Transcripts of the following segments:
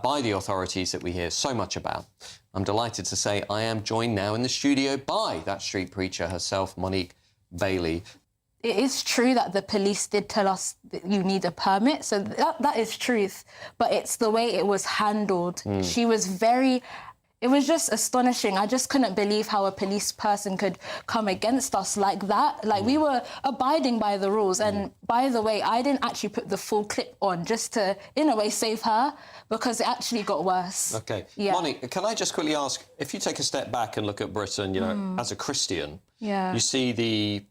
by the authorities that we hear so much about. I'm delighted to say I am joined now in the studio by that street preacher herself, Monique Bailey. It is true that the police did tell us that you need a permit, so that is truth, but it's the way it was handled. She was very... It was just astonishing. I just couldn't believe how a police person could come against us like that. Like, we were abiding by the rules. And by the way, I didn't actually put the full clip on just to, in a way, save her, because it actually got worse. OK. Yeah. Monique, can I just quickly ask, if you take a step back and look at Britain, you know, as a Christian, you see the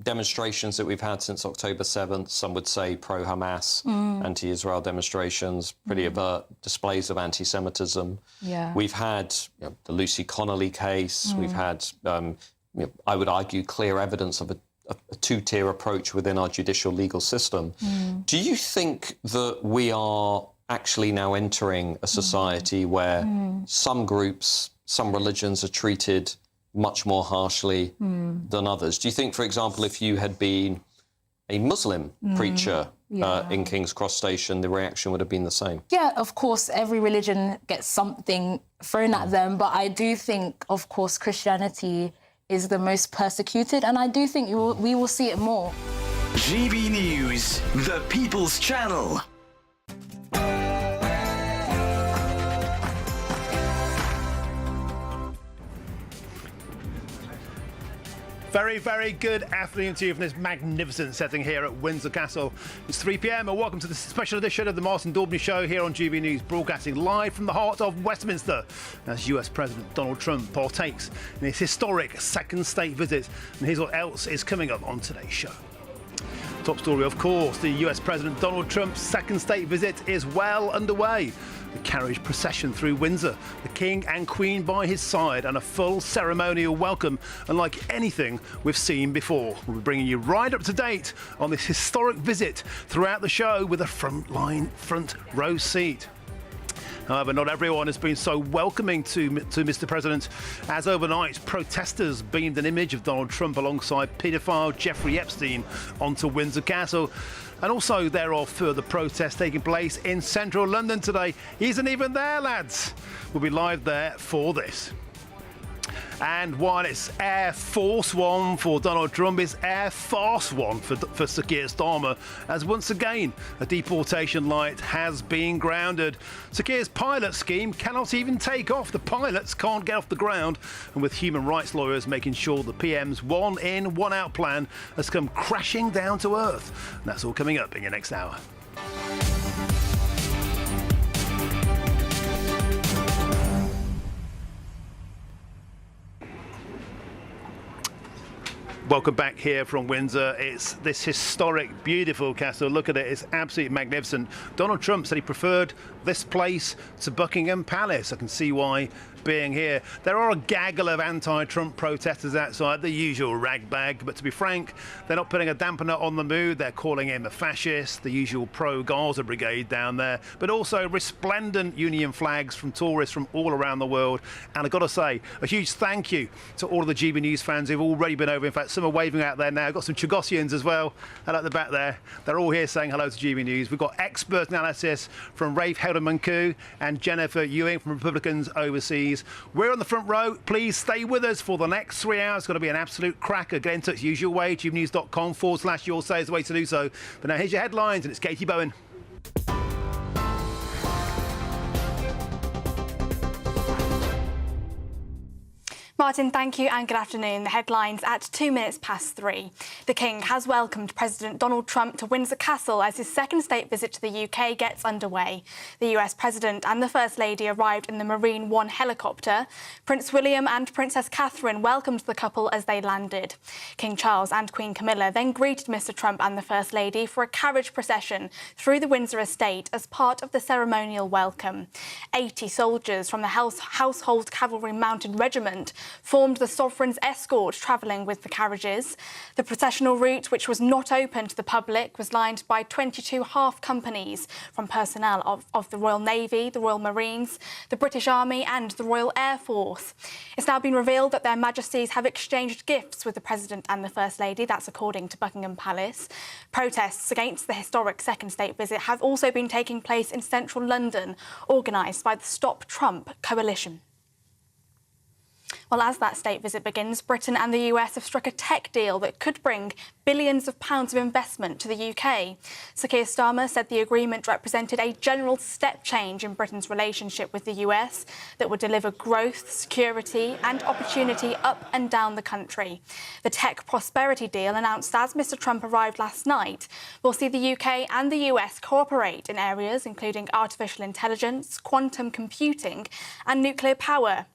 demonstrations that we've had since October 7th, some would say pro-Hamas, anti-Israel demonstrations, pretty overt displays of anti-Semitism. Yeah. We've had the Lucy Connolly case. We've had, I would argue, clear evidence of a two-tier approach within our judicial legal system. Do you think that we are actually now entering a society where some groups, some religions are treated much more harshly than others? Do you think, for example, if you had been a Muslim preacher in King's Cross Station, the reaction would have been the same? Yeah, of course, every religion gets something thrown at them, but I do think, of course, Christianity is the most persecuted, and I do think we will see it more. GB News, the People's Channel. Very, very good afternoon to you from this magnificent setting here at Windsor Castle. It's 3 p.m. and welcome to this special edition of the Martin Daubney Show here on GB News, broadcasting live from the heart of Westminster as US President Donald Trump partakes in his historic second state visit. And here's what else is coming up on today's show. Top story, of course, the US President Donald Trump's second state visit is well underway. The carriage procession through Windsor, the King and Queen by his side, and a full ceremonial welcome unlike anything we've seen before. We'll be bringing you right up to date on this historic visit throughout the show with a front row seat. However, not everyone has been so welcoming to Mr. President, as overnight protesters beamed an image of Donald Trump alongside paedophile Jeffrey Epstein onto Windsor Castle. And also there are further protests taking place in central London today. He isn't even there, lads. We'll be live there for this. And while it's Air Force One for Donald Trump, it's Air Force One for Sir Keir Starmer, as once again a deportation light has been grounded. Sir Keir's pilot scheme cannot even take off. The pilots can't get off the ground, and with human rights lawyers making sure the PM's one in, one out plan has come crashing down to earth. And that's all coming up in your next hour. Welcome back here from Windsor. It's this historic, beautiful castle. Look at it, it's absolutely magnificent. Donald Trump said he preferred this place to Buckingham Palace. I can see why, being here. There are a gaggle of anti-Trump protesters outside, the usual ragbag, but to be frank, they're not putting a dampener on the mood. They're calling him a fascist, the usual pro-Gaza brigade down there, but also resplendent Union flags from tourists from all around the world. And I've got to say, a huge thank you to all of the GB News fans who've already been over. In fact, some are waving out there now. I've got some Chagosians as well, and at the back there. They're all here saying hello to GB News. We've got expert analysis from Rafe Helderman-Koo and Jennifer Ewing from Republicans Overseas. We're on the front row. Please stay with us for the next 3 hours. It's going to be an absolute cracker. Get in touch usual way, gbnews.com/your say is the way to do so. But now here's your headlines, and it's Katie Bowen. Martin, thank you and good afternoon. The headlines at 3:02. The King has welcomed President Donald Trump to Windsor Castle as his second state visit to the UK gets underway. The US President and the First Lady arrived in the Marine One helicopter. Prince William and Princess Catherine welcomed the couple as they landed. King Charles and Queen Camilla then greeted Mr. Trump and the First Lady for a carriage procession through the Windsor estate as part of the ceremonial welcome. 80 soldiers from the Household Cavalry Mounted Regiment formed the sovereign's escort travelling with the carriages. The processional route, which was not open to the public, was lined by 22 half companies from personnel of the Royal Navy, the Royal Marines, the British Army and the Royal Air Force. It's now been revealed that their Majesties have exchanged gifts with the President and the First Lady. That's according to Buckingham Palace. Protests against the historic second state visit have also been taking place in central London, organised by the Stop Trump coalition. Well, as that state visit begins, Britain and the US have struck a tech deal that could bring billions of pounds of investment to the UK. Sir Keir Starmer said the agreement represented a general step change in Britain's relationship with the US that would deliver growth, security and opportunity up and down the country. The tech prosperity deal, announced as Mr Trump arrived last night, will see the UK and the US cooperate in areas including artificial intelligence, quantum computing and nuclear power.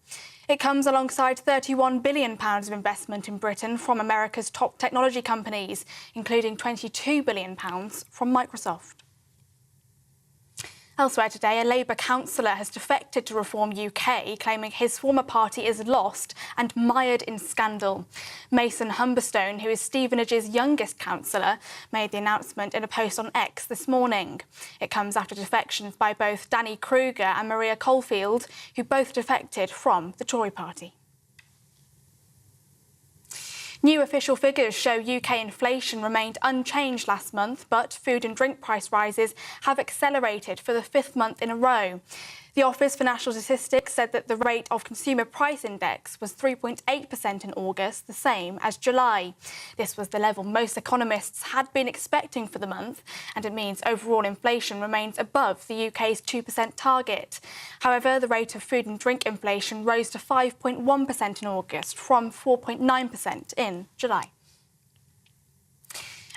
It comes alongside £31 billion of investment in Britain from America's top technology companies, including £22 billion from Microsoft. Elsewhere today, a Labour councillor has defected to Reform UK, claiming his former party is lost and mired in scandal. Mason Humberstone, who is Stevenage's youngest councillor, made the announcement in a post on X this morning. It comes after defections by both Danny Kruger and Maria Caulfield, who both defected from the Tory party. New official figures show UK inflation remained unchanged last month, but food and drink price rises have accelerated for the fifth month in a row. The Office for National Statistics said that the rate of consumer price index was 3.8% in August, the same as July. This was the level most economists had been expecting for the month, and it means overall inflation remains above the UK's 2% target. However, the rate of food and drink inflation rose to 5.1% in August from 4.9% in July.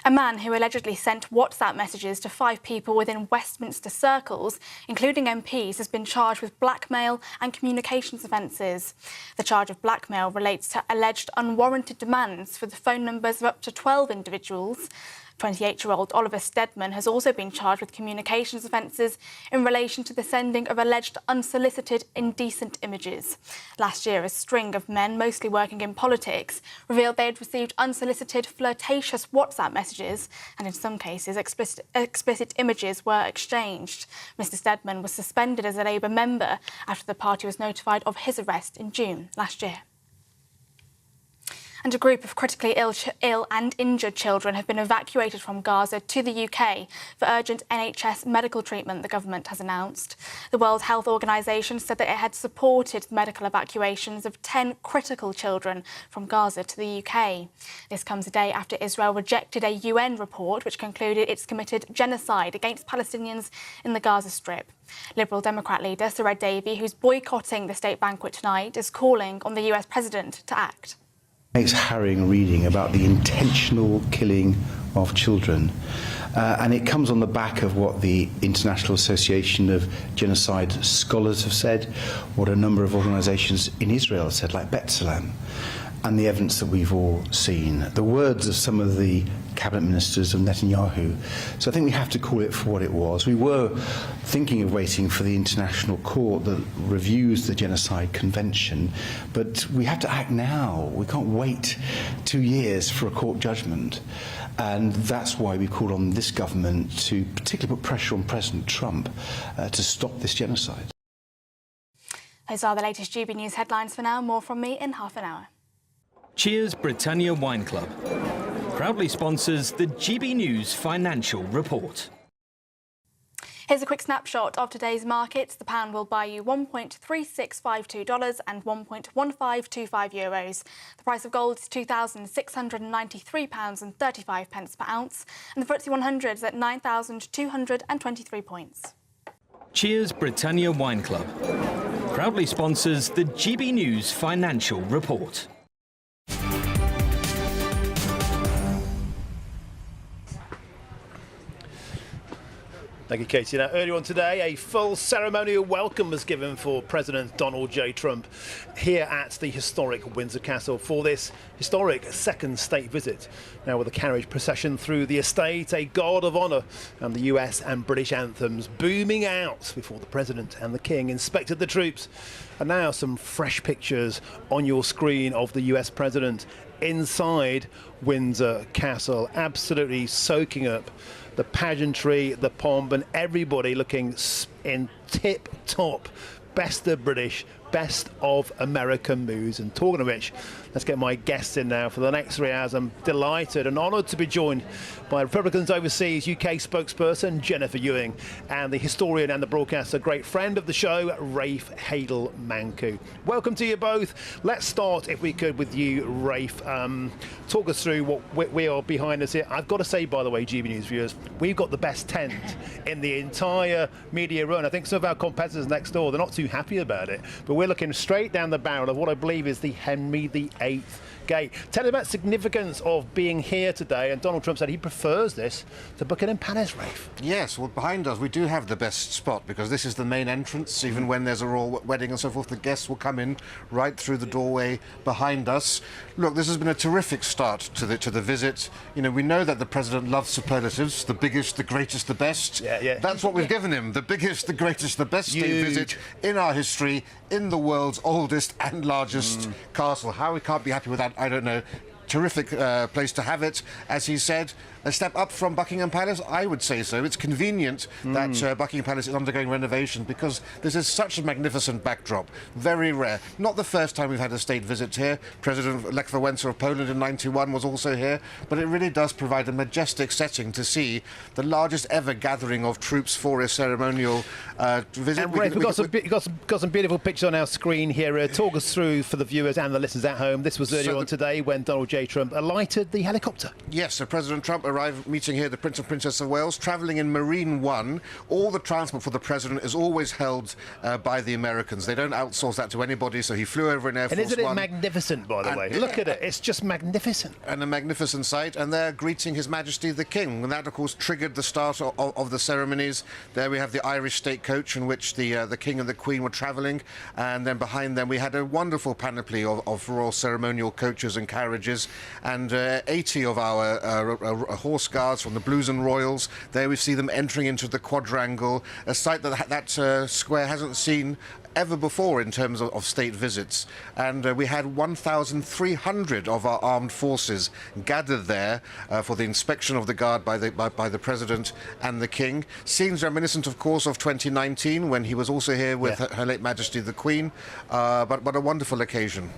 A man who allegedly sent WhatsApp messages to 5 people within Westminster circles, including MPs, has been charged with blackmail and communications offences. The charge of blackmail relates to alleged unwarranted demands for the phone numbers of up to 12 individuals. 28-year-old Oliver Steadman has also been charged with communications offences in relation to the sending of alleged unsolicited indecent images. Last year, a string of men, mostly working in politics, revealed they had received unsolicited flirtatious WhatsApp messages, and in some cases explicit images were exchanged. Mr Steadman was suspended as a Labour member after the party was notified of his arrest in June last year. And a group of critically ill and injured children have been evacuated from Gaza to the UK for urgent NHS medical treatment, the government has announced. The World Health Organization said that it had supported medical evacuations of 10 critical children from Gaza to the UK. This comes a day after Israel rejected a UN report which concluded it's committed genocide against Palestinians in the Gaza Strip. Liberal Democrat leader Sir Ed Davey, who's boycotting the state banquet tonight, is calling on the US president to act. It's harrowing reading about the intentional killing of children. And it comes on the back of what the International Association of Genocide Scholars have said, what a number of organisations in Israel have said, like B'Tselem, and the evidence that we've all seen. The words of some of the cabinet ministers of Netanyahu. So I think we have to call it for what it was. We were thinking of waiting for the international court that reviews the Genocide Convention, but we have to act now. We can't wait 2 years for a court judgment. And that's why we call on this government to particularly put pressure on President Trump to stop this genocide. Those are the latest GB News headlines for now. More from me in half an hour. Cheers Britannia Wine Club proudly sponsors the GB News Financial Report. Here's a quick snapshot of today's markets. The pound will buy you $1.3652 and €1.1525. The price of gold is £2,693.35 per ounce, and the FTSE 100 is at 9,223 points. Cheers Britannia Wine Club proudly sponsors the GB News Financial Report. Thank you, Katie. Now, earlier on today, a full ceremonial welcome was given for President Donald J. Trump here at the historic Windsor Castle for this historic second state visit. Now, with a carriage procession through the estate, a guard of honour and the US and British anthems booming out before the President and the King inspected the troops. And now some fresh pictures on your screen of the US President inside Windsor Castle, absolutely soaking up the pageantry, the pomp, and everybody looking in tip-top, best of British, best of American moods. And talking of which, let's get my guests in now for the next 3 hours. I'm delighted and honoured to be joined by Republicans Overseas UK spokesperson Jennifer Ewing and the historian and the broadcaster, great friend of the show, Rafe Hadel-Manku. Welcome to you both. Let's start, if we could, with you, Rafe. Talk us through what we are behind us here. I've got to say, by the way, GB News viewers, we've got the best tent in the entire media run. I think some of our competitors next door, they're not too happy about it, but we're looking straight down the barrel of what I believe is the Henry VIII gate. Tell us about the significance of being here today. And Donald Trump said he prefers this to Buckingham Palace, Rafe. Yes, well, behind us we do have the best spot because this is the main entrance. Even when there's a royal wedding and so forth, the guests will come in right through the doorway behind us. Look, this has been a terrific start to the visit. You know, we know that the president loves superlatives, the biggest, the greatest, the best. Yeah. That's what we've given him, the biggest, the greatest, the best state visit in our history, in the world's oldest and largest castle. How we can't be happy with that, I don't know. Terrific place to have it, as he said. A step up from Buckingham Palace, I would say so. It's convenient that Buckingham Palace is undergoing renovation because this is such a magnificent backdrop. Very rare. Not the first time we've had a state visit here. President Lech Wałęsa of Poland in '91 was also here. But it really does provide a majestic setting to see the largest ever gathering of troops for a ceremonial visit. And Rafe, we've got some beautiful pictures on our screen here. Talk us through for the viewers and the listeners at home. This was earlier on today when Donald J. Trump alighted the helicopter. Yes, so President Trump arrived meeting here the Prince and Princess of Wales, travelling in Marine One. All the transport for the president is always held by the Americans. They don't outsource that to anybody, so he flew over in Air Force One. And isn't it magnificent, by the way? Look at it. It's just magnificent. And a magnificent sight. And they're greeting His Majesty the King. And that, of course, triggered the start of the ceremonies. There we have the Irish state coach in which the King and the Queen were travelling. And then behind them we had a wonderful panoply of royal ceremonial coaches and carriages. And 80 of our horse guards from the Blues and Royals. There we see them entering into the quadrangle, a sight that square hasn't seen ever before in terms of state visits. And we had 1,300 of our armed forces gathered there for the inspection of the guard by the President and the King. Scenes reminiscent, of course, of 2019 when he was also here with Her late Majesty the Queen. But a wonderful occasion.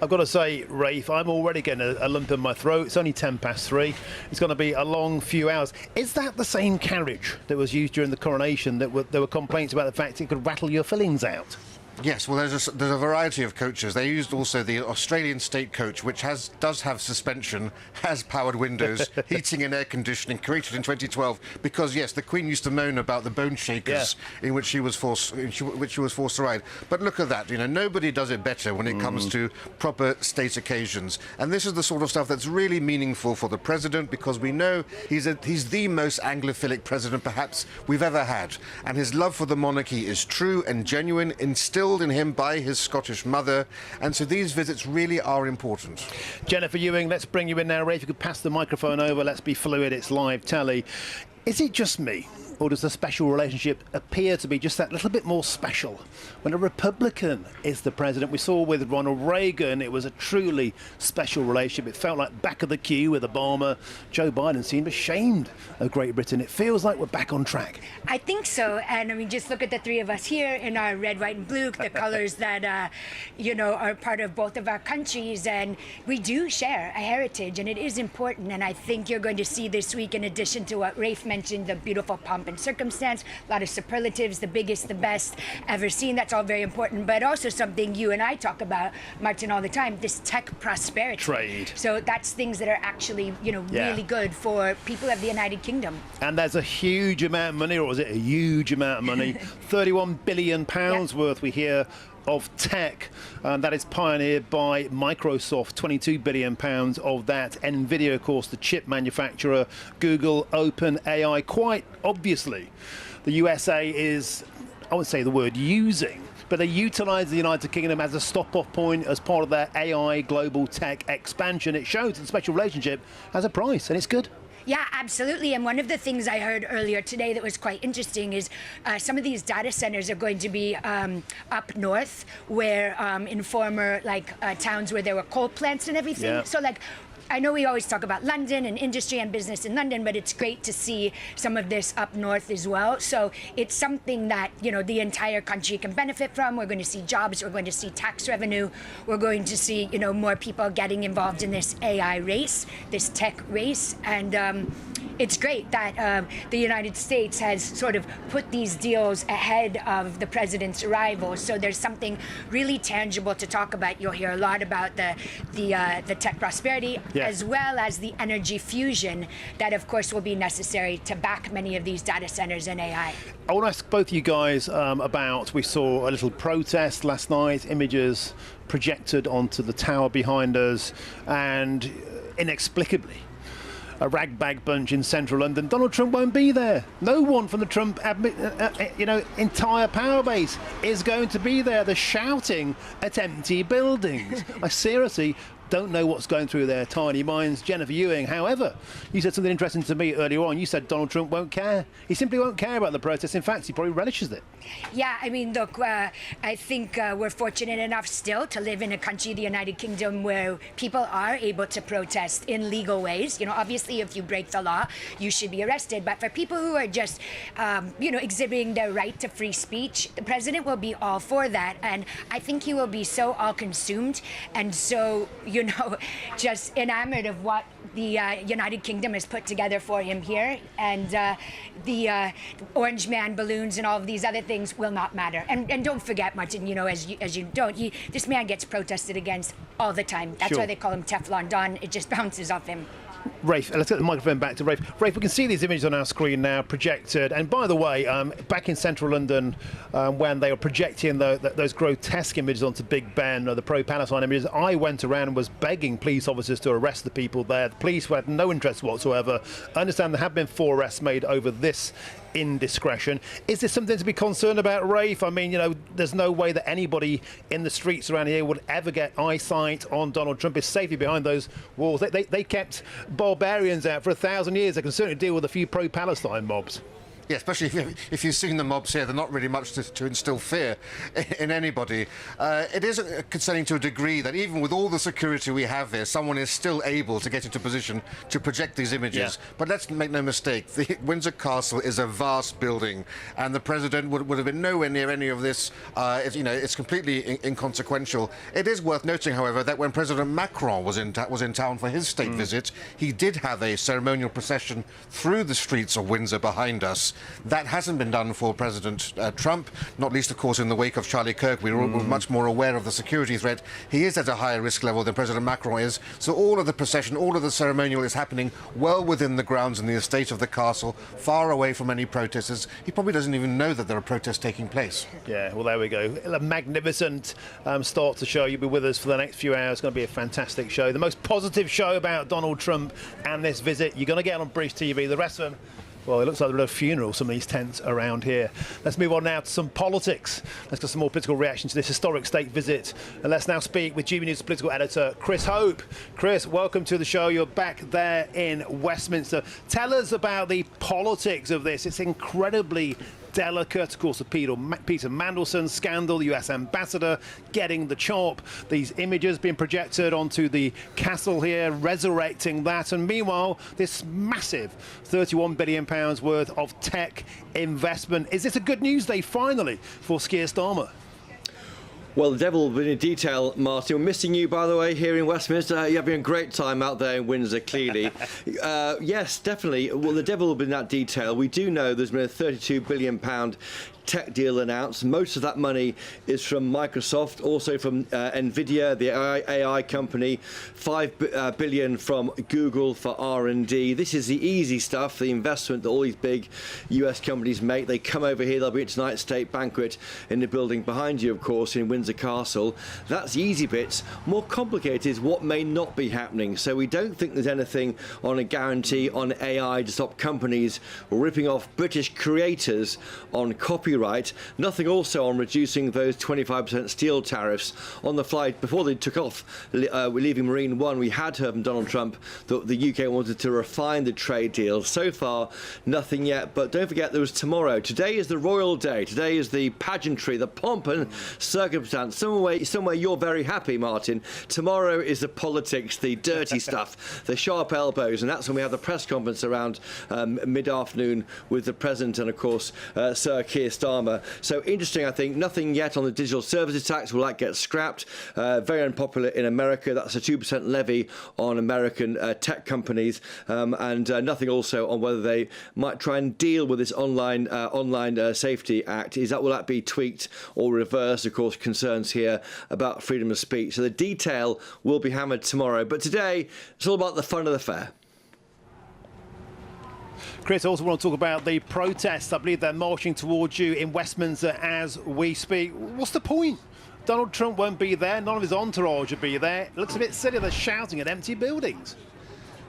I've got to say, Rafe, I'm already getting a lump in my throat. It's only 3:10. It's going to be a long few hours. Is that the same carriage that was used during the coronation there were complaints about the fact it could rattle your fillings out? Yes, well, there's a variety of coaches. They used also the Australian state coach, which does have suspension, has powered windows, heating and air conditioning, created in 2012. Because yes, the Queen used to moan about the bone shakers in which she was forced to ride. But look at that, you know, nobody does it better when it comes to proper state occasions. And this is the sort of stuff that's really meaningful for the president because we know he's the most Anglophilic president perhaps we've ever had, and his love for the monarchy is true and genuine, instilled in him by his Scottish mother, and so these visits really are important. Jennifer Ewing, let's bring you in now. Ray, if you could pass the microphone over, let's be fluid, it's live telly. Is it just me, or does the special relationship appear to be just that little bit more special when a Republican is the president? We saw with Ronald Reagan, it was a truly special relationship. It felt like back of the queue with Obama. Joe Biden seemed ashamed of Great Britain. It feels like we're back on track. I think so. And I mean, just look at the three of us here in our red, white, and blue, the colors that, are part of both of our countries. And we do share a heritage, and it is important. And I think you're going to see this week, in addition to what Rafe mentioned, the beautiful pomp and circumstance, a lot of superlatives, the biggest, the best ever seen. That's all very important, but also something you and I talk about, Martin, all the time, this tech prosperity. Trade. So that's things that are actually, really good for people of the United Kingdom. And there's a huge amount of money, or was it a huge amount of money? £31 billion worth, we hear, of tech. That is pioneered by Microsoft, £22 billion of that. Nvidia, of course, the chip manufacturer, Google, OpenAI. Quite obviously, the USA is, I wouldn't say the word using, but they utilise the United Kingdom as a stop-off point as part of their AI global tech expansion. It shows that the special relationship has a price, and it's good. Yeah, absolutely. And one of the things I heard earlier today that was quite interesting is some of these data centers are going to be up north, where in former towns where there were coal plants and everything. Yeah. So I know we always talk about London and industry and business in London, but it's great to see some of this up north as well. So it's something that, the entire country can benefit from. We're going to see jobs. We're going to see tax revenue. We're going to see, more people getting involved in this AI race, this tech race. And it's great that the United States has sort of put these deals ahead of the president's arrival. So there's something really tangible to talk about. You'll hear a lot about the tech prosperity, as well as the energy fusion that, of course, will be necessary to back many of these data centers and AI. I want to ask both you guys about, we saw a little protest last night, images projected onto the tower behind us, and inexplicably, a ragbag bunch in central London. Donald Trump won't be there. No one from the Trump entire power base is going to be there. They're shouting at empty buildings. I seriously don't know what's going through their tiny minds. Jennifer Ewing, however, you said something interesting to me earlier on. You said Donald Trump won't care. He simply won't care about the protest. In fact, he probably relishes it. Yeah, I mean, look, I think we're fortunate enough still to live in a country, the United Kingdom, where people are able to protest in legal ways. Obviously, if you break the law, you should be arrested. But for people who are just, exhibiting their right to free speech, the president will be all for that. And I think he will be so all-consumed and so, just enamored of what the United Kingdom has put together for him here. And the Orange Man balloons and all of these other things will not matter. And don't forget, Martin, this man gets protested against all the time. That's why they call him Teflon Don. It just bounces off him. Rafe, let's get the microphone back to Rafe. Rafe, we can see these images on our screen now projected. And by the way, back in central London, when they were projecting those grotesque images onto Big Ben, or the pro-Palestine images, I went around and was begging police officers to arrest the people there. The police had no interest whatsoever. I understand there have been 4 arrests made over this indiscretion. Is this something to be concerned about, Rafe? I mean, there's no way that anybody in the streets around here would ever get eyesight on Donald Trump. His safety behind those walls. They kept barbarians out for 1,000 years. They can certainly deal with a few pro-Palestine mobs. Yeah, especially if you've seen the mobs here, they're not really much to instill fear in anybody. It is concerning to a degree that even with all the security we have here, someone is still able to get into position to project these images. Yeah. But let's make no mistake, the Windsor Castle is a vast building, and the president would have been nowhere near any of this. It's completely inconsequential. It is worth noting, however, that when President Macron was in town for his state visit, he did have a ceremonial procession through the streets of Windsor behind us. That hasn't been done for President Trump, not least, of course, in the wake of Charlie Kirk. We're much more aware of the security threat. He is at a higher risk level than President Macron is. So all of the procession, all of the ceremonial is happening well within the grounds and the estate of the castle, far away from any protesters. He probably doesn't even know that there are protests taking place. Yeah, well, there we go. A magnificent start to the show. You'll be with us for the next few hours. It's going to be a fantastic show. The most positive show about Donald Trump and this visit you're going to get on British TV. The rest of them, well, it looks like they're at a funeral, some of these tents around here. Let's move on now to some politics. Let's get some more political reaction to this historic state visit. And let's now speak with GBNews political editor Chris Hope. Chris, welcome to the show. You're back there in Westminster. Tell us about the politics of this. It's incredibly delicate. Of course, the Peter Mandelson scandal, the US ambassador getting the chop, these images being projected onto the castle here, resurrecting that. And meanwhile, this massive £31 billion worth of tech investment. Is this a good news day finally for Keir Starmer? Well, the devil will be in detail, Martin. We're missing you, by the way, here in Westminster. You're having a great time out there in Windsor, clearly. Yes, definitely. Well, the devil will be in that detail. We do know there's been a £32 billion tech deal announced. Most of that money is from Microsoft, also from Nvidia, the AI company, $5 billion from Google for R&D. This is the easy stuff, the investment that all these big US companies make. They come over here, they'll be at tonight's state banquet in the building behind you, of course, in Windsor Castle. That's the easy bits. More complicated is what may not be happening. So we don't think there's anything on a guarantee on AI to stop companies ripping off British creators on copyright. Nothing also on reducing those 25% steel tariffs. On the flight before they took off, leaving Marine One, we had heard from Donald Trump that the UK wanted to refine the trade deal. So far, nothing yet. But don't forget, there was tomorrow. Today is the royal day. Today is the pageantry, the pomp and circumstance. Somewhere you're very happy, Martin. Tomorrow is the politics, the dirty stuff, the sharp elbows, and that's when we have the press conference around mid-afternoon with the President and, of course, Sir Keir Starmer. So interesting, I think. Nothing yet on the digital services tax. Will that get scrapped? Very unpopular in America. That's a 2% levy on American tech companies, and nothing also on whether they might try and deal with this online Safety Act. Will that be tweaked or reversed? Of course, concerns here about freedom of speech. So the detail will be hammered tomorrow. But today, it's all about the fun of the fair. Chris, I also want to talk about the protests. I believe they're marching towards you in Westminster as we speak. What's the point? Donald Trump won't be there. None of his entourage will be there. It looks a bit silly. They're shouting at empty buildings.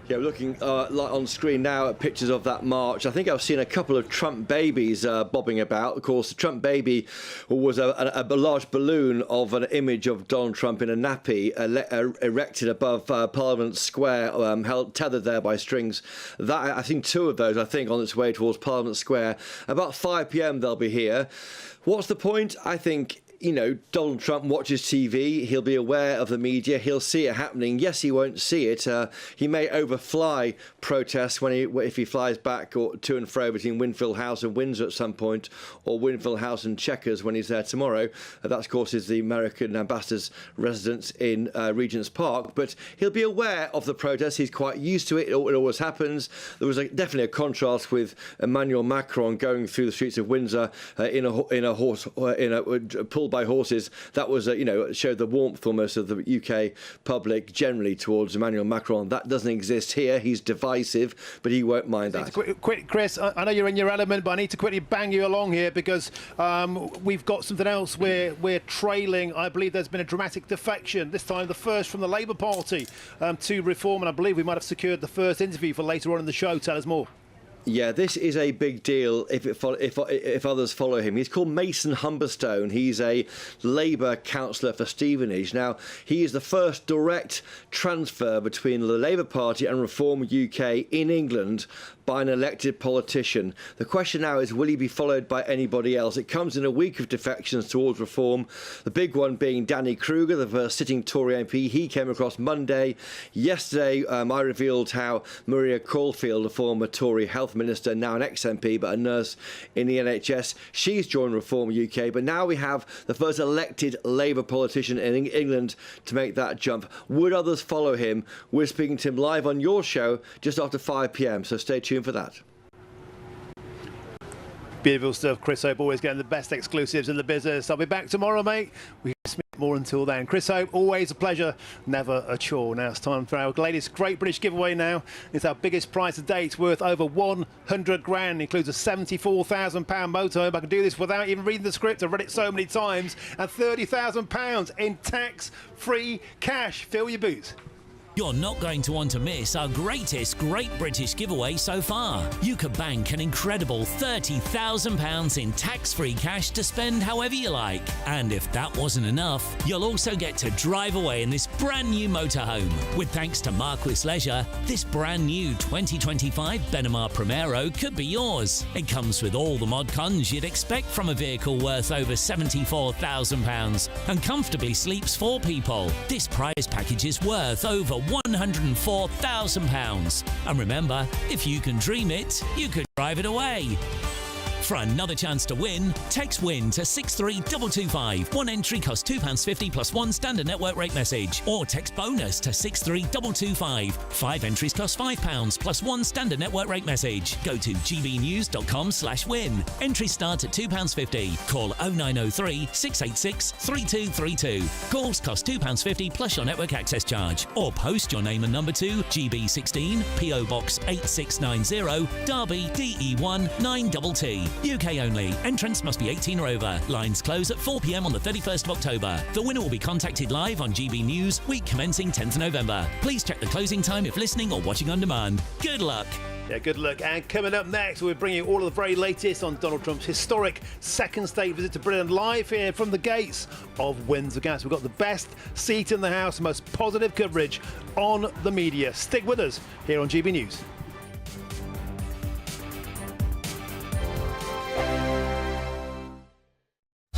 Yeah, we're looking on screen now at pictures of that march. I think I've seen a couple of Trump babies bobbing about. Of course, the Trump baby was a large balloon of an image of Donald Trump in a nappy erected above Parliament Square, tethered there by strings. I've seen two of those, I think, on its way towards Parliament Square. About 5 p.m. they'll be here. What's the point? I think, Donald Trump watches TV. He'll be aware of the media. He'll see it happening. Yes, he won't see it. He may overfly protests if he flies back or to and fro between Winfield House and Windsor at some point, or Winfield House and Chequers when he's there tomorrow. That, of course, is the American ambassador's residence in Regent's Park. But he'll be aware of the protests. He's quite used to it. It always happens. There was definitely a contrast with Emmanuel Macron going through the streets of Windsor in a pulled by horses. That was, showed the warmth almost of the UK public generally towards Emmanuel Macron. That doesn't exist here. He's divisive, but he won't mind that. Quick, Chris, I know you're in your element, but I need to quickly bang you along here because we've got something else we're trailing. I believe there's been a dramatic defection, this time the first from the Labour Party to reform, and I believe we might have secured the first interview for later on in the show. Tell us more. Yeah, this is a big deal if others follow him. He's called Mason Humberstone. He's a Labour councillor for Stevenage. Now, he is the first direct transfer between the Labour Party and Reform UK in England by an elected politician. The question now is, will he be followed by anybody else? It comes in a week of defections towards reform, the big one being Danny Kruger, the first sitting Tory MP. He came across Monday. Yesterday, I revealed how Maria Caulfield, the former Tory health minister, now an ex-MP, but a nurse in the NHS, she's joined Reform UK. But now we have the first elected Labour politician in England to make that jump. Would others follow him? We're speaking to him live on your show just after 5 p.m, so stay tuned for that. Beautiful stuff. Chris Hope always getting the best exclusives in the business. I'll be back tomorrow, mate. We speak more until then. Chris Hope, always a pleasure, never a chore. Now it's time for our latest Great British giveaway now. It's our biggest prize to date, worth over 100 grand. Includes a £74,000 motorhome. I can do this without even reading the script. I've read it so many times. And £30,000 in tax-free cash. Fill your boots. You're not going to want to miss our greatest Great British giveaway so far. You could bank an incredible £30,000 in tax-free cash to spend however you like. And if that wasn't enough, you'll also get to drive away in this brand new motorhome. With thanks to Marquis Leisure, this brand new 2025 Benimar Primero could be yours. It comes with all the mod cons you'd expect from a vehicle worth over £74,000 and comfortably sleeps 4 people. This prize package is worth over £104,000. And remember, if you can dream it, you could drive it away. For another chance to win, text WIN to 63225. One entry costs £2.50 plus one standard network rate message. Or text BONUS to 63225. 5 entries cost £5 plus one standard network rate message. Go to gbnews.com/win. Entries start at £2.50. Call 0903 686 3232. Calls cost £2.50 plus your network access charge. Or post your name and number to GB16 PO Box 8690 Derby DE1 9TT. UK only. Entrants must be 18 or over. Lines close at 4 p.m. on the 31st of October. The winner will be contacted live on GB News, week commencing 10th November. Please check the closing time if listening or watching on demand. Good luck. Yeah, good luck. And coming up next, we'll bring you all of the very latest on Donald Trump's historic second state visit to Britain, live here from the gates of Windsor Castle. We've got the best seat in the house, most positive coverage on the media. Stick with us here on GB News.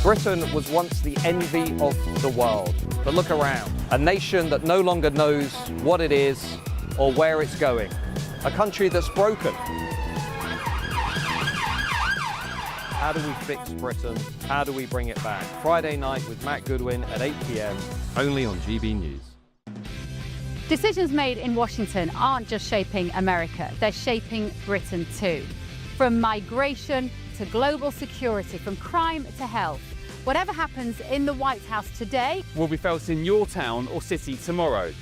Britain was once the envy of the world. But look around. A nation that no longer knows what it is or where it's going. A country that's broken. How do we fix Britain? How do we bring it back? Friday night with Matt Goodwin at 8 p.m. only on GB News. Decisions made in Washington aren't just shaping America, they're shaping Britain too. From migration to global security, from crime to health. Whatever happens in the White House today will be felt in your town or city tomorrow.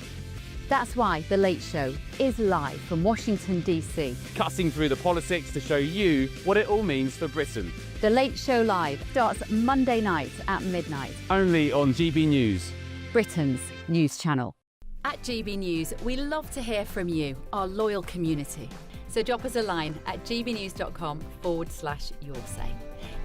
That's why The Late Show is live from Washington, D.C. Cutting through the politics to show you what it all means for Britain. The Late Show Live starts Monday night at midnight. Only on GB News, Britain's news channel. At GB News, we love to hear from you, our loyal community. So drop us a line at gbnews.com/yoursay.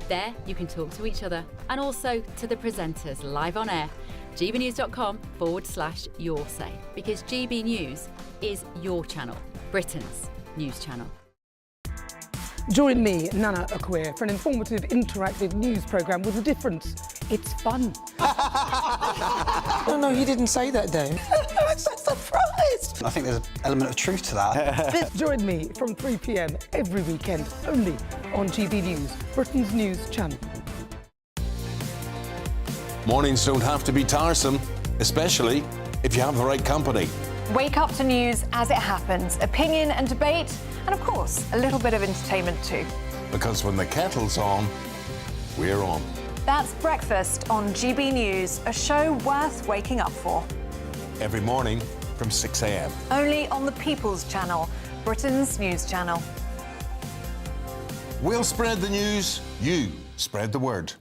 There you can talk to each other and also to the presenters live on air. gbnews.com/yoursay, because GB News is your channel, Britain's news channel. Join me, Nana Akweer, for an informative, interactive news programme with a difference. It's fun. No, he didn't say that, though. I'm so surprised. I think there's an element of truth to that. Join me from 3 p.m. every weekend, only on GB News, Britain's news channel. Mornings don't have to be tiresome, especially if you have the right company. Wake up to news as it happens, opinion and debate, and of course, a little bit of entertainment too. Because when the kettle's on, we're on. That's Breakfast on GB News, a show worth waking up for. Every morning from 6 a.m. Only on the People's Channel, Britain's news channel. We'll spread the news, you spread the word.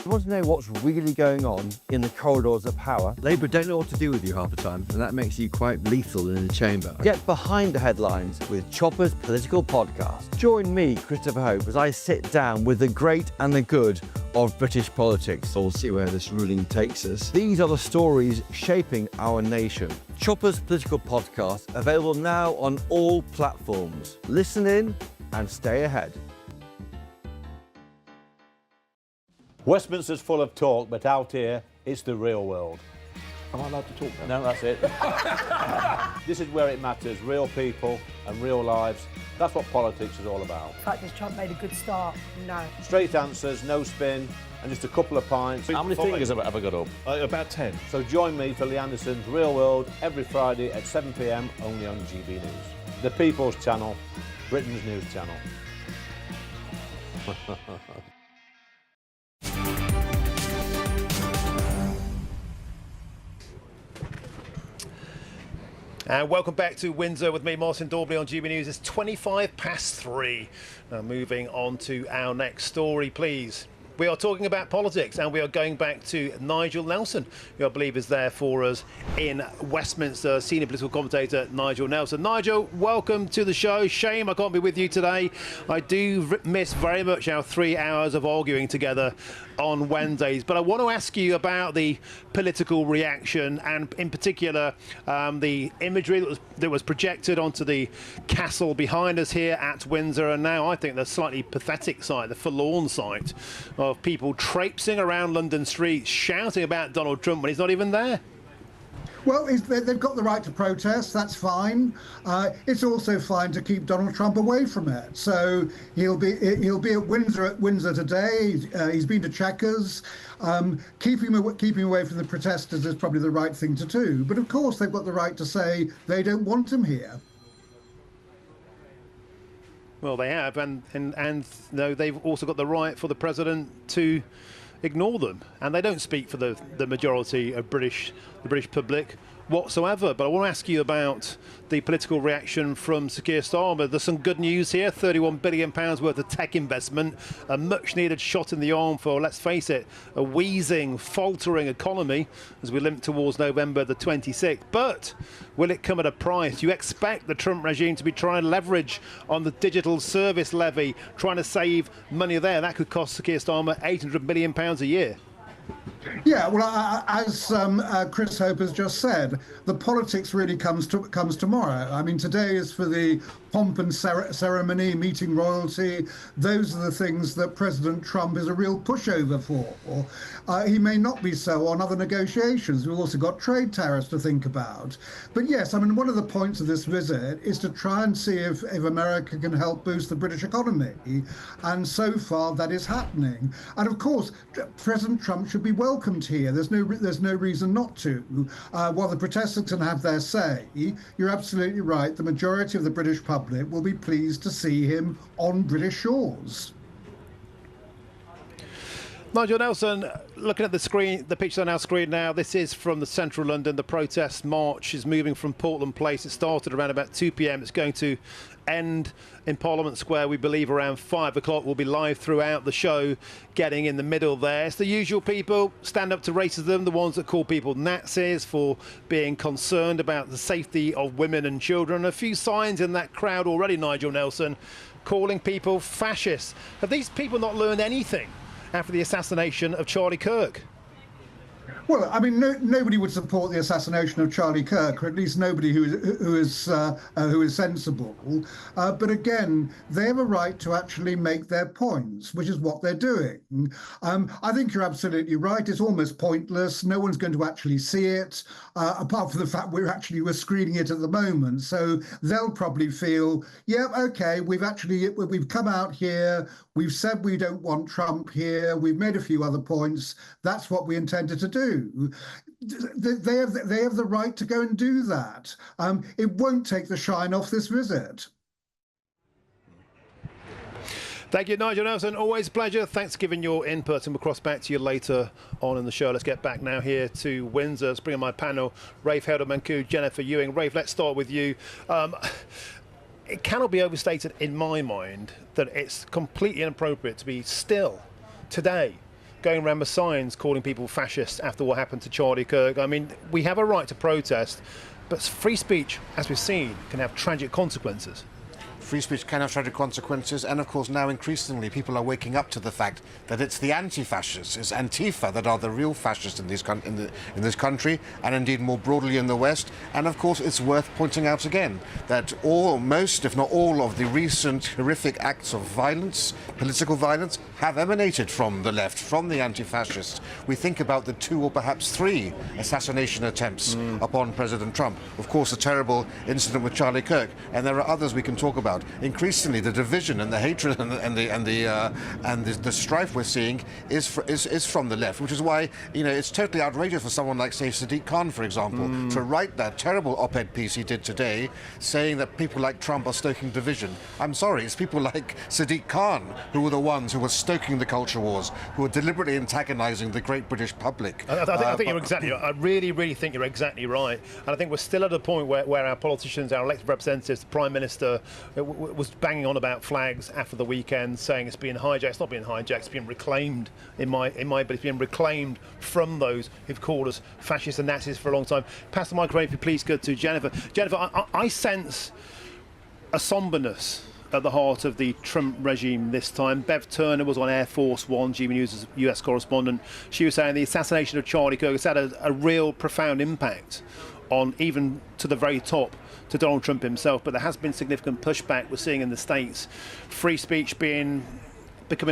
You want to know what's really going on in the corridors of power? Labour don't know what to do with you half the time, and that makes you quite lethal in the chamber. Get behind the headlines with Chopper's Political Podcast. Join me, Christopher Hope, as I sit down with the great and the good of British politics. We'll see where this ruling takes us. These are the stories shaping our nation. Chopper's Political Podcast, available now on all platforms. Listen in and stay ahead. Westminster's full of talk, but out here, it's the real world. Am I allowed to talk No, now? that's it. This is where it matters, real people and real lives. That's what politics is all about. In fact, has Trump made a good start? No. Straight answers, no spin, and just a couple of pints. How many fingers have I got up? About 10. So join me for Lee Anderson's Real World every Friday at 7 p.m. only on GB News. The People's Channel, Britain's news channel. And welcome back to Windsor with me, Martin Daubney on GB News. It's 3:25. Now moving on to our next story, please. We are talking about politics and we are going back to Nigel Nelson, who I believe is there for us in Westminster, senior political commentator Nigel Nelson. Nigel, welcome to the show. Shame I can't be with you today. I do miss very much our 3 hours of arguing together on Wednesdays, but I want to ask you about the political reaction and in particular the imagery that was projected onto the castle behind us here at Windsor, and now I think the slightly pathetic sight, the forlorn sight of people traipsing around London streets shouting about Donald Trump when he's not even there. Well, they've got the right to protest. That's fine. It's also fine to keep Donald Trump away from it. So he'll be at Windsor today. He's been to Chequers. Keeping him away from the protesters is probably the right thing to do. But of course, they've got the right to say they don't want him here. Well, they have, and no, they've also got the right for the president to ignore them, and they don't speak for the majority of the British public whatsoever. But I want to ask you about the political reaction from Sir Keir Starmer. There's some good news here: £31 billion worth of tech investment, a much-needed shot in the arm for, let's face it, a wheezing, faltering economy as we limp towards November the 26th. But will it come at a price? Do you expect the Trump regime to be trying to leverage on the digital service levy, trying to save money there? That could cost Sir Keir Starmer £800 million a year. Yeah, well, as Chris Hope has just said, the politics really comes tomorrow. I mean, today is for the pomp and ceremony, meeting royalty. Those are the things that President Trump is a real pushover for. He may not be so on other negotiations. We've also got trade tariffs to think about. But yes, I mean, one of the points of this visit is to try and see if America can help boost the British economy. And so far, that is happening. And of course, President Trump should be welcomed here. There's no reason not to. While the protesters can have their say, you're absolutely right. The majority of the British public will be pleased to see him on British shores. Nigel Nelson, looking at the screen, the pictures on our screen now, this is from the central London. The protest march is moving from Portland Place. It started around about 2 p.m. It's going to end in Parliament Square, we believe, around 5 o'clock. We'll be live throughout the show, getting in the middle there. It's the usual people, stand up to racism, the ones that call people Nazis for being concerned about the safety of women and children. A few signs in that crowd already, Nigel Nelson, calling people fascists. Have these people not learned anything after the assassination of Charlie Kirk? Well, I mean, nobody would support the assassination of Charlie Kirk, or at least nobody who is sensible. But again, they have a right to actually make their points, which is what they're doing. I think you're absolutely right. It's almost pointless. No one's going to actually see it, apart from the fact we're screening it at the moment. So they'll probably feel, yeah, OK, we've come out here. We've said we don't want Trump here. We've made a few other points. That's what we intended to do. They have the right to go and do that. It won't take the shine off this visit. Thank you, Nigel Nelson. Always a pleasure. Thanks for giving your input, and we'll cross back to you later on in the show. Let's get back now here to Windsor. Let's bring on my panel, Rafe Helder-Mancu, Jennifer Ewing. Rafe, let's start with you. It cannot be overstated in my mind that it's completely inappropriate to be still today going around with signs calling people fascists after what happened to Charlie Kirk. I mean, we have a right to protest, but free speech, as we've seen, can have tragic consequences. Free speech can have tragic consequences, and of course now increasingly people are waking up to the fact that it's the anti-fascists, it's Antifa that are the real fascists in this country, and indeed more broadly in the West. And of course it's worth pointing out again that most, if not all, of the recent horrific acts of violence, political violence, have emanated from the left, from the anti-fascists. We think about the 2 or perhaps 3 assassination attempts upon President Trump. Of course, the terrible incident with Charlie Kirk, and there are others we can talk about. Increasingly, the division and the hatred and the strife we're seeing is from the left, which is why it's totally outrageous for someone like, say, Sadiq Khan, for example, to write that terrible op-ed piece he did today, saying that people like Trump are stoking division. I'm sorry, it's people like Sadiq Khan who were the ones who were stoking the culture wars, who are deliberately antagonizing the great British public. I think you're exactly. I really think you're exactly right, and I think we're still at a point where our politicians, our elected representatives, the Prime Minister, was banging on about flags after the weekend, saying it's being hijacked. It's not being hijacked. It's being reclaimed but it's being reclaimed from those who've called us fascists and Nazis for a long time. Pass the microphone, if you please, go to Jennifer. Jennifer, I sense a somberness at the heart of the Trump regime this time. Bev Turner was on Air Force One, GBNews' US correspondent. She was saying the assassination of Charlie Kirk has had a real profound impact on, even to the very top, to Donald Trump himself, but there has been significant pushback we're seeing in the States. Free speech becoming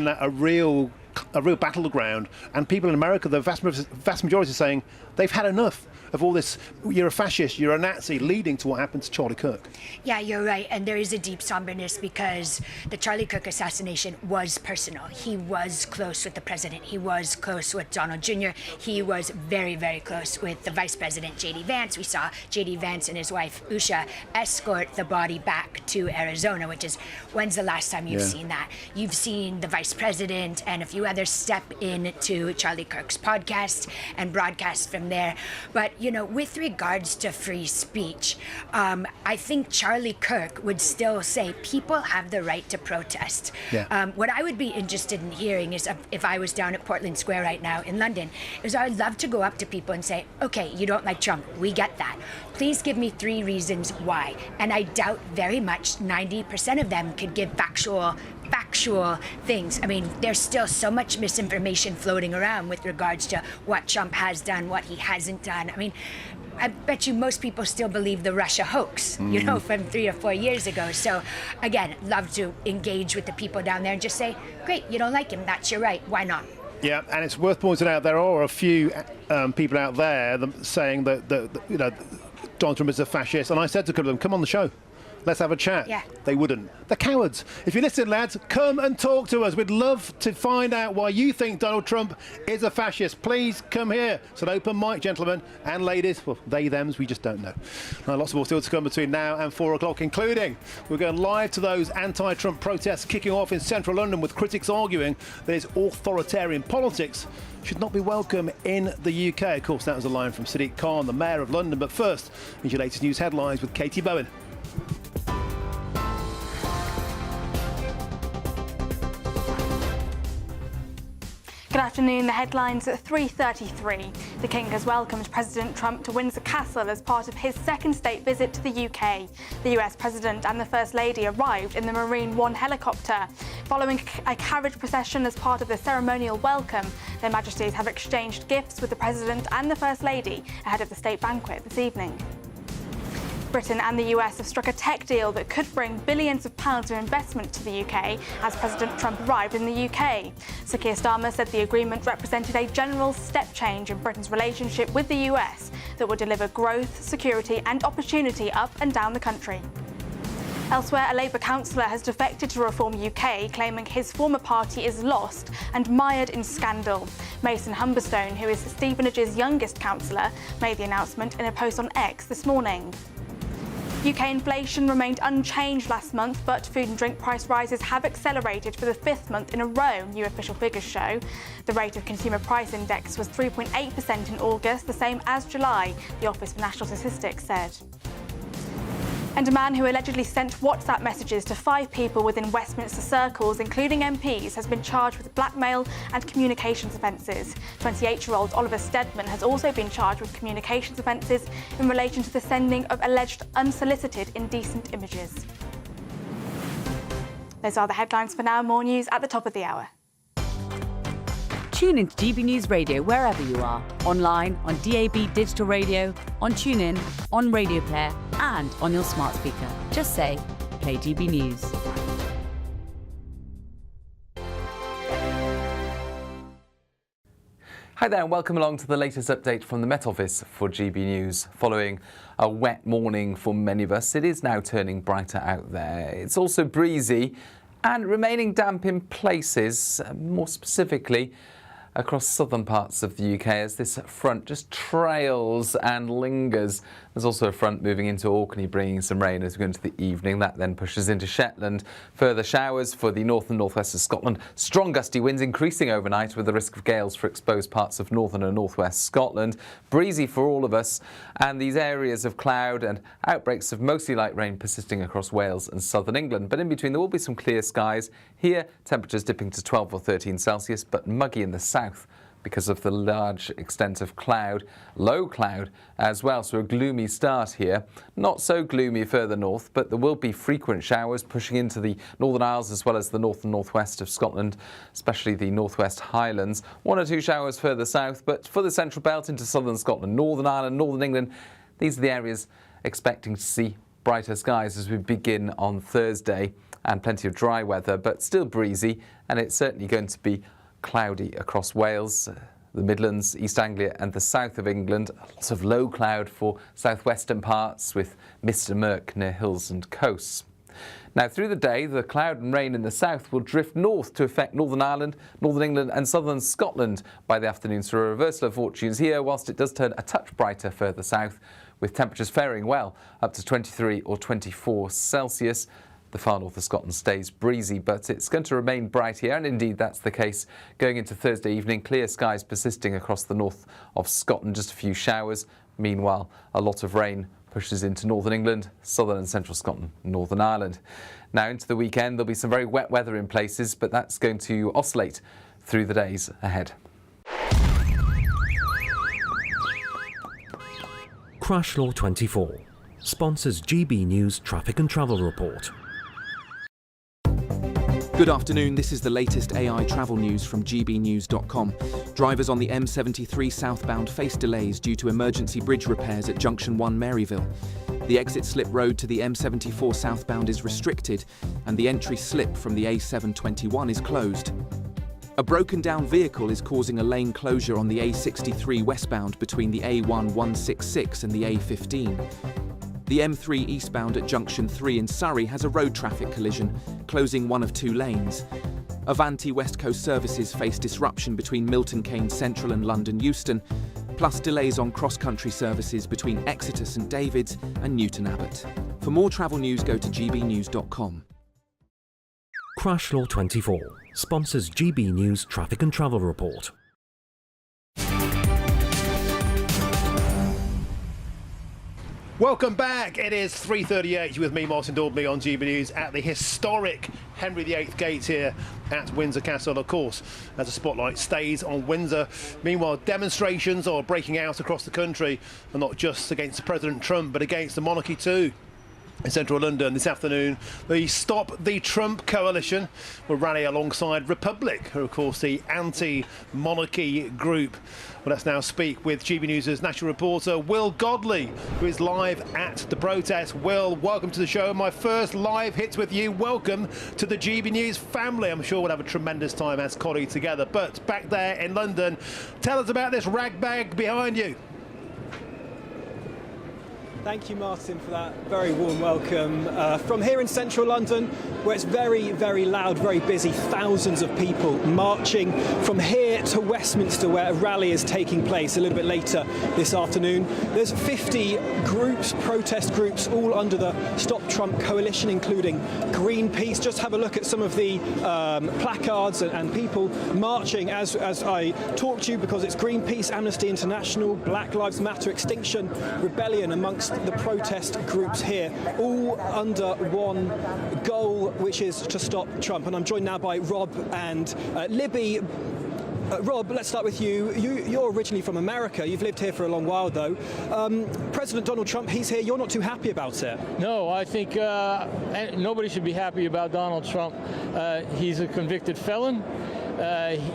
a real a real battleground, and people in America, the vast majority, are saying they've had enough of all this. You're a fascist, you're a Nazi, leading to what happened to Charlie Kirk. Yeah, you're right, and there is a deep somberness because the Charlie Kirk assassination was personal. He was close with the president. He was close with Donald Jr. He was very, very close with the Vice President, J.D. Vance. We saw J.D. Vance and his wife, Usha, escort the body back to Arizona, which is, when's the last time you've seen that? You've seen the Vice President and a few others step into Charlie Kirk's podcast and broadcast from there. But, you know, with regards to free speech, I think Charlie Kirk would still say people have the right to protest. Yeah. What I would be interested in hearing is if I was down at Portland Square right now in London, is I'd love to go up to people and say, okay, you don't like Trump, we get that. Please give me 3 reasons why. And I doubt very much 90% of them could give factual things. I mean, there's still so much misinformation floating around with regards to what Trump has done, what he hasn't done. I mean, I bet you most people still believe the Russia hoax, you know, from 3 or 4 years ago. So, again, love to engage with the people down there and just say, great, you don't like him, that's your right, why not? Yeah, and it's worth pointing out there are a few people out there saying that you know, Donald Trump is a fascist, and I said to them, come on the show. Let's have a chat. Yeah. They wouldn't. They're cowards. If you listen, lads, come and talk to us. We'd love to find out why you think Donald Trump is a fascist. Please come here. It's an open mic, gentlemen and ladies. Well, they, thems, we just don't know. Lots more still to come between now and 4 o'clock, including we're going live to those anti-Trump protests kicking off in central London, with critics arguing that his authoritarian politics should not be welcome in the UK. Of course, that was a line from Sadiq Khan, the Mayor of London. But first, here's your latest news headlines with Katie Bowen. Good afternoon. The headlines at 3:33. The King has welcomed President Trump to Windsor Castle as part of his second state visit to the UK. The US President and the First Lady arrived in the Marine One helicopter. Following a carriage procession as part of the ceremonial welcome, Their Majesties have exchanged gifts with the President and the First Lady ahead of the state banquet this evening. Britain and the US have struck a tech deal that could bring billions of pounds of investment to the UK as President Trump arrived in the UK. Sir Keir Starmer said the agreement represented a general step change in Britain's relationship with the US that will deliver growth, security and opportunity up and down the country. Elsewhere, a Labour councillor has defected to Reform UK, claiming his former party is lost and mired in scandal. Mason Humberstone, who is Stevenage's youngest councillor, made the announcement in a post on X this morning. UK inflation remained unchanged last month, but food and drink price rises have accelerated for the 5th month in a row, new official figures show. The rate of consumer price index was 3.8% in August, the same as July, the Office for National Statistics said. And a man who allegedly sent WhatsApp messages to 5 people within Westminster circles, including MPs, has been charged with blackmail and communications offences. 28-year-old Oliver Steadman has also been charged with communications offences in relation to the sending of alleged unsolicited indecent images. Those are the headlines for now. More news at the top of the hour. Tune into GB News Radio wherever you are, online, on DAB digital radio, on TuneIn, on Radio Player and on your smart speaker. Just say, play GB News. Hi there and welcome along to the latest update from the Met Office for GB News. Following a wet morning for many of us, it is now turning brighter out there. It's also breezy and remaining damp in places, more specifically across southern parts of the UK as this front just trails and lingers. There's also a front moving into Orkney bringing some rain as we go into the evening. That then pushes into Shetland. Further showers for the north and northwest of Scotland. Strong gusty winds increasing overnight with the risk of gales for exposed parts of northern and northwest Scotland. Breezy for all of us, and these areas of cloud and outbreaks of mostly light rain persisting across Wales and southern England. But in between there will be some clear skies. Here temperatures dipping to 12 or 13 Celsius, but muggy in the south because of the large extent of cloud, low cloud as well, so a gloomy start here. Not so gloomy further north, but there will be frequent showers pushing into the Northern Isles as well as the north and northwest of Scotland, especially the northwest Highlands. 1 or 2 showers further south, but for the central belt into southern Scotland, Northern Ireland, northern England, these are the areas expecting to see brighter skies as we begin on Thursday, and plenty of dry weather, but still breezy, and it's certainly going to be cloudy across Wales, the Midlands, East Anglia and the south of England. Lots of low cloud for southwestern parts with mist and murk near hills and coasts. Now, through the day, the cloud and rain in the south will drift north to affect Northern Ireland, Northern England and southern Scotland by the afternoon, so a reversal of fortunes here, whilst it does turn a touch brighter further south, with temperatures faring well up to 23 or 24 Celsius. The far north of Scotland stays breezy, but it's going to remain bright here, and indeed that's the case going into Thursday evening. Clear skies persisting across the north of Scotland, just a few showers. Meanwhile, a lot of rain pushes into northern England, southern and central Scotland, Northern Ireland. Now into the weekend, there'll be some very wet weather in places, but that's going to oscillate through the days ahead. Crash Law 24 sponsors GB News Traffic and Travel Report. Good afternoon, this is the latest AI travel news from GBnews.com. Drivers on the M73 southbound face delays due to emergency bridge repairs at Junction 1 Maryville. The exit slip road to the M74 southbound is restricted and the entry slip from the A721 is closed. A broken down vehicle is causing a lane closure on the A63 westbound between the A1166 and the A15. The M3 eastbound at Junction 3 in Surrey has a road traffic collision, closing one of two lanes. Avanti West Coast services face disruption between Milton Keynes Central and London Euston, plus delays on cross-country services between Exeter St David's and Newton Abbot. For more travel news, go to gbnews.com. Crash Law 24 sponsors GB News Traffic and Travel Report. Welcome back. It is 3:38 with me, Martin Daubney, on GB News at the historic Henry VIII Gate here at Windsor Castle. Of course, as the spotlight stays on Windsor. Meanwhile, demonstrations are breaking out across the country, and not just against President Trump, but against the monarchy too. In central London this afternoon, the Stop the Trump coalition will rally alongside Republic, who are of course the anti-monarchy group. Well, let's now speak with GB News' national reporter Will Godley, who is live at the protest. Will, welcome to the show. My first live hits with you. Welcome to the GB News family. I'm sure we'll have a tremendous time as colleagues together. But back there in London, tell us about this ragbag behind you. Thank you, Martin, for that very warm welcome. From here in central London, where it's very, very loud, very busy, thousands of people marching from here to Westminster, where a rally is taking place a little bit later this afternoon. There's 50 groups, protest groups, all under the Stop Trump coalition, including Greenpeace. Just have a look at some of the placards and people marching as I talk to you, because it's Greenpeace, Amnesty International, Black Lives Matter, Extinction Rebellion, amongst the protest groups here, all under one goal, which is to stop Trump. And I'm joined now by Rob and Libby. Rob, let's start with you. You're originally from America. You've lived here for a long while, though. President Donald Trump, he's here. You're not too happy about it. No, I think nobody should be happy about Donald Trump. He's a convicted felon.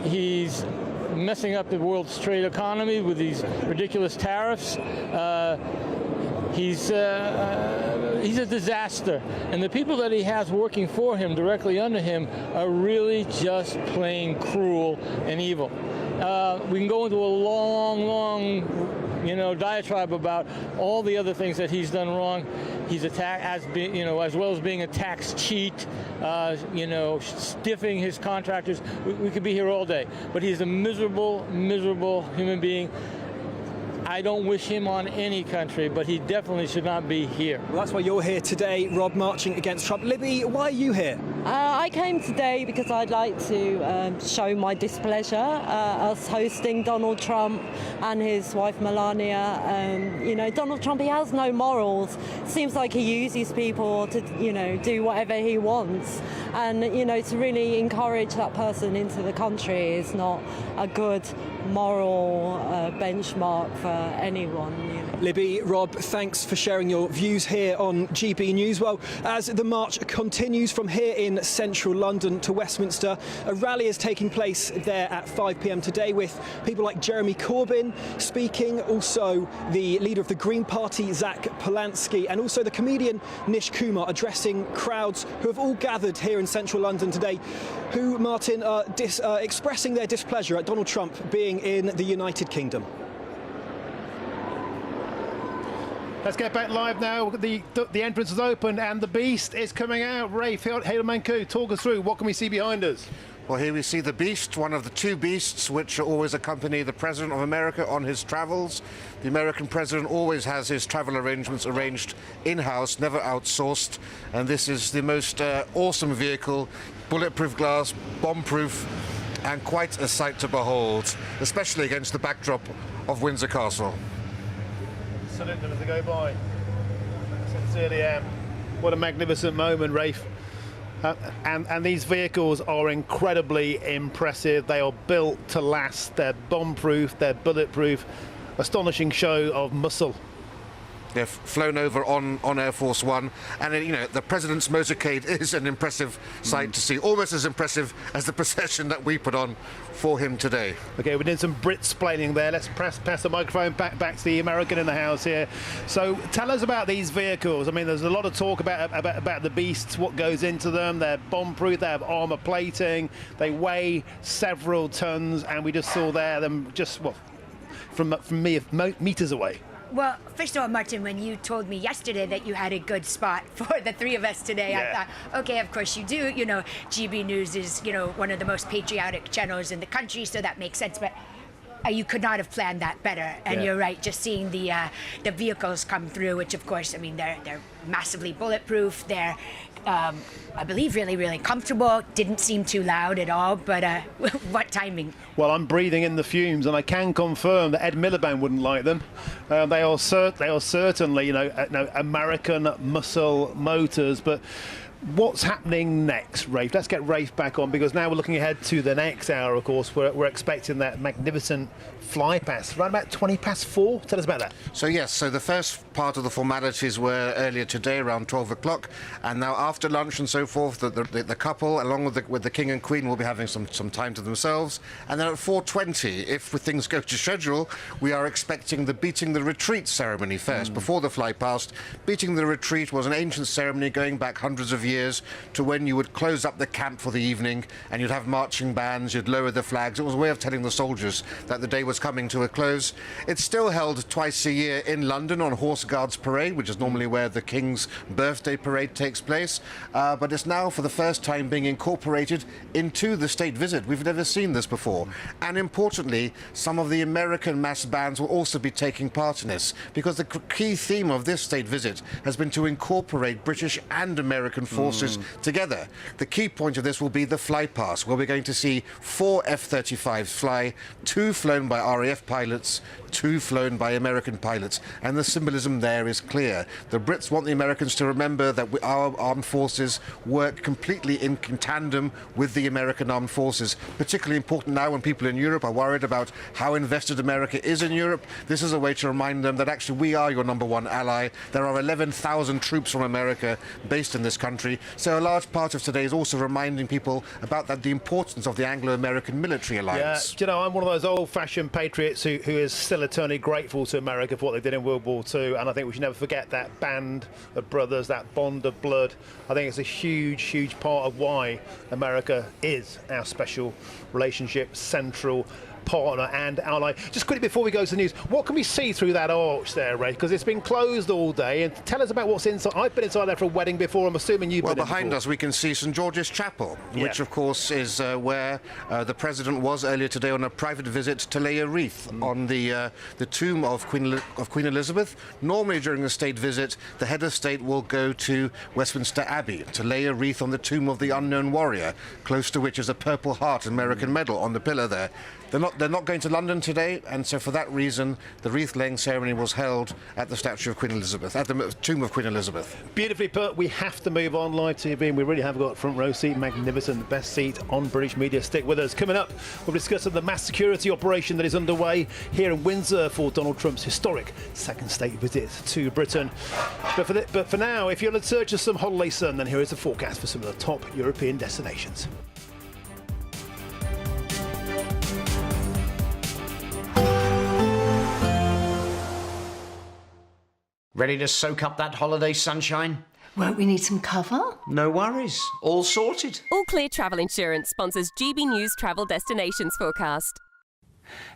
He's messing up the world's trade economy with these ridiculous tariffs. He's a disaster, and the people that he has working for him, directly under him, are really just plain cruel and evil. We can go into a long, diatribe about all the other things that he's done wrong. He's as well as being a tax cheat, stiffing his contractors. We could be here all day, but he's a miserable, miserable human being. I don't wish him on any country, but he definitely should not be here. Well, that's why you're here today, Rob, marching against Trump. Libby, why are you here? I came today because I'd like to show my displeasure us hosting Donald Trump and his wife Melania. Donald Trump, he has no morals. Seems like he uses people to, do whatever he wants. And, to really encourage that person into the country is not a good moral benchmark for anyone. You know. Libby, Rob, thanks for sharing your views here on GB News. Well, as the march continues from here in central London to Westminster, a rally is taking place there at 5 p.m. today with people like Jeremy Corbyn speaking, also the leader of the Green Party, Zach Polanski, and also the comedian Nish Kumar addressing crowds who have all gathered here in central London today, who, Martin, are expressing their displeasure at Donald Trump being in the United Kingdom. Let's get back live now. The entrance is open and the beast is coming out. Ray Halemanku, talk us through. What can we see behind us? Well, here we see the beast, one of the two beasts which always accompany the President of America on his travels. The American President always has his travel arrangements arranged in-house, never outsourced. And this is the most awesome vehicle, bulletproof glass, bomb-proof, and quite a sight to behold, especially against the backdrop of Windsor Castle. Salute them as they go by. Sincerely am. What a magnificent moment, Rafe. And these vehicles are incredibly impressive. They are built to last. They're bomb-proof, they're bulletproof. Astonishing show of muscle. They've flown over on Air Force One, and you know, the President's motorcade is an impressive sight to see, almost as impressive as the procession that we put on for him today. Okay, we did some Brit-splaining there. Let's pass the microphone back to the American in the house here. So tell us about these vehicles. I mean, there's a lot of talk about the beasts, what goes into them. They're bomb-proof, they have armour plating, they weigh several tons, and we just saw them just, well, from meters away. Well, first of all, Martin, when you told me yesterday that you had a good spot for the three of us today, I thought, okay, of course you do. You know, GB News is, you know, one of the most patriotic channels in the country, so that makes sense. But you could not have planned that better. And you're right, just seeing the vehicles come through, which of course, I mean, they're massively bulletproof. They're, I believe, really, really comfortable. Didn't seem too loud at all, but what timing. Well, I'm breathing in the fumes, and I can confirm that Ed Miliband wouldn't like them. They are certainly, you know, American muscle motors, but what's happening next, Rafe? Let's get Rafe back on, because now we're looking ahead to the next hour, of course. We're expecting that magnificent fly past, right about 20 past 4. Tell us about that. So yes, so the first part of the formalities were earlier today around 12 o'clock, and now after lunch and so forth, the couple, along with the King and Queen, will be having some time to themselves. And then at 4:20, if things go to schedule, we are expecting the Beating the Retreat ceremony first, before the fly past. Beating the Retreat was an ancient ceremony going back hundreds of years to when you would close up the camp for the evening, and you'd have marching bands, you'd lower the flags. It was a way of telling the soldiers that the day was coming to a close. It's still held twice a year in London on Horse Guards Parade, which is normally where the King's birthday parade takes place, but it's now for the first time being incorporated into the state visit. We've never seen this before. And importantly, some of the American mass bands will also be taking part in this, because the key theme of this state visit has been to incorporate British and American forces together. The key point of this will be the fly past, where we're going to see 4 F-35s fly, 2 flown by RAF pilots, 2 flown by American pilots, and the symbolism there is clear. The Brits want the Americans to remember that our armed forces work completely in tandem with the American armed forces. Particularly important now when people in Europe are worried about how invested America is in Europe. This is a way to remind them that actually we are your #1 ally. There are 11,000 troops from America based in this country. So a large part of today is also reminding people about the importance of the Anglo-American military alliance. Yeah, you know, I'm one of those old-fashioned patriots who is still eternally grateful to America for what they did in World War II, and I think we should never forget that band of brothers, that bond of blood. I think it's a huge, huge part of why America is our special relationship, central partner and ally. Just quickly before we go to the news, what can we see through that arch there, Ray? Because it's been closed all day, and tell us about what's inside. I've been inside there for a wedding before. I'm assuming you've been. Well, behind us we can see St George's Chapel, which of course is where the President was earlier today on a private visit to lay a wreath on the tomb of Queen Elizabeth. Normally during a state visit, the head of state will go to Westminster Abbey to lay a wreath on the tomb of the unknown warrior, close to which is a Purple Heart American medal on the pillar there. They're not going to London today, and so for that reason, the wreath-laying ceremony was held at the statue of Queen Elizabeth, at the tomb of Queen Elizabeth. Beautifully put. We have to move on. Live TV, we really have got front row seat, magnificent, the best seat on British media. Stick with us. Coming up, we'll discuss the mass security operation that is underway here in Windsor for Donald Trump's historic second state visit to Britain. But for now, if you're in search of some holiday sun, then here is the forecast for some of the top European destinations. Ready to soak up that holiday sunshine? Won't we need some cover? No worries, all sorted. All Clear Travel Insurance sponsors GB News travel destinations forecast.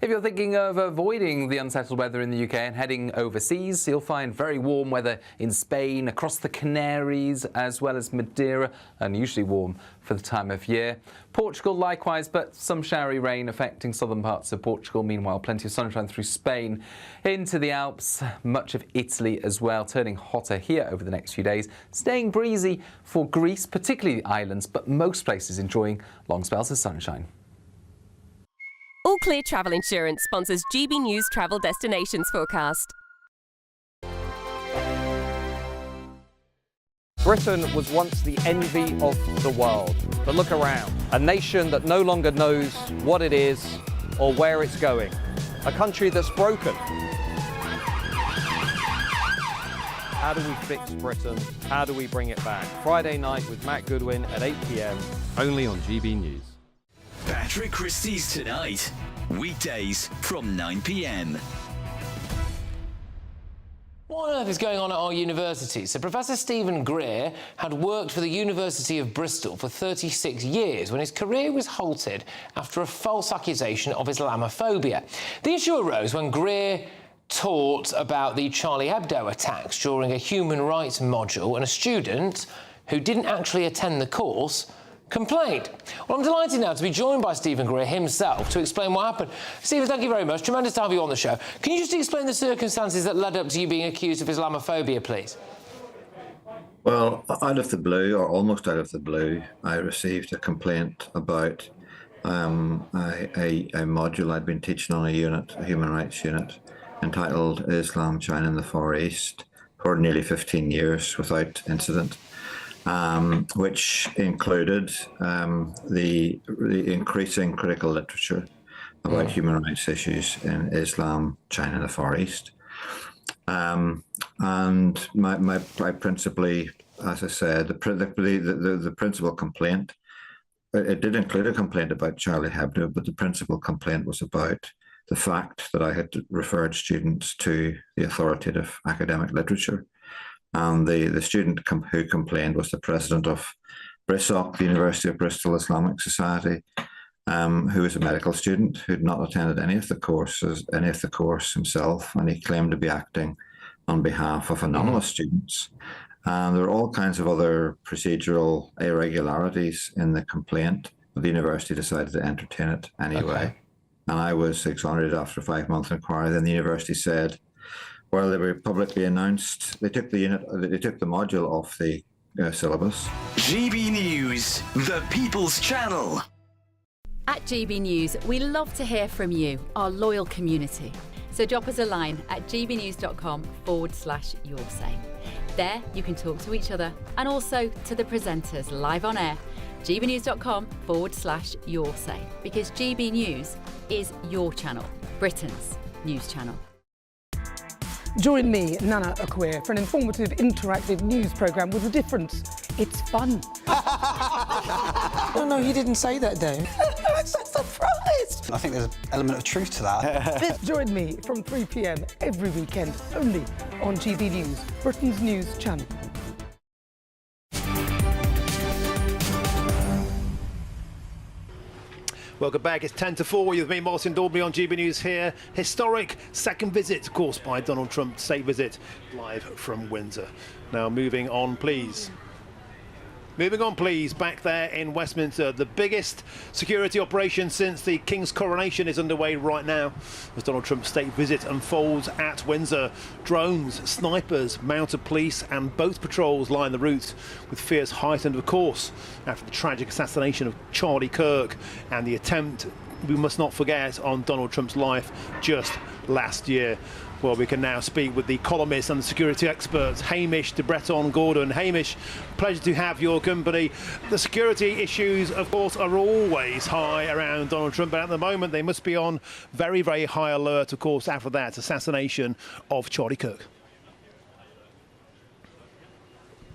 If you're thinking of avoiding the unsettled weather in the UK and heading overseas, you'll find very warm weather in Spain, across the Canaries, as well as Madeira, unusually warm for the time of year. Portugal likewise, but some showery rain affecting southern parts of Portugal. Meanwhile, plenty of sunshine through Spain into the Alps, much of Italy as well, turning hotter here over the next few days. Staying breezy for Greece, particularly the islands, but most places enjoying long spells of sunshine. All Clear Travel Insurance sponsors GB News travel destinations forecast. Britain was once the envy of the world. But look around. A nation that no longer knows what it is or where it's going. A country that's broken. How do we fix Britain? How do we bring it back? Friday night with Matt Goodwin at 8 p.m. only on GB News. Patrick Christie's Tonight, weekdays from 9 p.m. What on earth is going on at our university? So Professor Stephen Greer had worked for the University of Bristol for 36 years when his career was halted after a false accusation of Islamophobia. The issue arose when Greer taught about the Charlie Hebdo attacks during a human rights module, and a student who didn't actually attend the course complained. Well, I'm delighted now to be joined by Stephen Greer himself to explain what happened. Stephen, thank you very much. Tremendous to have you on the show. Can you just explain the circumstances that led up to you being accused of Islamophobia, please? Well, out of the blue, or almost out of the blue, I received a complaint about a module I'd been teaching on a unit, a human rights unit, entitled Islam, China and the Far East, for nearly 15 years without incident. Which included the increasing critical literature about human rights issues in Islam, China, and the Far East. And my principally, as I said, the principal complaint, it did include a complaint about Charlie Hebdo, but the principal complaint was about the fact that I had referred students to the authoritative academic literature. And the student who complained was the president of BRISOC, the University of Bristol Islamic Society, who was a medical student who'd not attended any of the course himself, and he claimed to be acting on behalf of anonymous students. And there were all kinds of other procedural irregularities in the complaint, but the university decided to entertain it anyway. Okay. And I was exonerated after a 5-month inquiry. Then the university said, well, they were publicly announced. They took the module off the syllabus. GB News, the People's Channel. At GB News, we love to hear from you, our loyal community. So drop us a line at gbnews.com/yoursay. There you can talk to each other and also to the presenters live on air. gbnews.com/yoursay, because GB News is your channel, Britain's news channel. Join me, Nana Akweer, for an informative, interactive news programme with a difference. It's fun. No, he didn't say that, though. I'm so surprised. I think there's an element of truth to that. Join me from 3 p.m. every weekend, only on GB News, Britain's news channel. Welcome back. It's 10 to 4 with me, Martin Daubney, on GB News here. Historic second visit, of course, by Donald Trump, state visit, live from Windsor. Now, moving on, please. Moving on, please, back there in Westminster. The biggest security operation since the King's coronation is underway right now as Donald Trump's state visit unfolds at Windsor. Drones, snipers, mounted police and boat patrols line the route, with fears heightened, of course, after the tragic assassination of Charlie Kirk and the attempt we must not forget on Donald Trump's life just last year. Well, we can now speak with the columnist and the security experts, Hamish de Breton Gordon. Hamish, pleasure to have your company. The security issues, of course, are always high around Donald Trump, but at the moment they must be on very, very high alert, of course, after that assassination of Charlie Kirk.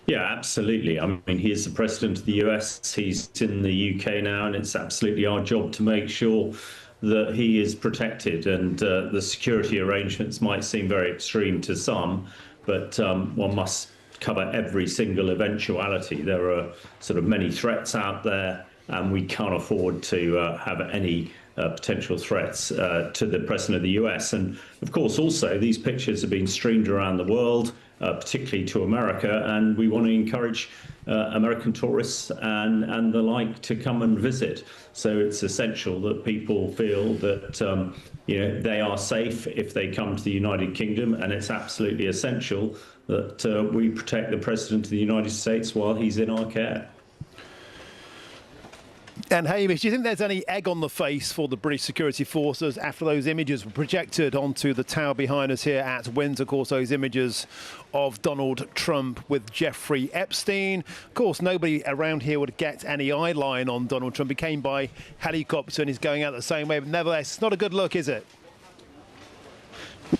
Yeah, absolutely. I mean, he is the president of the US. He's in the UK now, and it's absolutely our job to make sure that he is protected. And the security arrangements might seem very extreme to some, but one must cover every single eventuality. There are sort of many threats out there, and we can't afford to have any potential threats to the president of the US. And of course, also, these pictures have been streamed around the world, particularly to America, and we want to encourage American tourists and the like to come and visit. So it's essential that people feel that they are safe if they come to the United Kingdom, and it's absolutely essential that we protect the President of the United States while he's in our care. And Hamish, do you think there's any egg on the face for the British security forces after those images were projected onto the tower behind us here at Windsor? Of course, those images of Donald Trump with Jeffrey Epstein. Of course, nobody around here would get any eye line on Donald Trump. He came by helicopter and he's going out the same way. But nevertheless, it's not a good look, is it?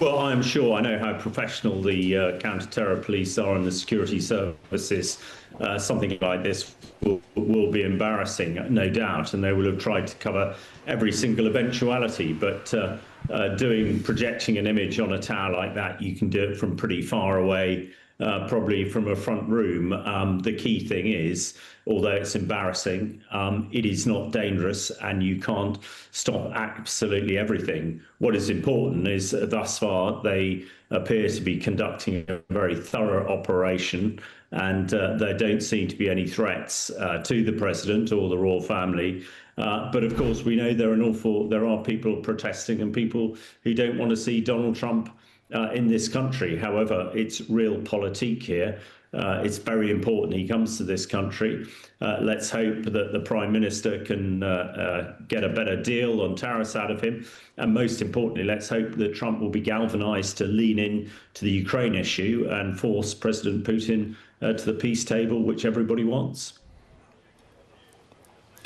Well, I'm sure I know how professional the counter-terror police are and the security services. Something like this will be embarrassing, no doubt, and they will have tried to cover every single eventuality. But projecting an image on a tower like that, you can do it from pretty far away, probably from a front room. The key thing is, although it's embarrassing, it is not dangerous, and you can't stop absolutely everything. What is important is thus far they appear to be conducting a very thorough operation, and there don't seem to be any threats to the president or the royal family. But of course, we know there are people protesting and people who don't want to see Donald Trump in this country. However, it's real politique here. It's very important he comes to this country. Let's hope that the Prime Minister can get a better deal on tariffs out of him. And most importantly, let's hope that Trump will be galvanized to lean in to the Ukraine issue and force President Putin to the peace table, which everybody wants.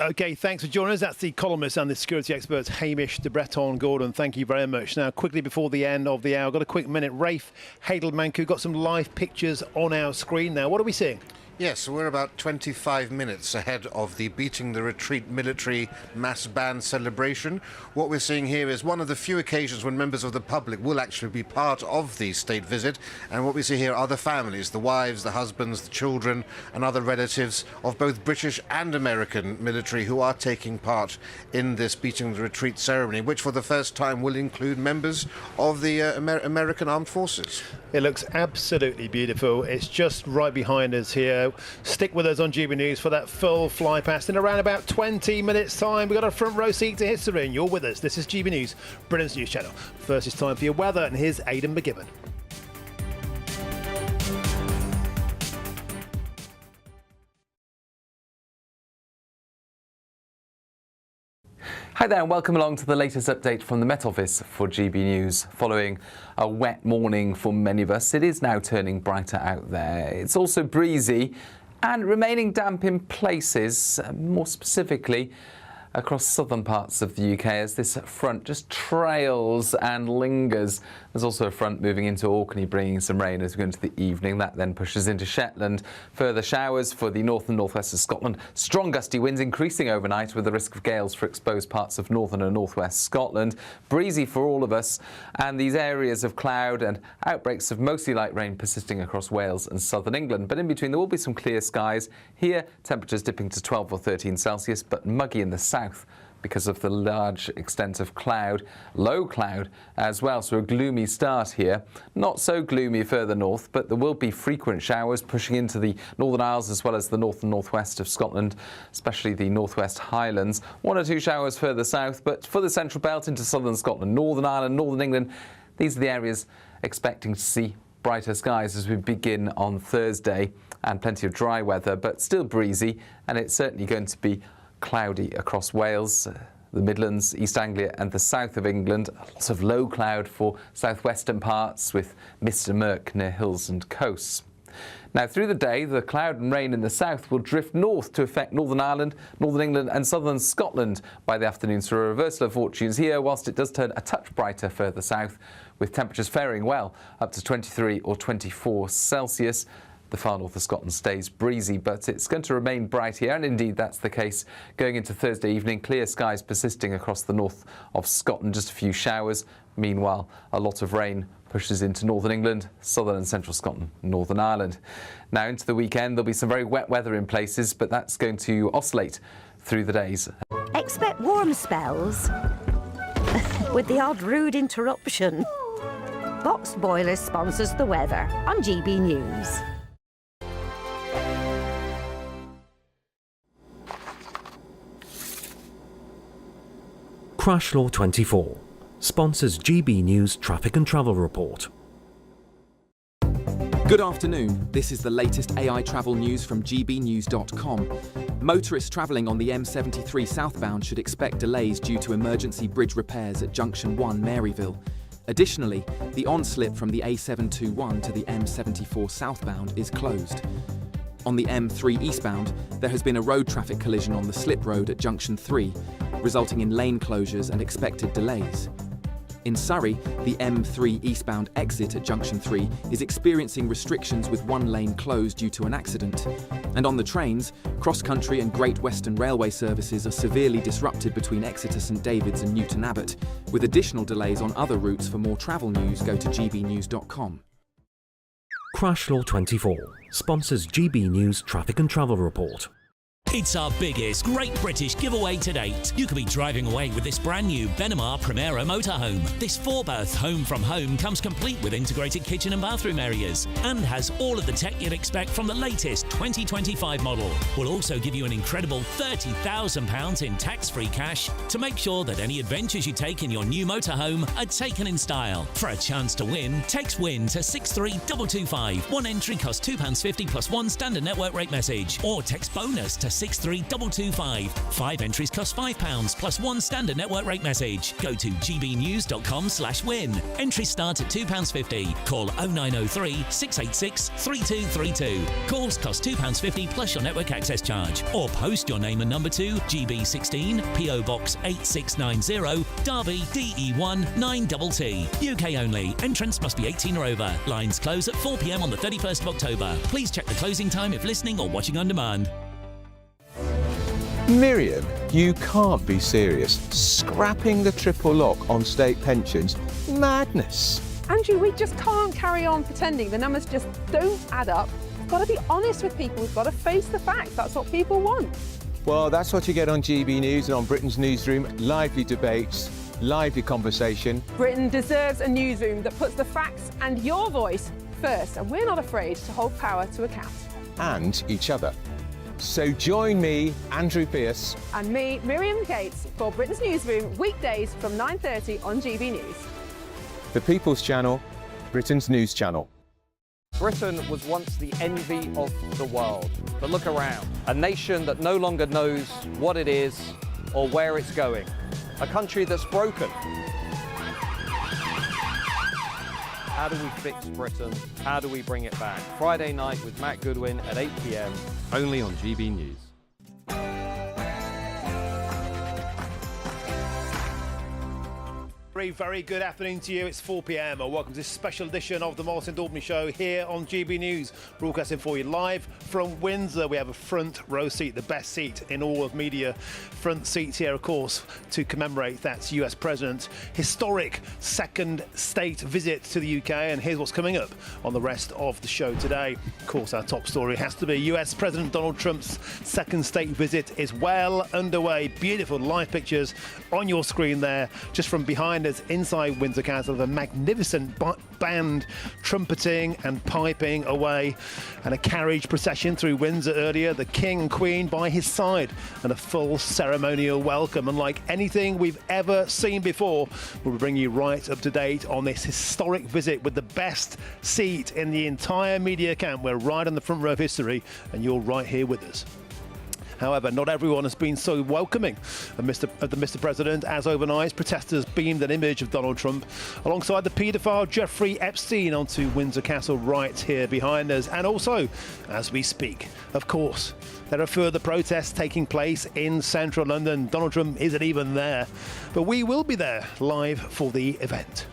OK, thanks for joining us. That's the columnist and the security experts, Hamish de Breton Gordon. Thank you very much. Now, quickly before the end of the hour, got a quick minute. Rafe Hadelmanku got some live pictures on our screen now. What are we seeing? Yes, so we're about 25 minutes ahead of the Beating the Retreat military mass band celebration. What we're seeing here is one of the few occasions when members of the public will actually be part of the state visit. And what we see here are the families, the wives, the husbands, the children and other relatives of both British and American military who are taking part in this Beating the Retreat ceremony, which for the first time will include members of the American Armed Forces. It looks absolutely beautiful. It's just right behind us here. Stick with us on GB News for that full fly past in around about 20 minutes time. We've got a front row seat to history and you're with us. This is GB News, Britain's news channel. First, it's time for your weather, and here's Aidan McGibbon. Hi there and welcome along to the latest update from the Met Office for GB News. Following a wet morning for many of us, it is now turning brighter out there. It's also breezy and remaining damp in places, more specifically across southern parts of the UK as this front just trails and lingers. There's also a front moving into Orkney bringing some rain as we go into the evening. That then pushes into Shetland. Further showers for the north and northwest of Scotland. Strong gusty winds increasing overnight with the risk of gales for exposed parts of northern and northwest Scotland. Breezy for all of us, and these areas of cloud and outbreaks of mostly light rain persisting across Wales and southern England. But in between there will be some clear skies. Here temperatures dipping to 12 or 13 Celsius, but muggy in the south because of the large extent of cloud, low cloud as well. So a gloomy start here. Not so gloomy further north, but there will be frequent showers pushing into the Northern Isles as well as the north and northwest of Scotland, especially the northwest Highlands. 1 or 2 showers further south, but for the central belt into southern Scotland, Northern Ireland, northern England, these are the areas expecting to see brighter skies as we begin on Thursday, and plenty of dry weather, but still breezy, and it's certainly going to be cloudy across Wales. the Midlands, East Anglia and the south of England. Lots of low cloud for southwestern parts with mist and murk near hills and coasts. Now, through the day, the cloud and rain in the south will drift north to affect Northern Ireland, Northern England and southern Scotland by the afternoon, so a reversal of fortunes here, whilst it does turn a touch brighter further south, with temperatures faring well up to 23 or 24 Celsius. The far north of Scotland stays breezy, but it's going to remain bright here, and indeed that's the case going into Thursday evening. Clear skies persisting across the north of Scotland, just a few showers. Meanwhile, a lot of rain pushes into northern England, southern and central Scotland, Northern Ireland. Now into the weekend, there'll be some very wet weather in places, but that's going to oscillate through the days. Expect warm spells with the odd rude interruption. Box Boilers sponsors the weather on GB News. Crash Law 24 sponsors GB News Traffic and Travel Report. Good afternoon. This is the latest AI travel news from GBNews.com. Motorists travelling on the M73 southbound should expect delays due to emergency bridge repairs at Junction 1, Maryville. Additionally, the on-slip from the A721 to the M74 southbound is closed. On the M3 eastbound, there has been a road traffic collision on the slip road at Junction 3, resulting in lane closures and expected delays. In Surrey, the M3 eastbound exit at Junction 3 is experiencing restrictions with one lane closed due to an accident. And on the trains, cross-country and Great Western Railway services are severely disrupted between Exeter St David's and Newton Abbot. With additional delays on other routes. For more travel news, go to gbnews.com. Crash Law 24 sponsors GB News Traffic and Travel Report. It's our biggest Great British giveaway to date. You could be driving away with this brand new Benamar Primera motorhome. This 4-berth home from home comes complete with integrated kitchen and bathroom areas and has all of the tech you'd expect from the latest 2025 model. We'll also give you an incredible £30,000 in tax-free cash to make sure that any adventures you take in your new motorhome are taken in style. For a chance to win, text WIN to 63225. One entry costs £2.50 plus one standard network rate message, or text BONUS to 63225. 5 entries cost £5 plus one standard network rate message. Go to gbnews.com/win. Entries start at £2.50. Call 0903 686 3232. Calls cost £2.50 plus your network access charge. Or post your name and number to GB16 PO Box 8690 Derby DE1 9TT. UK only. Entrance must be 18 or over. Lines close at 4 p.m. on the 31st of October. Please check the closing time if listening or watching on demand. Miriam, you can't be serious. Scrapping the triple lock on state pensions? Madness. Andrew, we just can't carry on pretending. The numbers just don't add up. We've got to be honest with people. We've got to face the facts. That's what people want. Well, that's what you get on GB News and on Britain's Newsroom. Lively debates, lively conversation. Britain deserves a newsroom that puts the facts and your voice first, and we're not afraid to hold power to account. And each other. So join me, Andrew Pearce. And me, Miriam Gates, for Britain's Newsroom, weekdays from 9:30 on GB News. The People's Channel, Britain's news channel. Britain was once the envy of the world. But look around. A nation that no longer knows what it is or where it's going. A country that's broken. How do we fix Britain? How do we bring it back? Friday night with Matt Goodwin at 8 p.m. only on GB News. Very good afternoon to you. It's 4 p.m. and welcome to this special edition of the Martin Daubney Show here on GB News, broadcasting for you live from Windsor. We have a front row seat, the best seat in all of media. Front seat here, of course, to commemorate that US President's historic second state visit to the UK. And here's what's coming up on the rest of the show today. Of course, our top story has to be US President Donald Trump's second state visit is well underway. Beautiful live pictures on your screen there, just from behind us inside Windsor Castle, the magnificent band trumpeting and piping away, and a carriage procession through Windsor earlier, the King and Queen by his side, and a full ceremonial welcome. Unlike anything we've ever seen before, we'll bring you right up to date on this historic visit with the best seat in the entire media camp. We're right on the front row of history, and you're right here with us. However, not everyone has been so welcoming of the Mr. President, as overnight protesters beamed an image of Donald Trump alongside the paedophile Jeffrey Epstein onto Windsor Castle right here behind us. And also, as we speak, of course, there are further protests taking place in central London. Donald Trump isn't even there, but we will be there live for the event.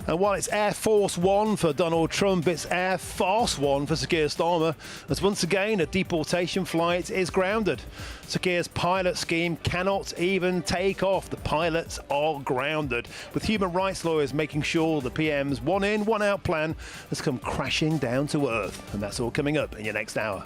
And while it's Air Force One for Donald Trump, it's Air Farce One for Sadiq Starmer, as once again a deportation flight is grounded. Sadiq's pilot scheme cannot even take off. The pilots are grounded, with human rights lawyers making sure the PM's one in, one out plan has come crashing down to earth. And that's all coming up in your next hour.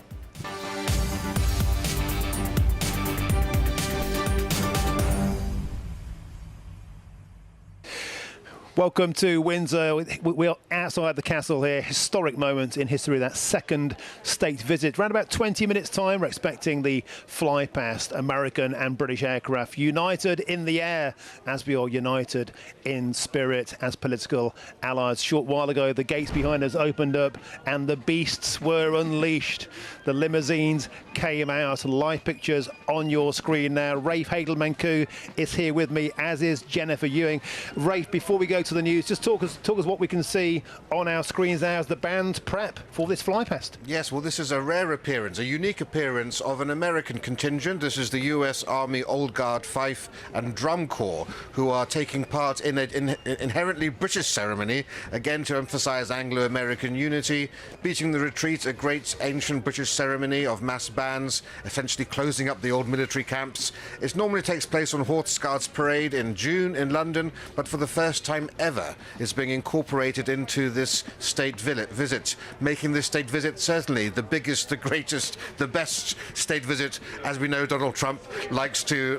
Welcome to Windsor. We are outside the castle here. Historic moment in history, that second state visit. Around about 20 minutes time, we're expecting the fly past American and British aircraft united in the air, as we are united in spirit as political allies. A short while ago, the gates behind us opened up and the beasts were unleashed. The limousines came out. Live pictures on your screen now. Rafe Hadelmanku is here with me, as is Jennifer Ewing. Rafe, before we go to the news, just talk us what we can see on our screens now as the band prep for this fly past. Yes, well, this is a rare appearance, a unique appearance of an American contingent. This is the US Army Old Guard Fife and Drum Corps, who are taking part in an inherently British ceremony, again to emphasize Anglo-American unity. Beating the Retreat, a great ancient British ceremony of mass bands, essentially closing up the old military camps. It normally takes place on Horse Guards Parade in June in London, but for the first time ever is being incorporated into this state visit, making this state visit certainly the biggest, the greatest, the best state visit, as we know Donald Trump likes to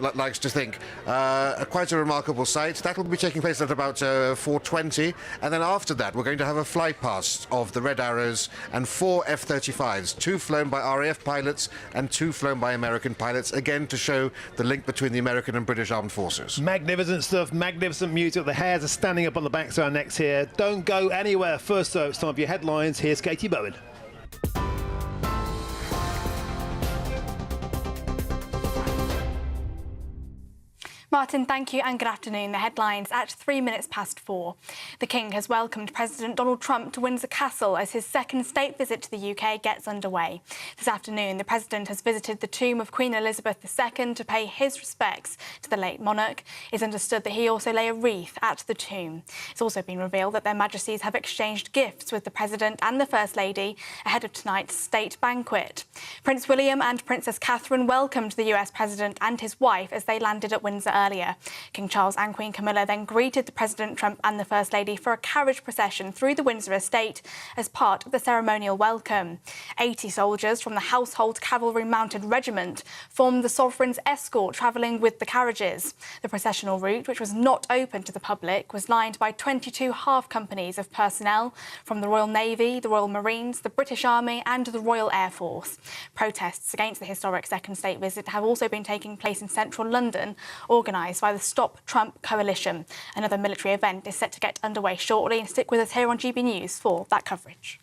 think. Quite a remarkable sight. That will be taking place at about 4:20, and then after that we're going to have a fly past of the Red Arrows and 4 F-35s, 2 flown by RAF pilots and 2 flown by American pilots, again to show the link between the American and British armed forces. Magnificent stuff, magnificent music. The hairs are standing up on the backs of our necks here. Don't go anywhere. First, though, it's time for your headlines. Here's Katie Bowen. Martin, thank you and good afternoon. The headlines at 3 minutes past 4. The King has welcomed President Donald Trump to Windsor Castle as his second state visit to the UK gets underway. This afternoon, the President has visited the tomb of Queen Elizabeth II to pay his respects to the late monarch. It's understood that he also lay a wreath at the tomb. It's also been revealed that their Majesties have exchanged gifts with the President and the First Lady ahead of tonight's state banquet. Prince William and Princess Catherine welcomed the US President and his wife as they landed at Windsor earlier. King Charles and Queen Camilla then greeted the President Trump and the First Lady for a carriage procession through the Windsor estate as part of the ceremonial welcome. 80 soldiers from the Household Cavalry Mounted Regiment formed the Sovereign's escort travelling with the carriages. The processional route, which was not open to the public, was lined by 22 half companies of personnel from the Royal Navy, the Royal Marines, the British Army and the Royal Air Force. Protests against the historic second state visit have also been taking place in central London, organised by the Stop Trump Coalition. Another military event is set to get underway shortly, and stick with us here on GB News for that coverage.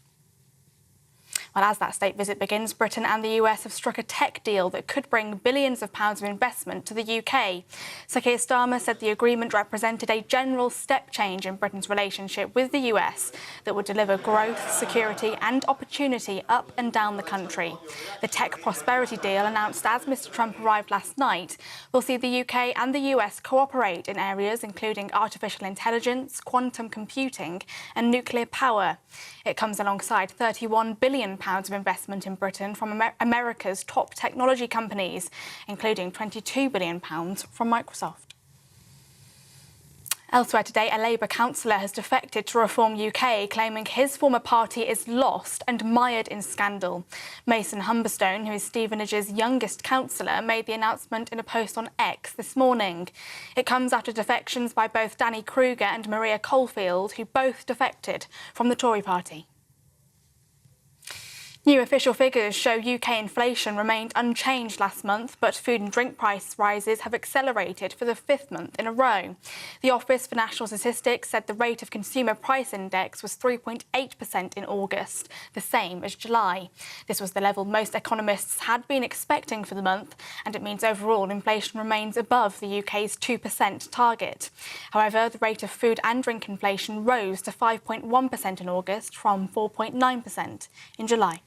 Well, as that state visit begins, Britain and the US have struck a tech deal that could bring billions of pounds of investment to the UK. Sadiq Starmer said the agreement represented a general step change in Britain's relationship with the US that would deliver growth, security and opportunity up and down the country. The tech prosperity deal, announced as Mr Trump arrived last night, will see the UK and the US cooperate in areas including artificial intelligence, quantum computing and nuclear power. It comes alongside £31 billion of investment in Britain from America's top technology companies, including £22 billion from Microsoft. Elsewhere today, a Labour councillor has defected to Reform UK, claiming his former party is lost and mired in scandal. Mason Humberstone, who is Stevenage's youngest councillor, made the announcement in a post on X this morning. It comes after defections by both Danny Kruger and Maria Caulfield, who both defected from the Tory party. New official figures show UK inflation remained unchanged last month, but food and drink price rises have accelerated for the 5th month in a row. The Office for National Statistics said the rate of consumer price index was 3.8% in August, the same as July. This was the level most economists had been expecting for the month, and it means overall inflation remains above the UK's 2% target. However, the rate of food and drink inflation rose to 5.1% in August from 4.9% in July.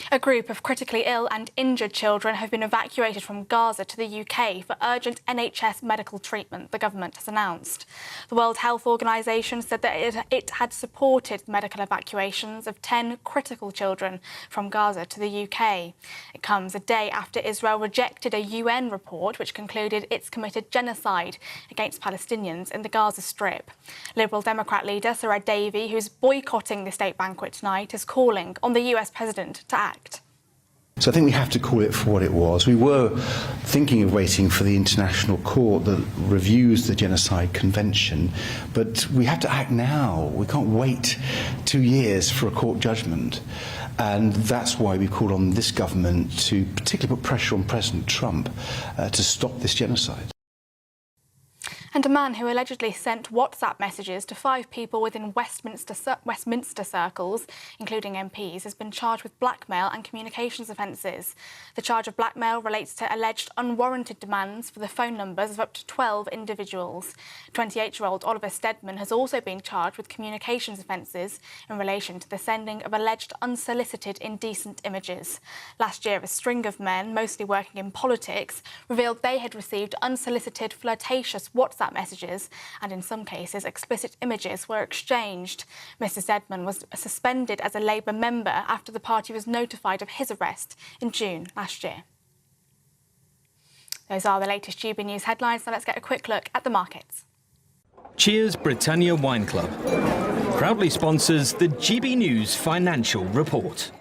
A group of critically ill and injured children have been evacuated from Gaza to the UK for urgent NHS medical treatment, the government has announced. The World Health Organization said that it had supported medical evacuations of 10 critical children from Gaza to the UK. It comes a day after Israel rejected a UN report which concluded it's committed genocide against Palestinians in the Gaza Strip. Liberal Democrat leader Sarah Davey, who's boycotting the state banquet tonight, is calling on the US president to act. So I think we have to call it for what it was. We were thinking of waiting for the international court that reviews the Genocide Convention, but we have to act now. We can't wait 2 years for a court judgment. And that's why we called on this government to particularly put pressure on President Trump to stop this genocide. And a man who allegedly sent WhatsApp messages to 5 people within Westminster circles, including MPs, has been charged with blackmail and communications offences. The charge of blackmail relates to alleged unwarranted demands for the phone numbers of up to 12 individuals. 28-year-old Oliver Steadman has also been charged with communications offences in relation to the sending of alleged unsolicited indecent images. Last year, a string of men, mostly working in politics, revealed they had received unsolicited flirtatious WhatsApp messages, and in some cases explicit images were exchanged. Mr. Steadman was suspended as a Labour member after the party was notified of his arrest in June last year. Those are the latest GB News headlines. Now let's get a quick look at the markets. Cheers Britannia Wine Club proudly sponsors the GB News Financial Report.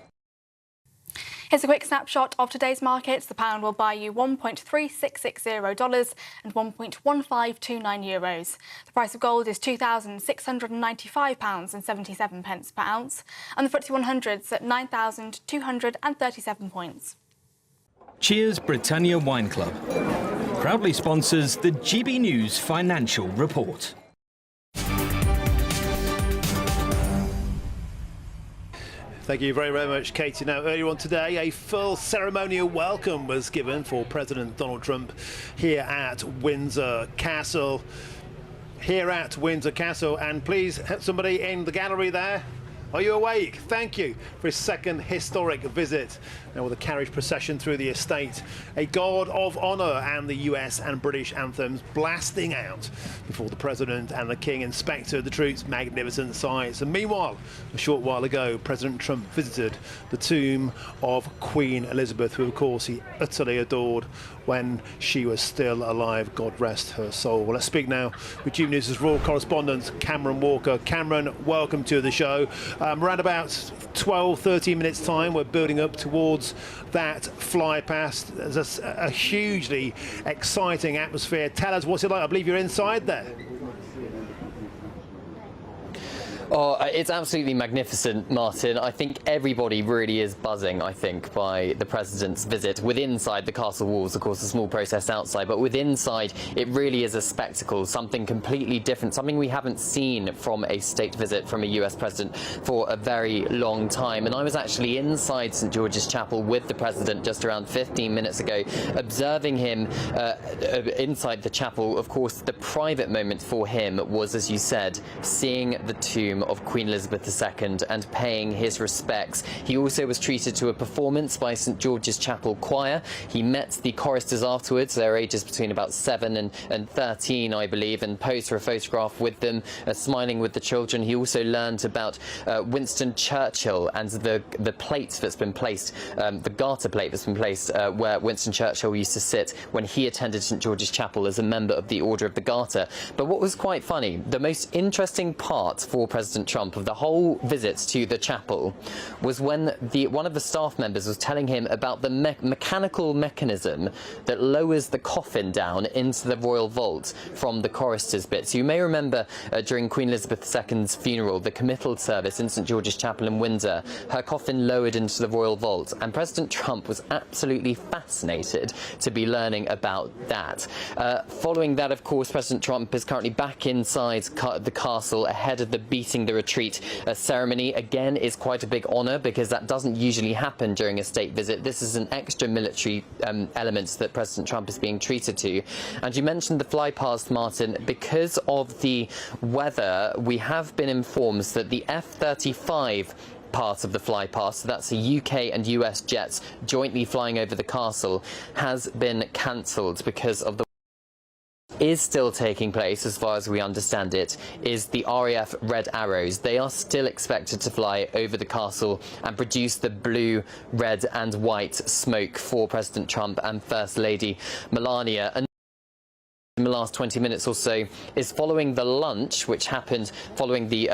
Here's a quick snapshot of today's markets. The pound will buy you $1.3660 and 1.1529 euros. The price of gold is £2,695.77 per ounce, and the FTSE 100's at 9,237 points. Cheers Britannia Wine Club proudly sponsors the GB News Financial Report. Thank you very, very much, Katie. Now, earlier on today, a full ceremonial welcome was given for President Donald Trump here at Windsor Castle. And please, somebody in the gallery there, are you awake? Thank you for his second historic visit. Now, with a carriage procession through the estate, a guard of honour and the US and British anthems blasting out before the President and the King inspected the troops' magnificent sights. And meanwhile, a short while ago, President Trump visited the tomb of Queen Elizabeth, who, of course, he utterly adored when she was still alive. God rest her soul. Well, let's speak now with GB News' royal correspondent, Cameron Walker. Cameron, welcome to the show. Around about 12-13 minutes time, we're building up towards that fly past. There's a hugely exciting atmosphere. Tell us, what's it like? I believe you're inside there. Oh, it's absolutely magnificent, Martin. I think everybody really is buzzing, I think, by the President's visit within inside the castle walls. Of course, a small process outside, but within inside, it really is a spectacle, something completely different, something we haven't seen from a state visit from a US President for a very long time. And I was actually inside St George's Chapel with the President just around 15 minutes ago, observing him inside the chapel. Of course, the private moment for him was, as you said, seeing the tomb of Queen Elizabeth II and paying his respects. He also was treated to a performance by St George's Chapel Choir. He met the choristers afterwards, their ages between about 7 and 13, I believe, and posed for a photograph with them, smiling with the children. He also learned about Winston Churchill and the plate that's been placed, the garter plate that's been placed where Winston Churchill used to sit when he attended St George's Chapel as a member of the Order of the Garter. But what was quite funny, the most interesting part for President President Trump of the whole visit to the chapel was when one of the staff members was telling him about the mechanical mechanism that lowers the coffin down into the royal vault from the choristers' bit. So you may remember during Queen Elizabeth II's funeral, the committal service in St George's Chapel in Windsor, her coffin lowered into the royal vault, and President Trump was absolutely fascinated to be learning about that. Following that, of course, President Trump is currently back inside the castle ahead of the beating the retreat ceremony. Again, is quite a big honour because that doesn't usually happen during a state visit. This is an extra military element that President Trump is being treated to. And you mentioned the flypast, Martin. Because of the weather, we have been informed that the F-35 part of the flypast, so that's the UK and US jets jointly flying over the castle, has been cancelled because of the is still taking place, as far as we understand it, is the RAF Red Arrows. They are still expected to fly over the castle and produce the blue, red and white smoke for President Trump and First Lady Melania. And in the last 20 minutes or so is following the lunch, which happened following the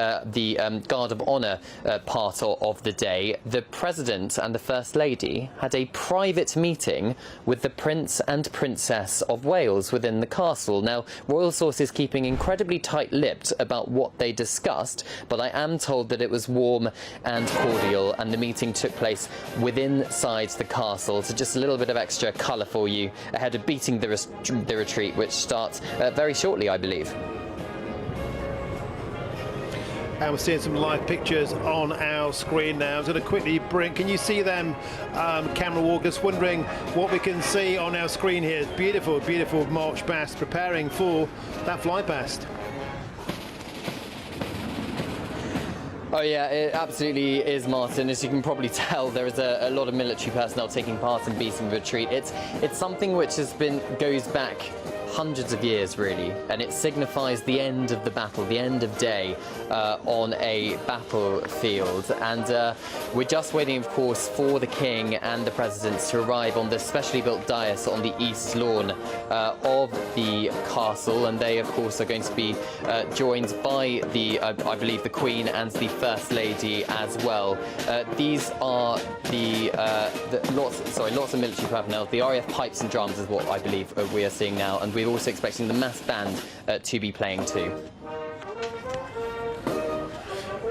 Guard of Honour part of the day. The President and the First Lady had a private meeting with the Prince and Princess of Wales within the castle. Now, royal sources keeping incredibly tight-lipped about what they discussed, but I am told that it was warm and cordial, and the meeting took place within inside the castle. So just a little bit of extra colour for you ahead of beating the retreat, which starts very shortly, I believe. And we're seeing some live pictures on our screen now. I'm going to quickly bring, can you see them, camera walkers, wondering what we can see on our screen here. It's beautiful, beautiful march past, preparing for that fly past. Oh yeah, it absolutely is, Martin. As you can probably tell, there is a lot of military personnel taking part in beating the retreat. It's something which goes back hundreds of years, really, and it signifies the end of the battle, the end of day on a battlefield. And we're just waiting, of course, for the King and the President to arrive on the specially built dais on the east lawn of the castle, and they, of course, are going to be joined by I believe, the Queen and the First Lady as well. These are lots of military personnel. The RAF pipes and drums is what I believe we are seeing now, and we're also expecting the mass band to be playing too.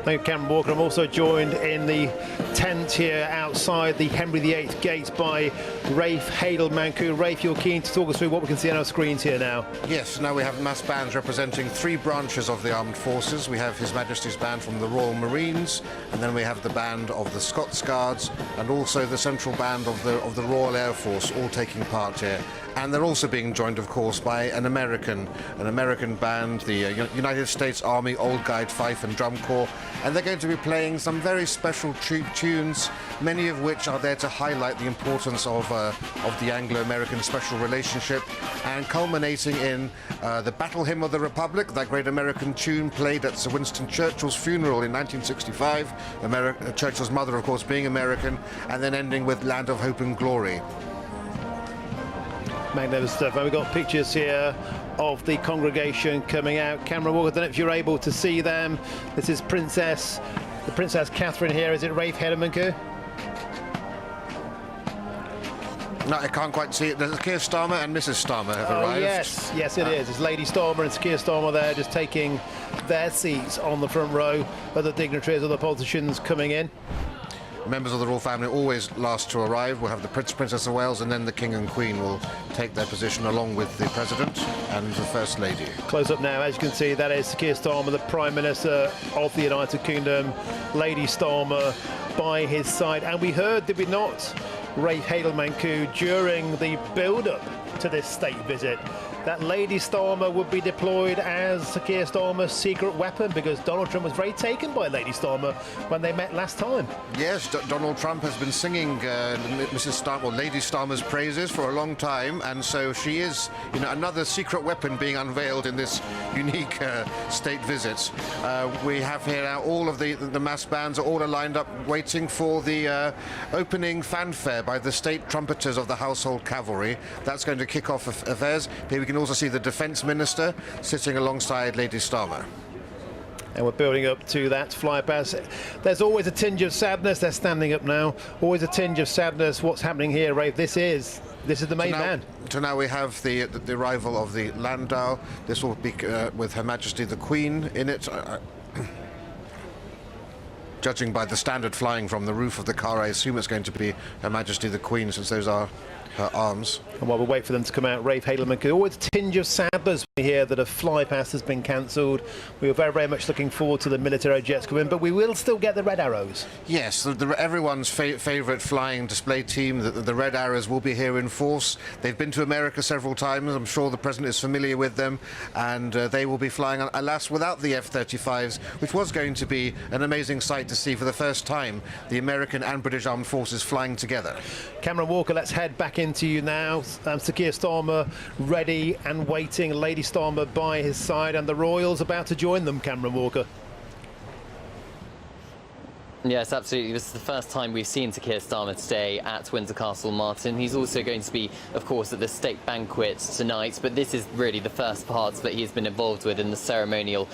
Thank you, Cameron Walker. I'm also joined in the tent here outside the Henry VIII gate by Rafe Hadel-Manku. Rafe, you're keen to talk us through what we can see on our screens here now. Yes, now we have mass bands representing three branches of the armed forces. We have His Majesty's band from the Royal Marines, and then we have the band of the Scots Guards, and also the central band of the Royal Air Force, all taking part here. And they're also being joined, of course, by an American band, the United States Army Old Guide Fife and Drum Corps, and they're going to be playing some very special tunes, many of which are there to highlight the importance of the Anglo-American special relationship, and culminating in the Battle Hymn of the Republic, that great American tune played at Sir Winston Churchill's funeral in 1965, Churchill's mother, of course, being American, and then ending with Land of Hope and Glory. Magnificent stuff. And we've got pictures here of the congregation coming out. Camera Walker, I don't know if you're able to see them. This is the Princess Catherine here. Is it Rafe Hadel-Manku? No, I can't quite see it. There's Keir Starmer and Mrs. Starmer have arrived. Yes, it is. It's Lady Starmer and Keir Starmer there, just taking their seats on the front row. Other dignitaries, other politicians coming in. Members of the royal family always last to arrive. We'll have the Prince, Princess of Wales, and then the King and Queen will take their position along with the President and the First Lady. Close up now, as you can see, that is Keir Starmer, the Prime Minister of the United Kingdom, Lady Starmer by his side. And we heard, did we not, Rafe Hadel-Manku, during the build-up to this state visit, that Lady Starmer would be deployed as Keir Starmer's secret weapon, because Donald Trump was very taken by Lady Starmer when they met last time. Yes, Donald Trump has been singing Mrs. Starmer, or Lady Starmer's praises for a long time, and so she is, another secret weapon being unveiled in this unique state visit. We have here now all of the mass bands are all lined up waiting for the opening fanfare by the state trumpeters of the Household Cavalry. That's going to kick off affairs. Here we can also see the Defence Minister sitting alongside Lady Starmer. And we're building up to that fly past. There's always a tinge of sadness. They're standing up now. Always a tinge of sadness. What's happening here, Rafe? This is the main man. So now we have the arrival of the landau. This will be with Her Majesty the Queen in it. Judging by the standard flying from the roof of the car, I assume it's going to be Her Majesty the Queen, since those are her arms. And while we wait for them to come out, Rafe Haleman, always a tinge of sadness here that a fly past has been cancelled. We were very, very much looking forward to the military jets coming, but we will still get the Red Arrows. Yes, everyone's favourite flying display team, the Red Arrows, will be here in force. They've been to America several times. I'm sure the President is familiar with them, and they will be flying, alas, without the F-35s, which was going to be an amazing sight to see for the first time, the American and British Armed Forces flying together. Cameron Walker, let's head back into you now. Sir Keir Starmer ready and waiting. Lady Starmer by his side, and the Royals about to join them, Cameron Walker. Yes, absolutely. This is the first time we've seen Sir Keir Starmer today at Windsor Castle, Martin. He's also going to be, of course, at the state banquet tonight, but this is really the first part that he's been involved with in the ceremonial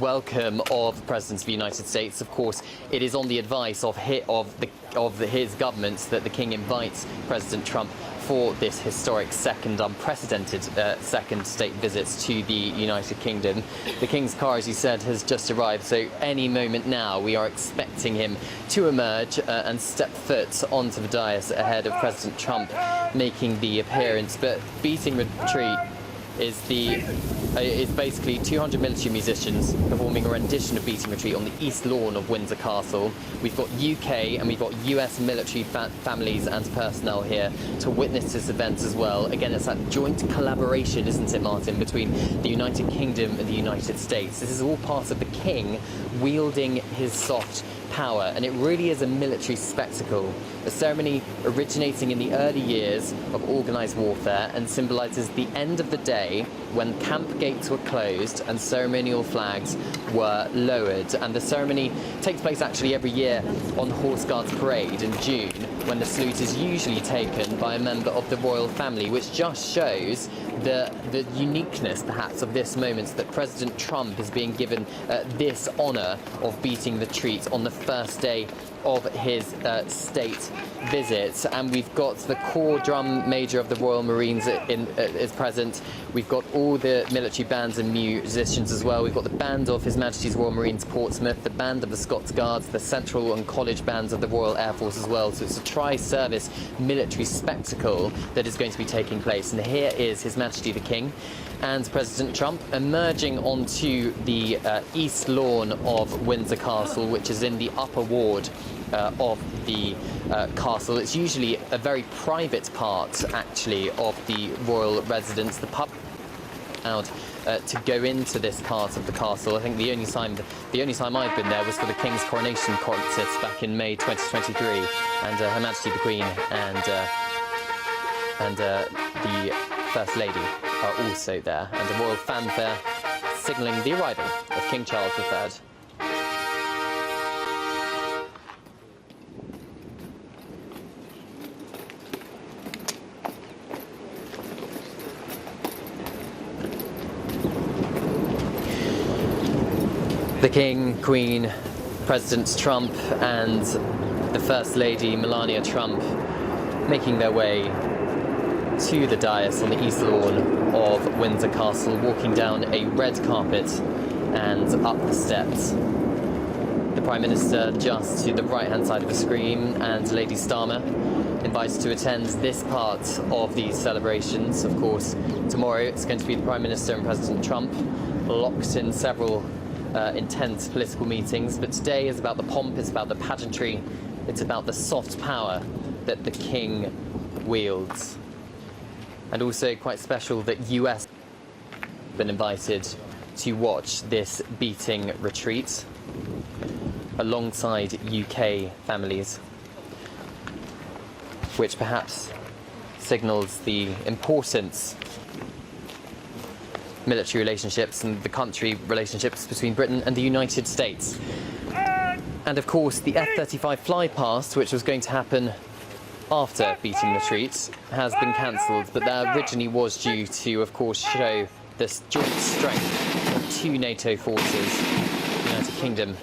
welcome of the President of the United States. Of course, it is on the advice of his government that the King invites President Trump for this historic unprecedented second state visit to the United Kingdom. The King's car, as you said, has just arrived, so any moment now we are expecting him to emerge and step foot onto the dais ahead of President Trump making the appearance. But beating retreat is basically 200 military musicians performing a rendition of Beating Retreat on the east lawn of Windsor Castle. We've got UK and we've got US military families and personnel here to witness this event as well. Again, it's that joint collaboration, isn't it, Martin, between the United Kingdom and the United States. This is all part of the King wielding his soft power, and it really is a military spectacle. A ceremony originating in the early years of organised warfare and symbolises the end of the day when camp gates were closed and ceremonial flags were lowered. And the ceremony takes place actually every year on Horse Guards Parade in June, when the salute is usually taken by a member of the royal family, which just shows the uniqueness, perhaps, of this moment, that President Trump is being given this honour of beating the retreat on the first day of his state visit. And we've got the corps drum major of the Royal Marines is present. We've got all the military bands and musicians as well. We've got the band of His Majesty's Royal Marines Portsmouth, the band of the Scots Guards, the Central and College bands of the Royal Air Force as well. So it's a tri-service military spectacle that is going to be taking place. And here is His Majesty the King and President Trump emerging onto the east lawn of Windsor Castle, which is in the upper ward of the castle. It's usually a very private part, actually, of the royal residence. The pub out to go into this part of the castle. I think the only time I've been there was for the King's coronation concert back in May 2023, and Her Majesty the Queen and the First Lady are also there, and a royal fanfare signalling the arrival of King Charles III. The King, Queen, President Trump and the First Lady Melania Trump making their way to the dais on the east lawn of Windsor Castle, walking down a red carpet and up the steps. The Prime Minister just to the right-hand side of the screen, and Lady Starmer invited to attend this part of these celebrations. Of course, tomorrow it's going to be the Prime Minister and President Trump locked in several intense political meetings, but today is about the pomp, it's about the pageantry, it's about the soft power that the King wields. And also quite special that US have been invited to watch this beating retreat alongside UK families, which perhaps signals the importance military relationships and the country relationships between Britain and the United States. And of course the F-35 flypast, which was going to happen after beating the retreat, has been cancelled, but that originally was due to, of course, show this joint strength of two NATO forces the United Kingdom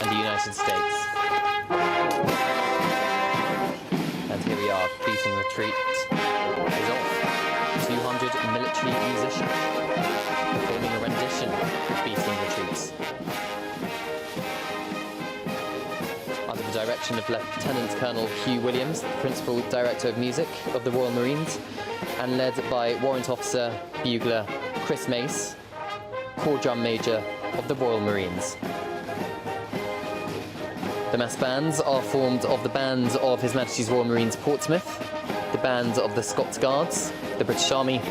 and the United States. And here we are, beating retreat is off. 200 military musicians performing a rendition of Beating Retreats. Under the direction of Lieutenant Colonel Hugh Williams, the Principal Director of Music of the Royal Marines, and led by Warrant Officer Bugler Chris Mace, Corps Drum Major of the Royal Marines. The mass bands are formed of the band of His Majesty's Royal Marines Portsmouth, the band of the Scots Guards, the British Army,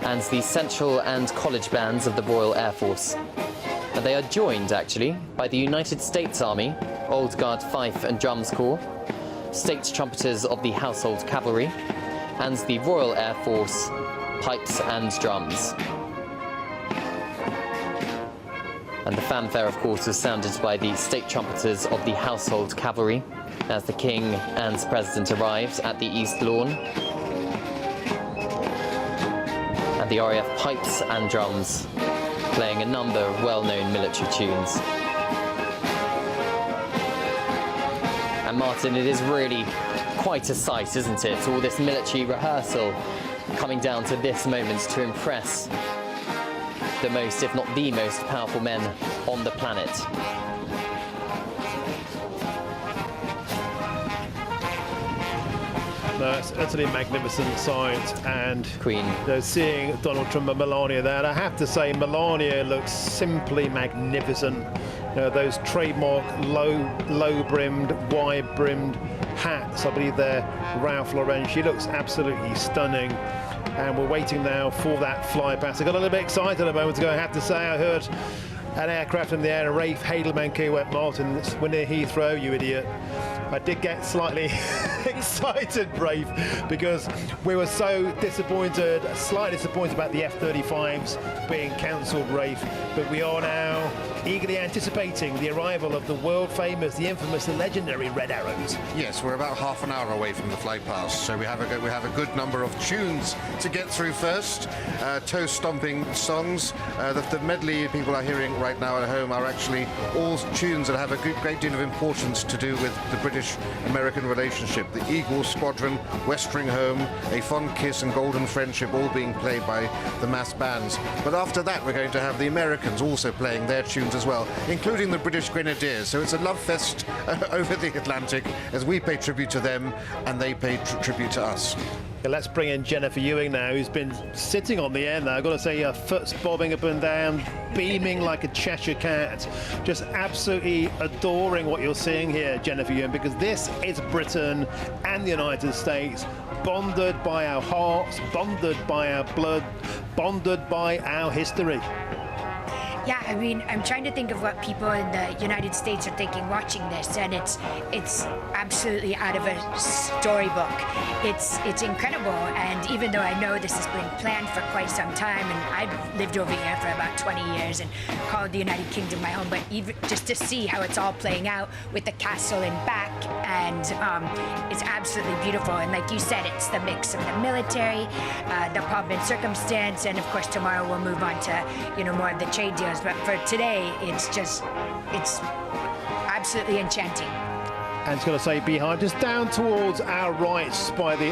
and the Central and College bands of the Royal Air Force. And they are joined, actually, by the United States Army, Old Guard Fife and Drums Corps, State Trumpeters of the Household Cavalry, and the Royal Air Force Pipes and Drums. And the fanfare, of course, was sounded by the State Trumpeters of the Household Cavalry as the King and President arrived at the East Lawn. And the RAF Pipes and Drums playing a number of well-known military tunes. And Martin, it is really quite a sight, isn't it? All this military rehearsal coming down to this moment to impress the most, if not the most, powerful men on the planet. No, it's utterly magnificent sight, and Queen. Seeing Donald Trump and Melania there, and I have to say Melania looks simply magnificent. Those trademark low-brimmed, wide-brimmed hats, I believe they're Ralph Lauren. She looks absolutely stunning. And we're waiting now for that fly past. I got a little bit excited a moment ago, I have to say. I heard an aircraft in the air, and Rafe Hadelman went, "Martin, we're near Heathrow, you idiot." I did get slightly excited, Rafe, because we were so disappointed, slightly disappointed about the F-35s being cancelled, Rafe. But we are now eagerly anticipating the arrival of the world-famous, the infamous, the legendary Red Arrows. Yes, we're about half an hour away from the flight past, so we have a good number of tunes to get through first. Toe-stomping songs. The medley people are hearing right now at home are actually all tunes that have a great deal of importance to do with the British-American relationship. The Eagle Squadron, Westering Home, A Fond Kiss and Golden Friendship all being played by the mass bands. But after that we're going to have the Americans also playing their tunes as well, including the British Grenadiers. So it's a love fest over the Atlantic as we pay tribute to them and they pay tribute to us. Let's bring in Jennifer Ewing now, who's been sitting on the end there. I've got to say, her foot's bobbing up and down, beaming like a Cheshire cat. Just absolutely adoring what you're seeing here, Jennifer Ewing, because this is Britain and the United States, bonded by our hearts, bonded by our blood, bonded by our history. Yeah, I mean, I'm trying to think of what people in the United States are thinking watching this, and it's absolutely out of a storybook. It's incredible, and even though I know this has been planned for quite some time, and I've lived over here for about 20 years and called the United Kingdom my home, but even just to see how it's all playing out with the castle in back, and it's absolutely beautiful. And like you said, it's the mix of the military, the pomp and circumstance, and of course tomorrow we'll move on to more of the trade deals. But for today, it's absolutely enchanting. And it's going to say behind, just down towards our right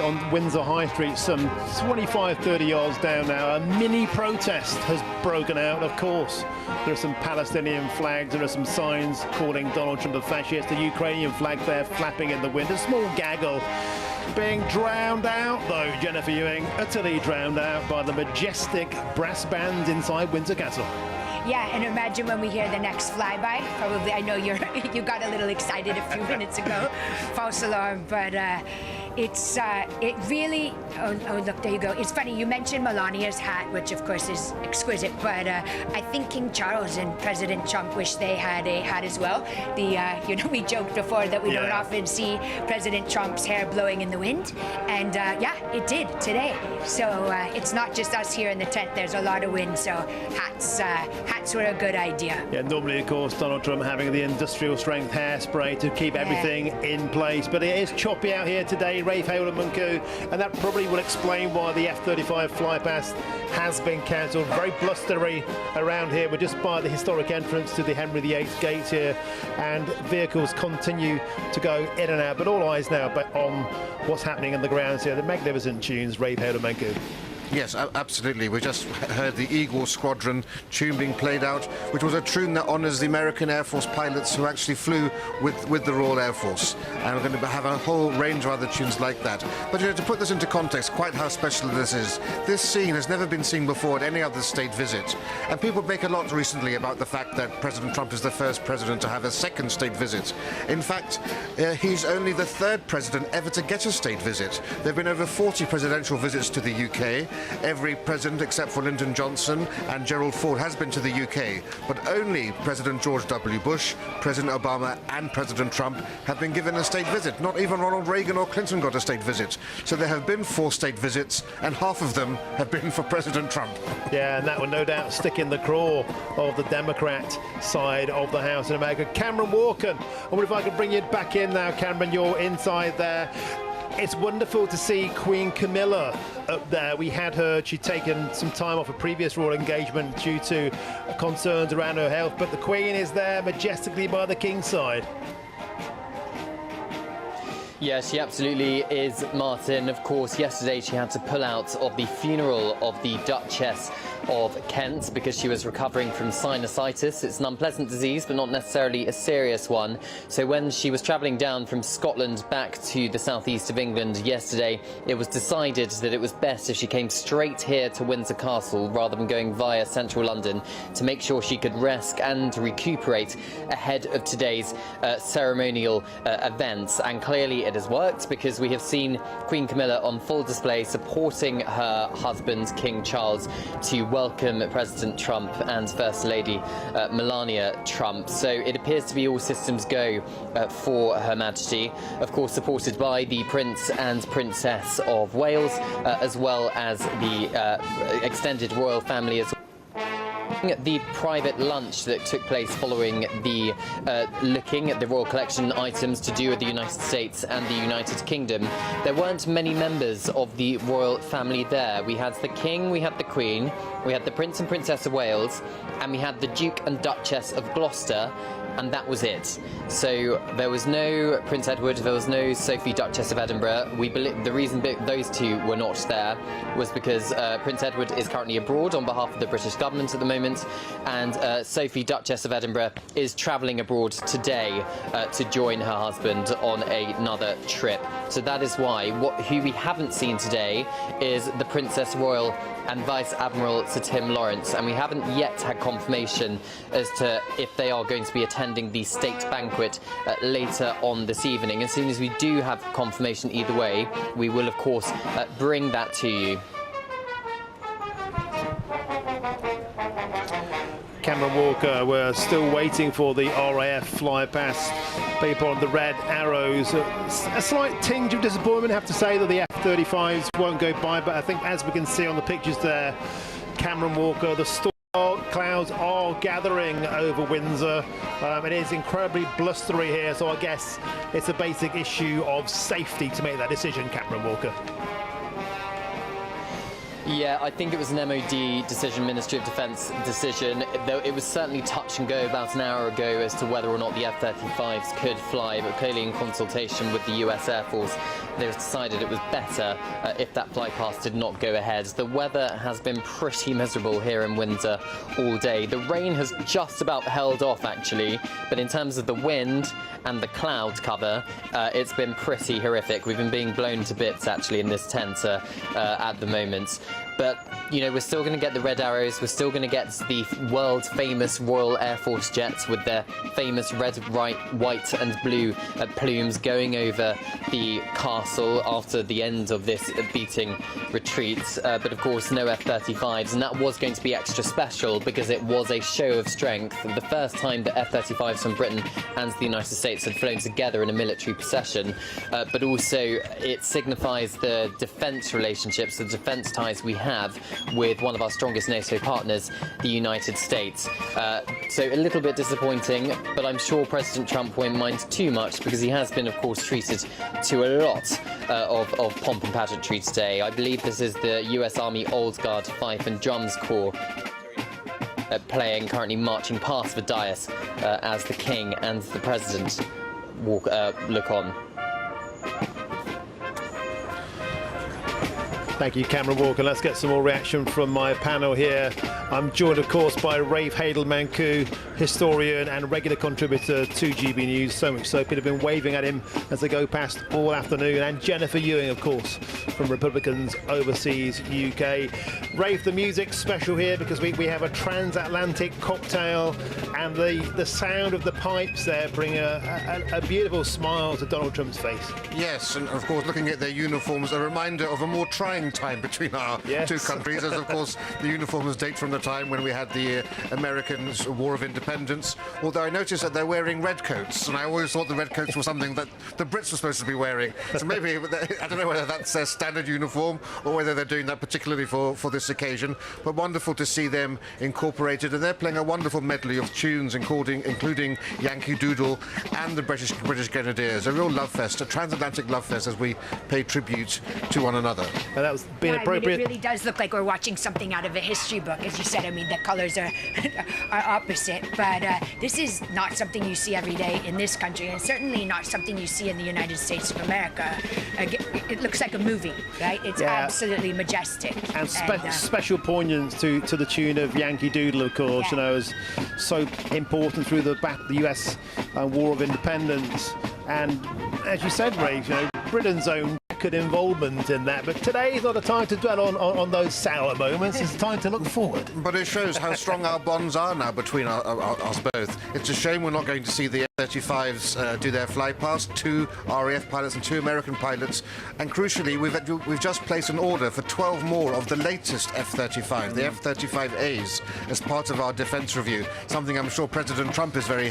on Windsor High Street, some 25-30 yards down now, a mini protest has broken out, of course. There are some Palestinian flags, there are some signs calling Donald Trump a fascist, the Ukrainian flag there flapping in the wind, a small gaggle being drowned out, though, Jennifer Ewing, utterly drowned out by the majestic brass bands inside Windsor Castle. Yeah, and imagine when we hear the next flyby. Probably, I know you got a little excited a few minutes ago, false alarm, but it really. Oh, look, there you go. It's funny you mentioned Melania's hat, which of course is exquisite, but I think King Charles and President Trump wish they had a hat as well. We joked before that we don't often see President Trump's hair blowing in the wind, and yeah, it did today. So it's not just us here in the tent. There's a lot of wind, so hats sort of a good idea. Yeah, normally, of course, Donald Trump having the industrial strength hairspray to keep everything in place, but it is choppy out here today, Rafe, Hale and Munku, and that probably will explain why the F-35 flypast has been cancelled. Very blustery around here. We're just by the historic entrance to the Henry VIII gate here, and vehicles continue to go in and out, but all eyes now on what's happening on the grounds here. The magnificent tunes, Rafe, Hale and Munku. Yes, absolutely. We just heard the Eagle Squadron tune being played out, which was a tune that honours the American Air Force pilots who actually flew with the Royal Air Force. And we're going to have a whole range of other tunes like that. But to put this into context, quite how special this is, this scene has never been seen before at any other state visit. And people make a lot recently about the fact that President Trump is the first president to have a second state visit. In fact, he's only the third president ever to get a state visit. There have been over 40 presidential visits to the UK. Every president except for Lyndon Johnson and Gerald Ford has been to the UK, but only President George W. Bush, President Obama and President Trump have been given a state visit. Not even Ronald Reagan or Clinton got a state visit. So there have been 4 state visits, and half of them have been for President Trump. Yeah, and that will no doubt stick in the craw of the Democrat side of the House in America. Cameron Walker, I wonder if I could bring you back in now, Cameron. You're inside there. It's wonderful to see Queen Camilla up there. We had her, she'd taken some time off a previous royal engagement due to concerns around her health, but the Queen is there majestically by the King's side. Yeah, she absolutely is, Martin. Of course, yesterday she had to pull out of the funeral of the Duchess of Kent because she was recovering from sinusitis. It's an unpleasant disease, but not necessarily a serious one. So when she was travelling down from Scotland back to the southeast of England yesterday, it was decided that it was best if she came straight here to Windsor Castle rather than going via central London to make sure she could rest and recuperate ahead of today's ceremonial events. And clearly it has worked, because we have seen Queen Camilla on full display supporting her husband, King Charles, to welcome President Trump and First Lady Melania Trump. So it appears to be all systems go for Her Majesty, of course supported by the Prince and Princess of Wales, as well as the extended royal family as well. The private lunch that took place following the looking at the royal collection items to do with the United States and the United Kingdom, there weren't many members of the royal family there. We had the King, we had the Queen, we had the Prince and Princess of Wales, and we had the Duke and Duchess of Gloucester, and that was it. So there was no Prince Edward, there was no Sophie, Duchess of Edinburgh. We believe the reason those two were not there was because Prince Edward is currently abroad on behalf of the British government at the moment, and Sophie, Duchess of Edinburgh, is travelling abroad today to join her husband on another trip. So that is why who we haven't seen today is the Princess Royal and Vice Admiral Sir Tim Lawrence, and we haven't yet had confirmation as to if they are going to be attending the state banquet later on this evening. As soon as we do have confirmation either way, we will of course bring that to you. Cameron Walker, we're still waiting for the RAF fly past. People on the red arrows. A slight tinge of disappointment, I have to say, that the F-35s won't go by, but I think as we can see on the pictures there, Cameron Walker, the storm clouds are gathering over Windsor. It is incredibly blustery here, so I guess it's a basic issue of safety to make that decision, Cameron Walker. Yeah, I think it was an MOD decision, Ministry of Defence decision, though it was certainly touch and go about an hour ago as to whether or not the F-35s could fly, but clearly in consultation with the US Air Force, they decided it was better if that flight pass did not go ahead. The weather has been pretty miserable here in Windsor all day. The rain has just about held off, actually, but in terms of the wind and the cloud cover, it's been pretty horrific. We've been being blown to bits, actually, in this tent at the moment. But, you know, we're still going to get the red arrows, we're still going to get the world-famous Royal Air Force jets with their famous red, white and blue plumes going over the castle after the end of this beating retreat. But, of course, no F-35s, and that was going to be extra special because it was a show of strength. The first time that F-35s from Britain and the United States had flown together in a military procession, but also it signifies the defence relationships, the defence ties we have with one of our strongest NATO partners, the United States. So a little bit disappointing, but I'm sure President Trump won't mind too much because he has been, of course, treated to a lot of pomp and pageantry today. I believe this is the US Army Old Guard Fife and Drums Corps currently marching past the dais as the King and the President look on. Thank you, Cameron Walker. Let's get some more reaction from my panel here. I'm joined, of course, by Rafe Hadel-Mancu, historian and regular contributor to GB News. So much so, people have been waving at him as they go past all afternoon. And Jennifer Ewing, of course, from Republicans Overseas UK. Rafe, the music's special here because we have a transatlantic cocktail, and the sound of the pipes there bring a beautiful smile to Donald Trump's face. Yes, and of course, looking at their uniforms, a reminder of a more trying time between our two countries, as of course the uniforms date from the time when we had the Americans' War of Independence, although I noticed that they're wearing red coats, and I always thought the red coats were something that the Brits were supposed to be wearing. So maybe, I don't know whether that's their standard uniform or whether they're doing that particularly for this occasion, but wonderful to see them incorporated, and they're playing a wonderful medley of tunes including Yankee Doodle and the British Grenadiers. A real love fest, a transatlantic love fest as we pay tribute to one another. And that was being appropriate. It really does look like we're watching something out of a history book, as you said. I mean, the colours are opposite, but this is not something you see every day in this country, and certainly not something you see in the United States of America. It looks like a movie, right? It's absolutely majestic. And special poignance to the tune of Yankee Doodle, of course, you know, is so important through the US War of Independence. And as you said, Ray, you know, Britain's own involvement in that, but today is not a time to dwell on those sour moments. It's a time to look forward. But it shows how strong our bonds are now between us both. It's a shame we're not going to see the F-35s do their fly past, 2 RAF pilots and 2 American pilots, and crucially we've just placed an order for 12 more of the latest F-35, the F-35As, as part of our defence review, something I'm sure President Trump is very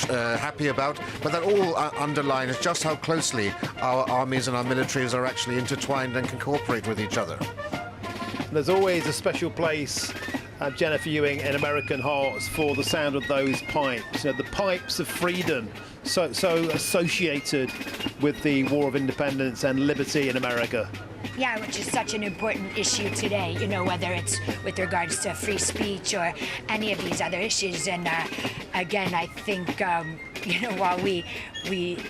happy about, but that all underlines just how closely our armies and our militaries are actually intertwined and can cooperate with each other. There's always a special place, Jennifer Ewing, in American hearts for the sound of those pipes. You know, the pipes of freedom, so associated with the War of Independence and liberty in America. Yeah, which is such an important issue today, you know, whether it's with regards to free speech or any of these other issues. And again, I think, you know, while we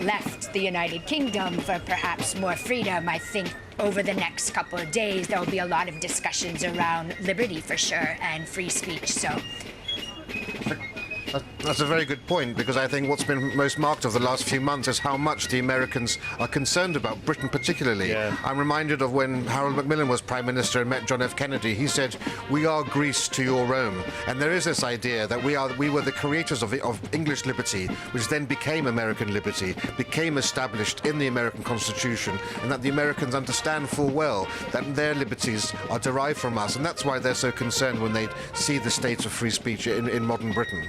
left the United Kingdom for perhaps more freedom, I think over the next couple of days there will be a lot of discussions around liberty for sure and free speech. So. That's a very good point, because I think what's been most marked of the last few months is how much the Americans are concerned about Britain particularly. Yeah. I'm reminded of when Harold Macmillan was Prime Minister and met John F. Kennedy. He said, "We are Greece to your Rome." And there is this idea that we were the creators of English liberty, which then became American liberty, became established in the American Constitution, and that the Americans understand full well that their liberties are derived from us, and that's why they're so concerned when they see the state of free speech in modern Britain.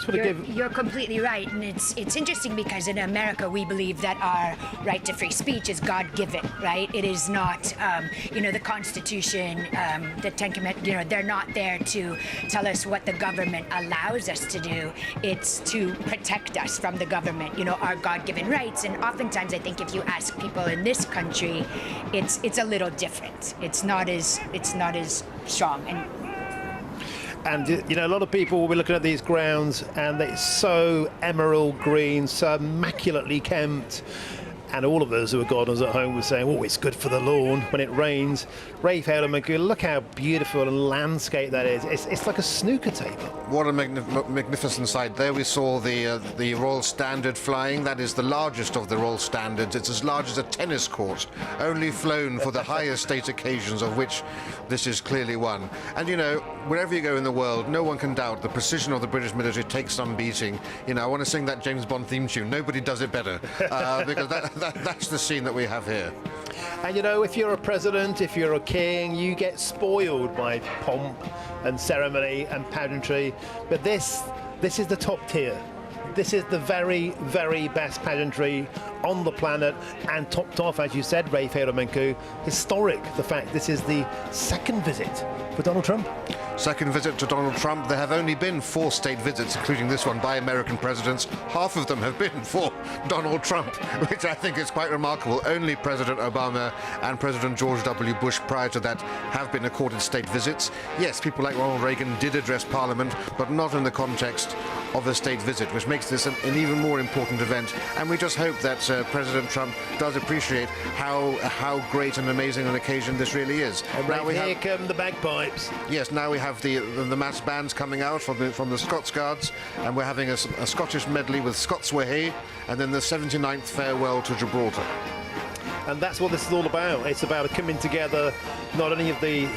You're completely right, and it's interesting because in America we believe that our right to free speech is God-given, right? It is not, you know, the Constitution, the Ten Commandments, you know, they're not there to tell us what the government allows us to do. It's to protect us from the government, you know, our God-given rights. And oftentimes I think if you ask people in this country, it's a little different. It's not as strong. And, you know, a lot of people will be looking at these grounds and it's so emerald green, so immaculately kempt. And all of us who are gardeners at home were saying, oh, it's good for the lawn when it rains. Rafe Hadel-Mancu, look how beautiful a landscape that is. It's like a snooker table. What a magnificent sight. There we saw the Royal Standard flying. That is the largest of the Royal Standards. It's as large as a tennis court, only flown for the highest state occasions, of which this is clearly one. And, you know, wherever you go in the world, no one can doubt the precision of the British military takes some beating. You know, I want to sing that James Bond theme tune. Nobody does it better, because that's the scene that we have here. And, you know, if you're a president, if you're a king, you get spoiled by pomp and ceremony and pageantry. But this is the top tier. This is the very, very best pageantry on the planet, and topped off, as you said, Rafe Menku, historic, the fact this is the second visit for Donald Trump. Second visit to Donald Trump. There have only been 4 state visits, including this one, by American presidents. Half of them have been for Donald Trump, which I think is quite remarkable. Only President Obama and President George W. Bush prior to that have been accorded state visits. Yes, people like Ronald Reagan did address Parliament, but not in the context of a state visit, which makes this an even more important event. And we just hope that President Trump does appreciate how great and amazing an occasion this really is. And now here come the bagpipes. Yes, now we have the mass bands coming out from the Scots Guards, and we're having a Scottish medley with Scots Way, and then the 79th Farewell to Gibraltar. And that's what this is all about. It's about a coming together, not only of the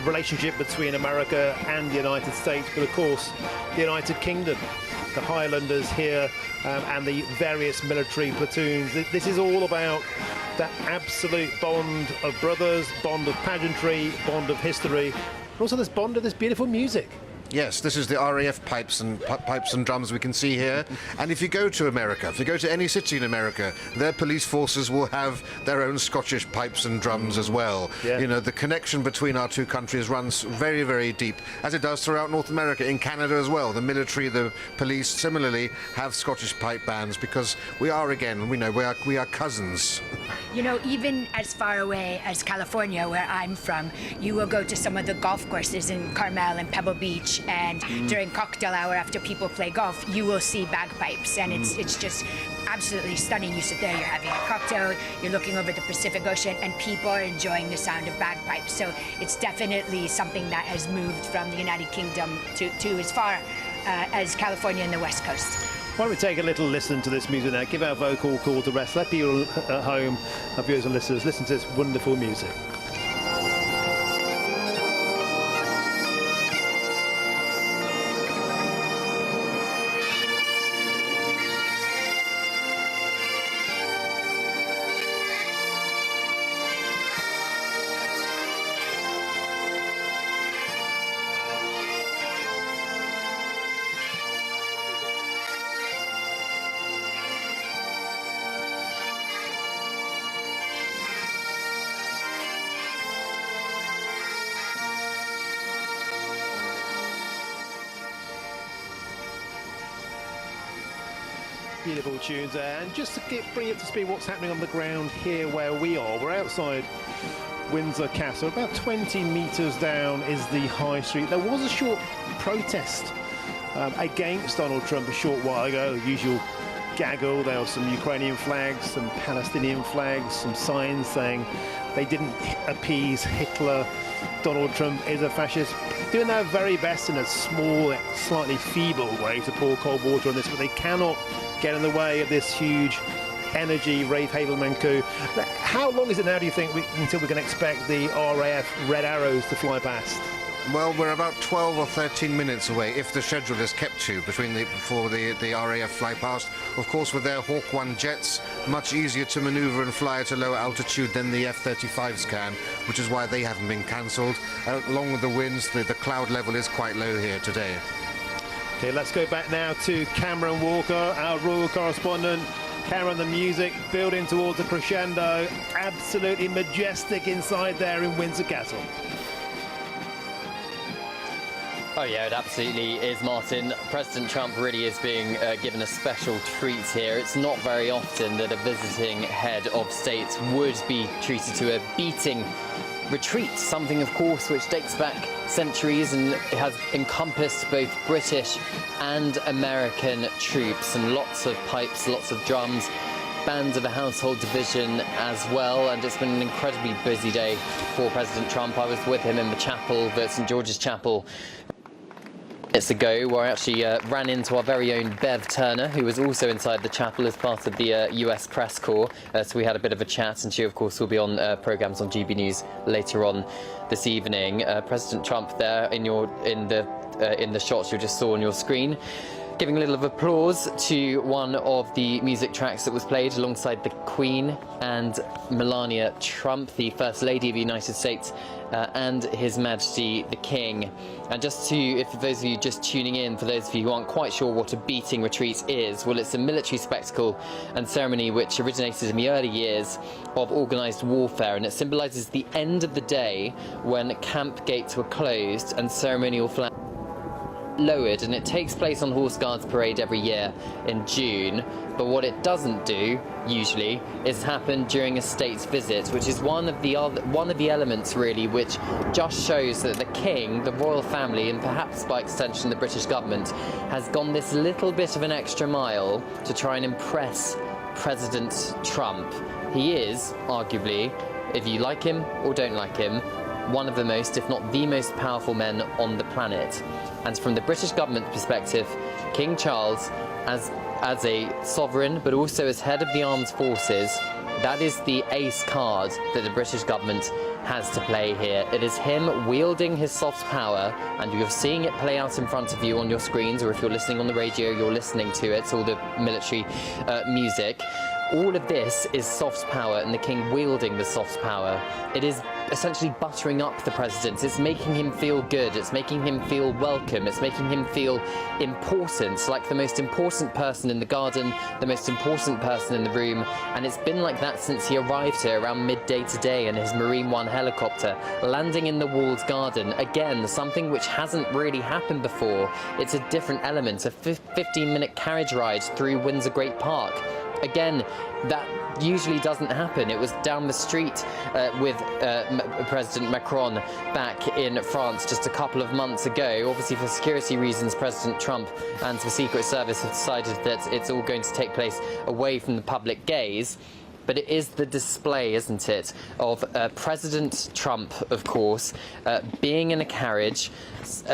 relationship between America and the United States, but of course the United Kingdom, the Highlanders here, and the various military platoons. This is all about that absolute bond of brothers, bond of pageantry, bond of history, and also this bond of this beautiful music. Yes, this is the RAF pipes and drums we can see here. And if you go to America, if you go to any city in America, their police forces will have their own Scottish pipes and drums as well. Yeah. You know, the connection between our two countries runs very, very deep, as it does throughout North America, in Canada as well. The military, the police, similarly have Scottish pipe bands, because we are, again, we are cousins. You know, even as far away as California, where I'm from, you will go to some of the golf courses in Carmel and Pebble Beach, and during cocktail hour after people play golf, you will see bagpipes, and it's just absolutely stunning. You sit there, you're having a cocktail, you're looking over the Pacific Ocean, and people are enjoying the sound of bagpipes. So it's definitely something that has moved from the United Kingdom to as far as California and the West Coast. Why don't we take a little listen to this music now, give our vocal call to rest, let people at home, our viewers and listeners, listen to this wonderful music. Beautiful tunes there, and just to bring you up to speed what's happening on the ground here where we are. We're outside Windsor Castle. About 20 metres down is the High Street. There was a short protest against Donald Trump a short while ago. The usual gaggle. There were some Ukrainian flags, some Palestinian flags, some signs saying they didn't appease Hitler. Donald Trump is a fascist. Doing their very best in a small, slightly feeble way to pour cold water on this, but they cannot get in the way of this huge energy Rafe Menku. How long is it now, do you think, until we can expect the RAF Red Arrows to fly past? Well, we're about 12 or 13 minutes away, if the schedule is kept to, before the RAF fly past. Of course, with their Hawk 1 jets, much easier to manoeuvre and fly at a lower altitude than the F-35s can, which is why they haven't been cancelled. Along with the winds, the cloud level is quite low here today. Okay, let's go back now to Cameron Walker, our royal correspondent. Cameron, the music building towards a crescendo. Absolutely majestic inside there in Windsor Castle. Oh yeah, it absolutely is, Martin. President Trump really is being given a special treat here. It's not very often that a visiting head of state would be treated to a beating retreat, something of course which dates back centuries and has encompassed both British and American troops, and lots of pipes, lots of drums, bands of the household division as well. And it's been an incredibly busy day for President Trump. I was with him in the chapel, the St George's Chapel, minutes ago, where I actually ran into our very own Bev Turner, who was also inside the chapel as part of the US press corps. So we had a bit of a chat, and she, of course, will be on programmes on GB News later on this evening. President Trump there in the shots you just saw on your screen. giving a little of applause to one of the music tracks that was played alongside the Queen and Melania Trump, the First Lady of the United States, and His Majesty the King. And just to, if for those of you just tuning in, for those of you who aren't quite sure what a beating retreat is, well, it's a military spectacle and ceremony which originated in the early years of organised warfare, and it symbolises the end of the day when camp gates were closed and ceremonial flags lowered, and it takes place on Horse Guards Parade every year in June. But what it doesn't do usually is happen during a state's visit, which is one of the elements really which just shows that the King, the royal family, and perhaps by extension the British government, has gone this little bit of an extra mile to try and impress President Trump. He is arguably, if you like him or don't like him, one of the most, if not the most powerful men on the planet. And from the British government perspective, King Charles, as a sovereign, but also as head of the armed forces, that is the ace card that the British government has to play here. It is him wielding his soft power, and you're seeing it play out in front of you on your screens, or if you're listening on the radio, you're listening to it, all the military music. All of this is soft power, and the King wielding the soft power. It is essentially buttering up the president. It's making him feel good. It's making him feel welcome. It's making him feel important, like the most important person in the garden, the most important person in the room. And it's been like that since he arrived here around midday today in his Marine One helicopter, landing in the walled garden. Again, something which hasn't really happened before. It's a different element, a 15-minute carriage ride through Windsor Great Park. Again, that usually doesn't happen. It was down the street with President Macron back in France just a couple of months ago. Obviously, for security reasons, President Trump and the Secret Service have decided that it's all going to take place away from the public gaze. But it is the display, isn't it, of President Trump, of course, being in a carriage,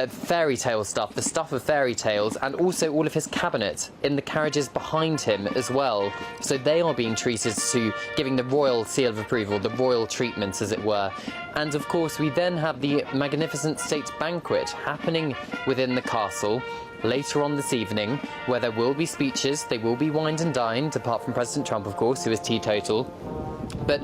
fairy tale stuff, the stuff of fairy tales, and also all of his cabinet in the carriages behind him as well. So they are being treated to giving the royal seal of approval, the royal treatment, as it were. And of course, we then have the magnificent state banquet happening within the castle later on this evening, where there will be speeches, they will be wined and dined, apart from President Trump, of course, who is teetotal. But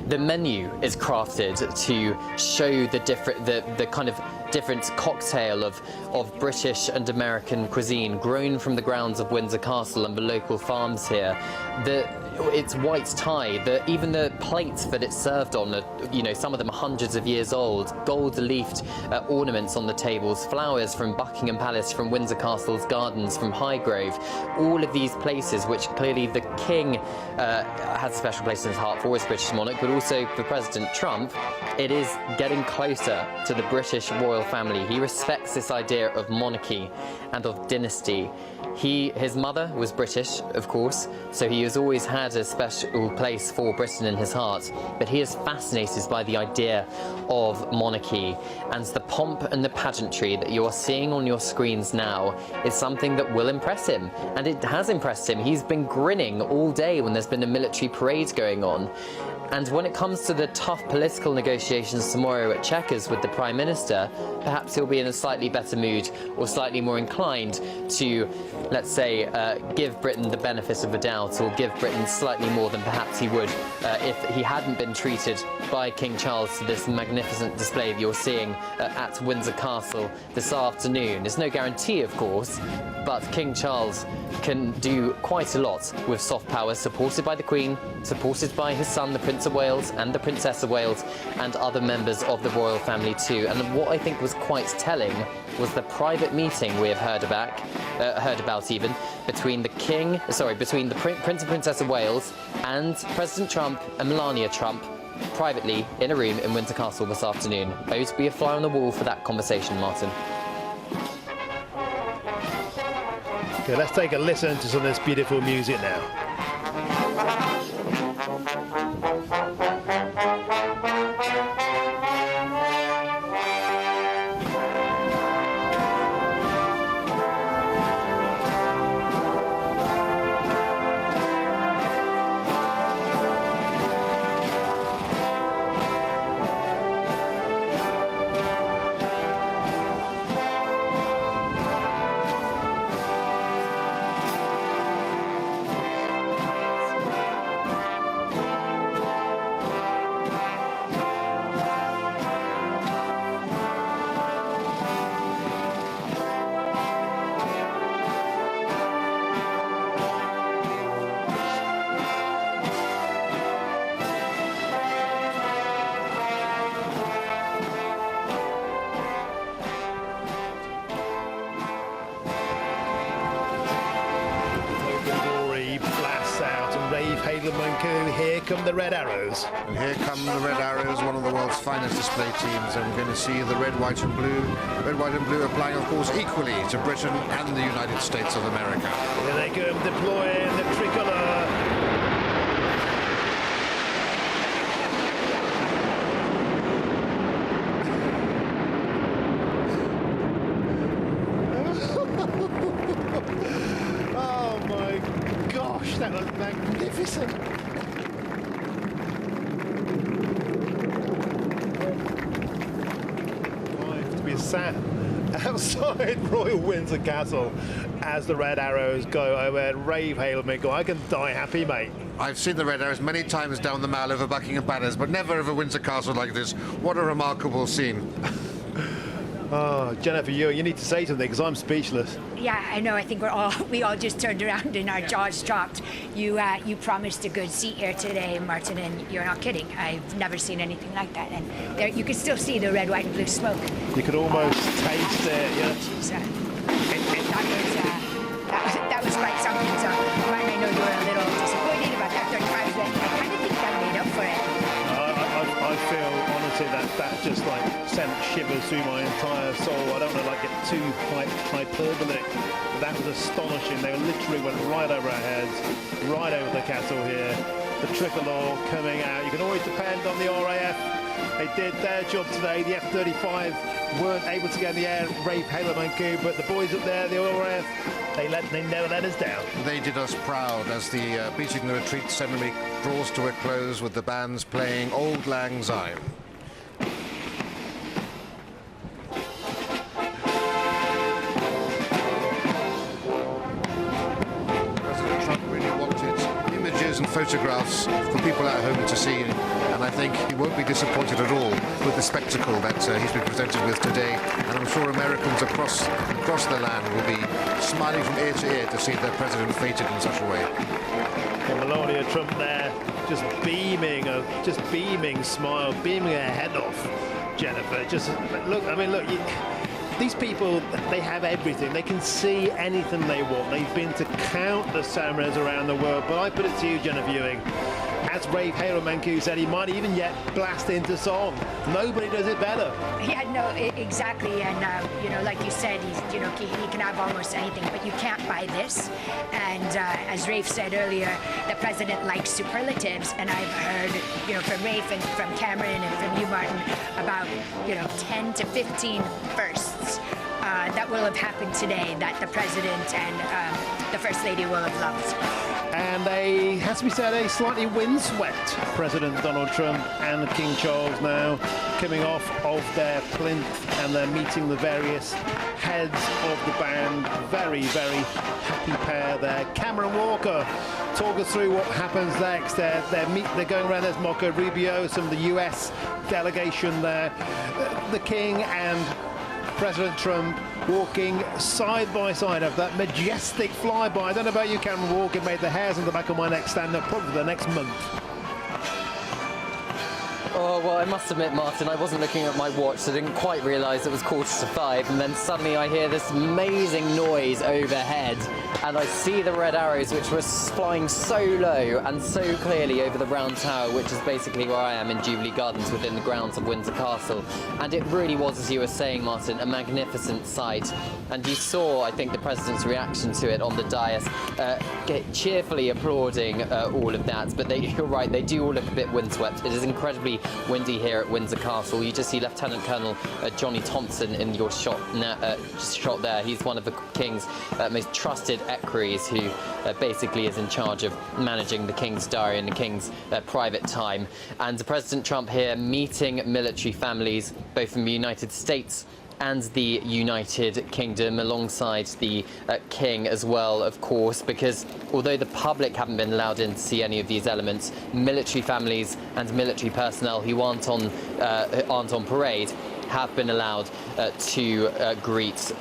the menu is crafted to show the kind of different cocktail of British and American cuisine grown from the grounds of Windsor Castle and the local farms here. It's white tie, even the plates that it's served on are, some of them are hundreds of years old, gold-leafed ornaments on the tables, flowers from Buckingham Palace, from Windsor Castle's gardens, from Highgrove. All of these places which clearly the King has a special place in his heart for his British monarch, but also for President Trump, it is getting closer to the British royal family. He respects this idea of monarchy and of dynasty. His mother was British, of course, so he has always had a special place for Britain in his heart, but he is fascinated by the idea of monarchy, and the pomp and the pageantry that you are seeing on your screens now is something that will impress him, and it has impressed him. He's been grinning all day when there's been a military parade going on. And when it comes to the tough political negotiations tomorrow at Chequers with the Prime Minister, perhaps he'll be in a slightly better mood or slightly more inclined to, let's say, give Britain the benefit of the doubt, or give Britain slightly more than perhaps he would if he hadn't been treated by King Charles to this magnificent display that you're seeing at Windsor Castle this afternoon. There's no guarantee, of course, but King Charles can do quite a lot with soft power, supported by the Queen, supported by his son, the Prince of Wales, and the Princess of Wales, and other members of the royal family too. And what I think was quite telling was the private meeting we have heard about even, between the Prince and Princess of Wales and President Trump and Melania Trump, privately in a room in Windsor Castle this afternoon. I used to be a fly on the wall for that conversation, Martin. Okay, let's take a listen to some of this beautiful music now. Manku. Here come the Red Arrows. And here come the Red Arrows, one of the world's finest display teams, and we're going to see the red, white and blue. Red, white and blue applying, of course, equally to Britain and the United States of America. Here they go, deploying the tricolour. Oh my gosh, that was magnificent. To be sat outside Royal Windsor Castle as the Red Arrows go over Rave Hail Minkle. I can die happy, mate. I've seen the Red Arrows many times down the Mall over Buckingham Palace, but never over Windsor Castle like this. What a remarkable scene. Oh, Jennifer, you need to say something because I'm speechless. Yeah, I know. I think we all just turned around and our jaws dropped. You promised a good seat here today, Martin, and you're not kidding. I've never seen anything like that. And there, you can still see the red, white, and blue smoke. You could almost taste it. Yeah. That was quite something. So, Martin, I know you were a little disappointed about that 35, but I kind of think that made up for it. I feel honestly that just like sent shivers through my entire soul. I don't want to like get too hyperbolic, but that was astonishing. They literally went right over our heads, right over the castle here. The tricolour coming out. You can always depend on the RAF. They did their job today. The F-35 weren't able to get in the air, Rave Hail Minkle, but the boys up there, the RAF, they never let us down. They did us proud as the Beating the Retreat ceremony draws to a close with the bands playing Auld Lang Syne. President Trump really wanted images and photographs for people at home to see, and I think he won't be disappointed at all with the spectacle that he's been presented with today, and I'm sure Americans across the land will be smiling from ear to ear to see their president feted in such a way. And Melania Trump there, just beaming smile, beaming her head off, Jennifer. Just look, I mean, look, these people, they have everything. They can see anything they want. They've been to countless ceremonies around the world. But I put it to you, Jennifer Ewing, as Rave Hail Minkle said, he might even yet blast into song. Nobody does it better. Yeah, no, exactly. And, like you said, he can have almost anything, but you can't buy this. And as Rafe said earlier, the president likes superlatives. And I've heard, from Rafe and from Cameron and from you, Martin, about, 10 to 15 firsts that will have happened today that the president and the First Lady will have loved. And has to be said, a slightly windswept President Donald Trump and King Charles now coming off of their plinth, and they're meeting the various heads of the band. Very, very happy pair there. Cameron Walker, talk us through what happens next. They're going around. There's Marco Rubio, some of the US delegation there. The King and President Trump walking side by side of that majestic flyby. I don't know about you, Cameron Walker, made the hairs on the back of my neck stand up probably for the next month. Oh, well, I must admit, Martin, I wasn't looking at my watch, so I didn't quite realise it was 4:45, and then suddenly I hear this amazing noise overhead, and I see the Red Arrows, which were flying so low and so clearly over the Round Tower, which is basically where I am in Jubilee Gardens within the grounds of Windsor Castle. And it really was, as you were saying, Martin, a magnificent sight. And you saw, I think, the President's reaction to it on the dais, cheerfully applauding all of that. But you're right, they do all look a bit windswept. It is incredibly windy here at Windsor Castle. You just see Lieutenant Colonel Johnny Thompson in your shot there. He's one of the King's most trusted equerries, who basically is in charge of managing the King's diary and the King's private time. And President Trump here meeting military families, both from the United States and the United Kingdom, alongside the King as well, of course, because although the public haven't been allowed in to see any of these elements, military families and military personnel who aren't on parade have been allowed to greet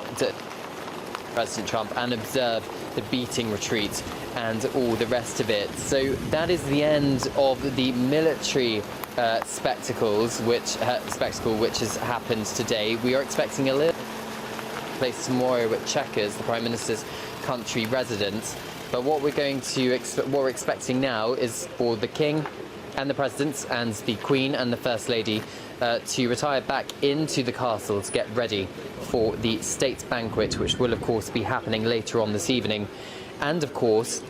President Trump and observe the beating retreat and all the rest of it. So that is the end of the military spectacle which has happened today. We are expecting a little place tomorrow at Chequers, the Prime Minister's country residence. But what we're expecting now is for the King and the President and the Queen and the First Lady to retire back into the castle to get ready for the state banquet, which will of course be happening later on this evening, and of course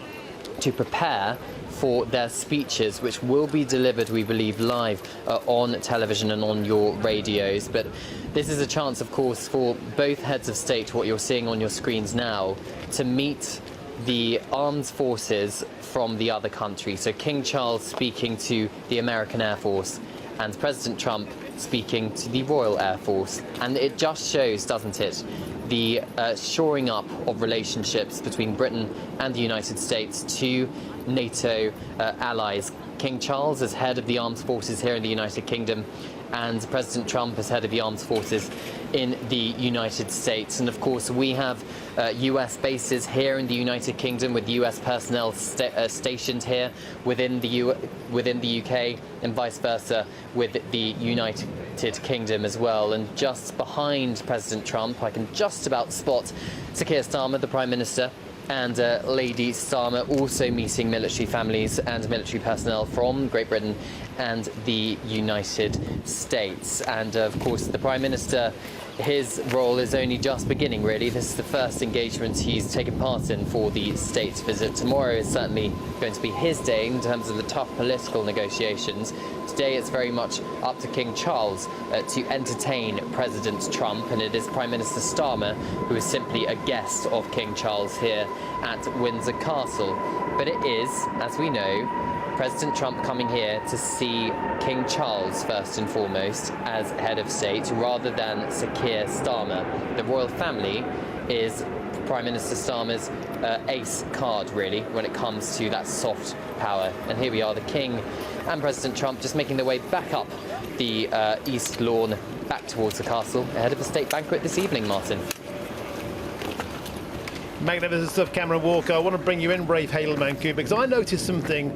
to prepare for their speeches, which will be delivered, we believe, live on television and on your radios. But this is a chance, of course, for both heads of state, what you're seeing on your screens now, to meet the armed forces from the other country. So King Charles speaking to the American Air Force and President Trump speaking to the Royal Air Force. And it just shows, doesn't it, the shoring up of relationships between Britain and the United States to NATO allies. King Charles as head of the armed forces here in the United Kingdom, and President Trump as head of the armed forces in the United States. And of course we have US bases here in the United Kingdom, with US personnel stationed here within the UK, and vice versa with the United Kingdom as well. And just behind President Trump, I can just about spot Sir Keir Starmer, the Prime Minister, and Lady Starmer, also meeting military families and military personnel from Great Britain and the United States. And of course the Prime Minister, his role is only just beginning, really. This is the first engagement he's taken part in for the state visit. Tomorrow is certainly going to be his day in terms of the tough political negotiations. Today it's very much up to King Charles to entertain President Trump, and it is Prime Minister Starmer who is simply a guest of King Charles here at Windsor Castle. But it is, as we know, President Trump coming here to see King Charles first and foremost as head of state, rather than Sir Keir Starmer. The royal family is Prime Minister Starmer's ace card, really, when it comes to that soft power. And here we are, the King and President Trump just making their way back up the East Lawn, back towards the castle, ahead of the state banquet this evening, Martin. Magnificent stuff, Cameron Walker. I want to bring you in, Rafe Haleman-Ku, because I noticed something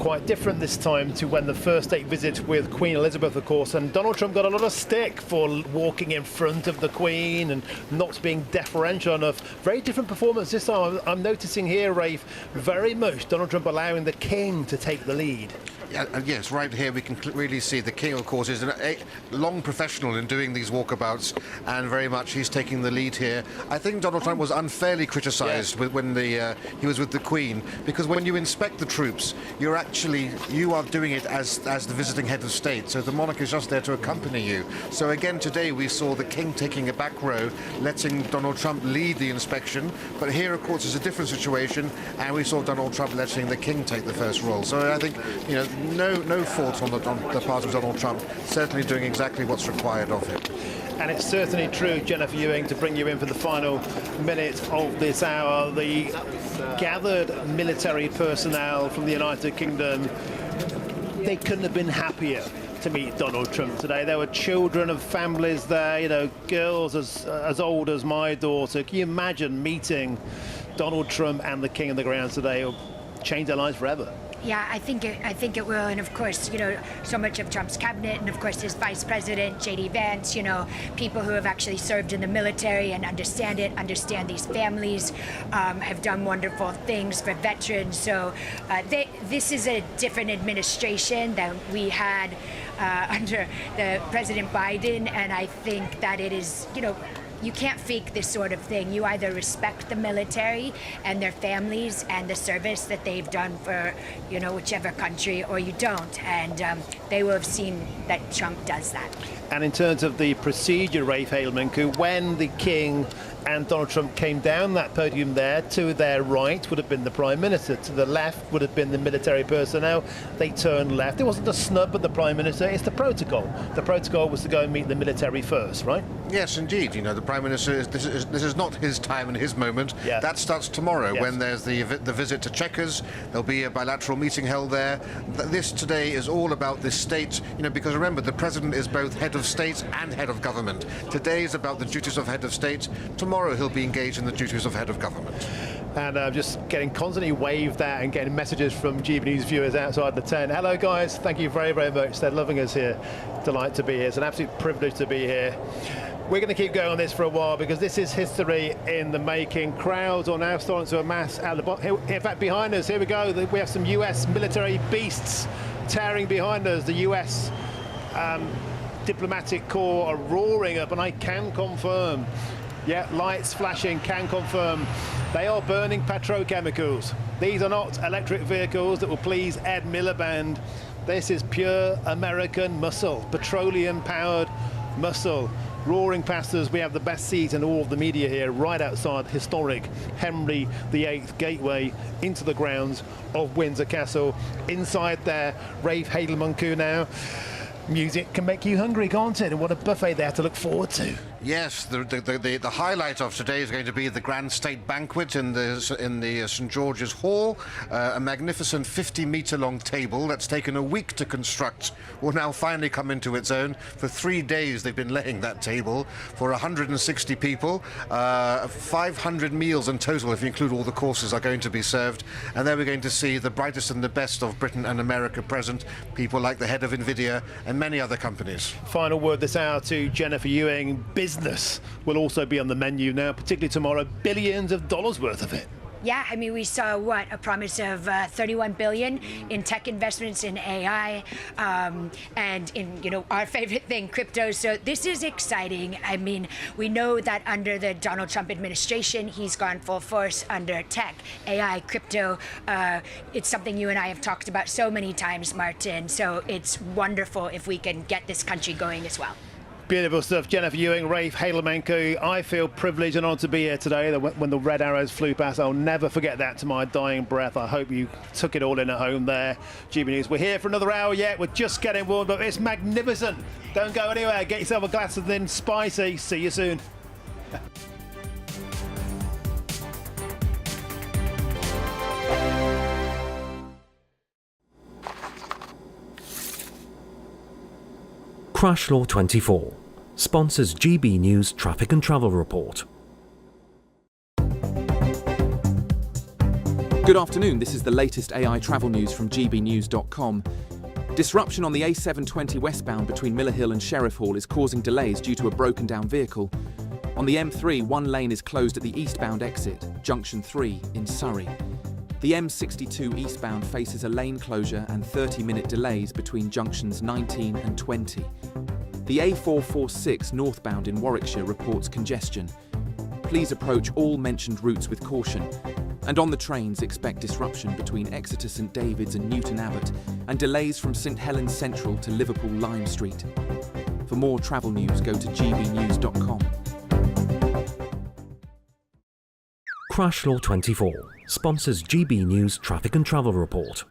quite different this time to when the first state visit with Queen Elizabeth, of course, and Donald Trump got a lot of stick for walking in front of the Queen and not being deferential enough. Very different performance this time. I'm noticing here, Rafe, very much Donald Trump allowing the King to take the lead. Yes, right here we can really see the King, of course, is a long professional in doing these walkabouts, and very much he's taking the lead here. I think Donald Trump was unfairly criticised when he was with the Queen, because when you inspect the troops, you are doing it as the visiting head of state, so the monarch is just there to accompany you. So again today we saw the King taking a back row, letting Donald Trump lead the inspection, but here of course is a different situation, and we saw Donald Trump letting the King take the first role. So I think, you know, no fault on the part of Donald Trump, certainly doing exactly what's required of him. And it's certainly true, Jennifer Ewing, to bring you in for the final minute of this hour. The gathered military personnel from the United Kingdom, they couldn't have been happier to meet Donald Trump today. There were children of families there, you know, girls as old as my daughter. Can you imagine meeting Donald Trump and the King on the ground today? It'll change their lives forever. Yeah, I think it will, and of course, you know, so much of Trump's cabinet, and of course his vice president, J.D. Vance, you know, people who have actually served in the military and understand these families, have done wonderful things for veterans. So this is a different administration than we had under the President Biden, and I think that it is, you know, you can't fake this sort of thing. You either respect the military and their families and the service that they've done for, you know, whichever country, or you don't. And they will have seen that Trump does that. And in terms of the procedure, Rafe Haleman-Ku, when the King and Donald Trump came down that podium there, to their right would have been the Prime Minister, to the left would have been the military personnel. They turned left. It wasn't a snub at the Prime Minister, it's the protocol. The protocol was to go and meet the military first, right? Yes, indeed. You know, the Prime Minister, this is not his time and his moment. Yeah. That starts tomorrow, when there's the visit to Chequers. There'll be a bilateral meeting held there. This today is all about the state, you know, because remember, the President is both head of state and head of government. Today is about the duties of head of state. Tomorrow he'll be engaged in the duties of head of government. And just getting constantly waved at and getting messages from GBNews viewers outside the tent. Hello guys, thank you very, very much. They're loving us here. Delight to be here. It's an absolute privilege to be here. We're going to keep going on this for a while because this is history in the making. Crowds are now starting to amass out the bottom. In fact, behind us, here we go. We have some US military beasts tearing behind us. The US diplomatic corps are roaring up, and I can confirm, yeah, lights flashing, can confirm, they are burning petrochemicals. These are not electric vehicles that will please Ed Miliband. This is pure American muscle, petroleum-powered muscle. Roaring past us, we have the best seat in all of the media here, right outside historic Henry VIII gateway into the grounds of Windsor Castle. Inside there, Rafe Hadelmanku now. Music can make you hungry, can't it? And what a buffet there to look forward to. Yes, the highlight of today is going to be the Grand State Banquet in the St George's Hall. A magnificent 50-metre-long table that's taken a week to construct will now finally come into its own. For 3 days they've been laying that table for 160 people. 500 meals in total, if you include all the courses, are going to be served. And there we're going to see the brightest and the best of Britain and America present. People like the head of NVIDIA and many other companies. Final word this hour to Jennifer Ewing. Business will also be on the menu now, particularly tomorrow. Billions of dollars worth of it. Yeah, I mean, we saw a promise of 31 billion in tech investments in AI, and in our favorite thing, crypto. So this is exciting. I mean, we know that under the Donald Trump administration, he's gone full force under tech, AI, crypto. It's something you and I have talked about so many times, Martin. So it's wonderful if we can get this country going as well. Beautiful stuff. Jennifer Ewing, Rafe Hadelmanku. I feel privileged and honoured to be here today. When the red arrows flew past, I'll never forget that to my dying breath. I hope you took it all in at home there. GB News. We're here for another hour yet. We're just getting warmed up. It's magnificent. Don't go anywhere. Get yourself a glass of something spicy. See you soon. Crash Law 24 sponsors GB News Traffic and Travel Report. Good afternoon, this is the latest AI travel news from GBNews.com. Disruption on the A720 westbound between Miller Hill and Sheriff Hall is causing delays due to a broken down vehicle. On the M3, one lane is closed at the eastbound exit, Junction 3 in Surrey. The M62 eastbound faces a lane closure and 30-minute delays between junctions 19 and 20. The A446 northbound in Warwickshire reports congestion. Please approach all mentioned routes with caution. And on the trains, expect disruption between Exeter St David's and Newton Abbot, and delays from St Helens Central to Liverpool Lime Street. For more travel news, go to gbnews.com. Crash Law 24 sponsors GB News Traffic and Travel Report.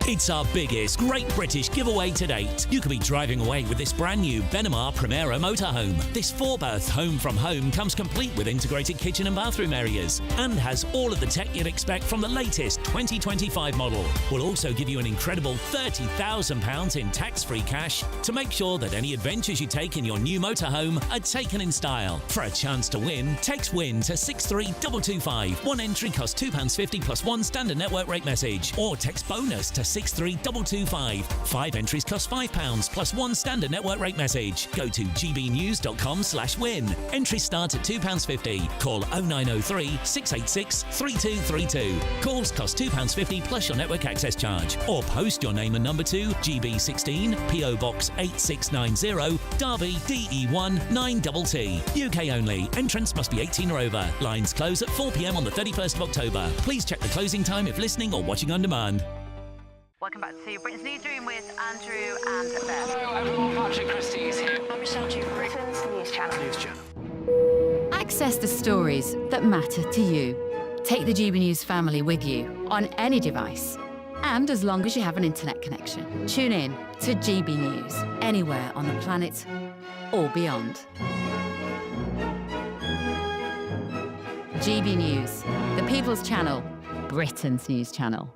It's our biggest Great British giveaway to date. You could be driving away with this brand new Benamar Primera motorhome. This 4-berth home from home comes complete with integrated kitchen and bathroom areas and has all of the tech you'd expect from the latest 2025 model. We'll also give you an incredible £30,000 in tax-free cash to make sure that any adventures you take in your new motorhome are taken in style. For a chance to win, text WIN to 63225. One entry costs £2.50 plus one standard network rate message, or text BONUS to 63225. 5 entries cost £5 plus one standard network rate message. Go to gbnews.com/win. Entries start at £2.50. Call 0903 686 3232. Calls cost £2.50 plus your network access charge. Or post your name and number to GB16 PO Box 8690 Derby DE1 9TT. UK only. Entrance must be 18 or over. Lines close at 4 p.m. on the 31st of October. Please check the closing time if listening or watching on demand. Welcome back to Britain's Newsroom with Andrew and Beth. Hello everyone, Patrick Christie is here. I'm Michelle Duke, Britain's News Channel. Access the stories that matter to you. Take the GB News family with you on any device. And as long as you have an internet connection, tune in to GB News anywhere on the planet or beyond. GB News, the People's Channel, Britain's News Channel.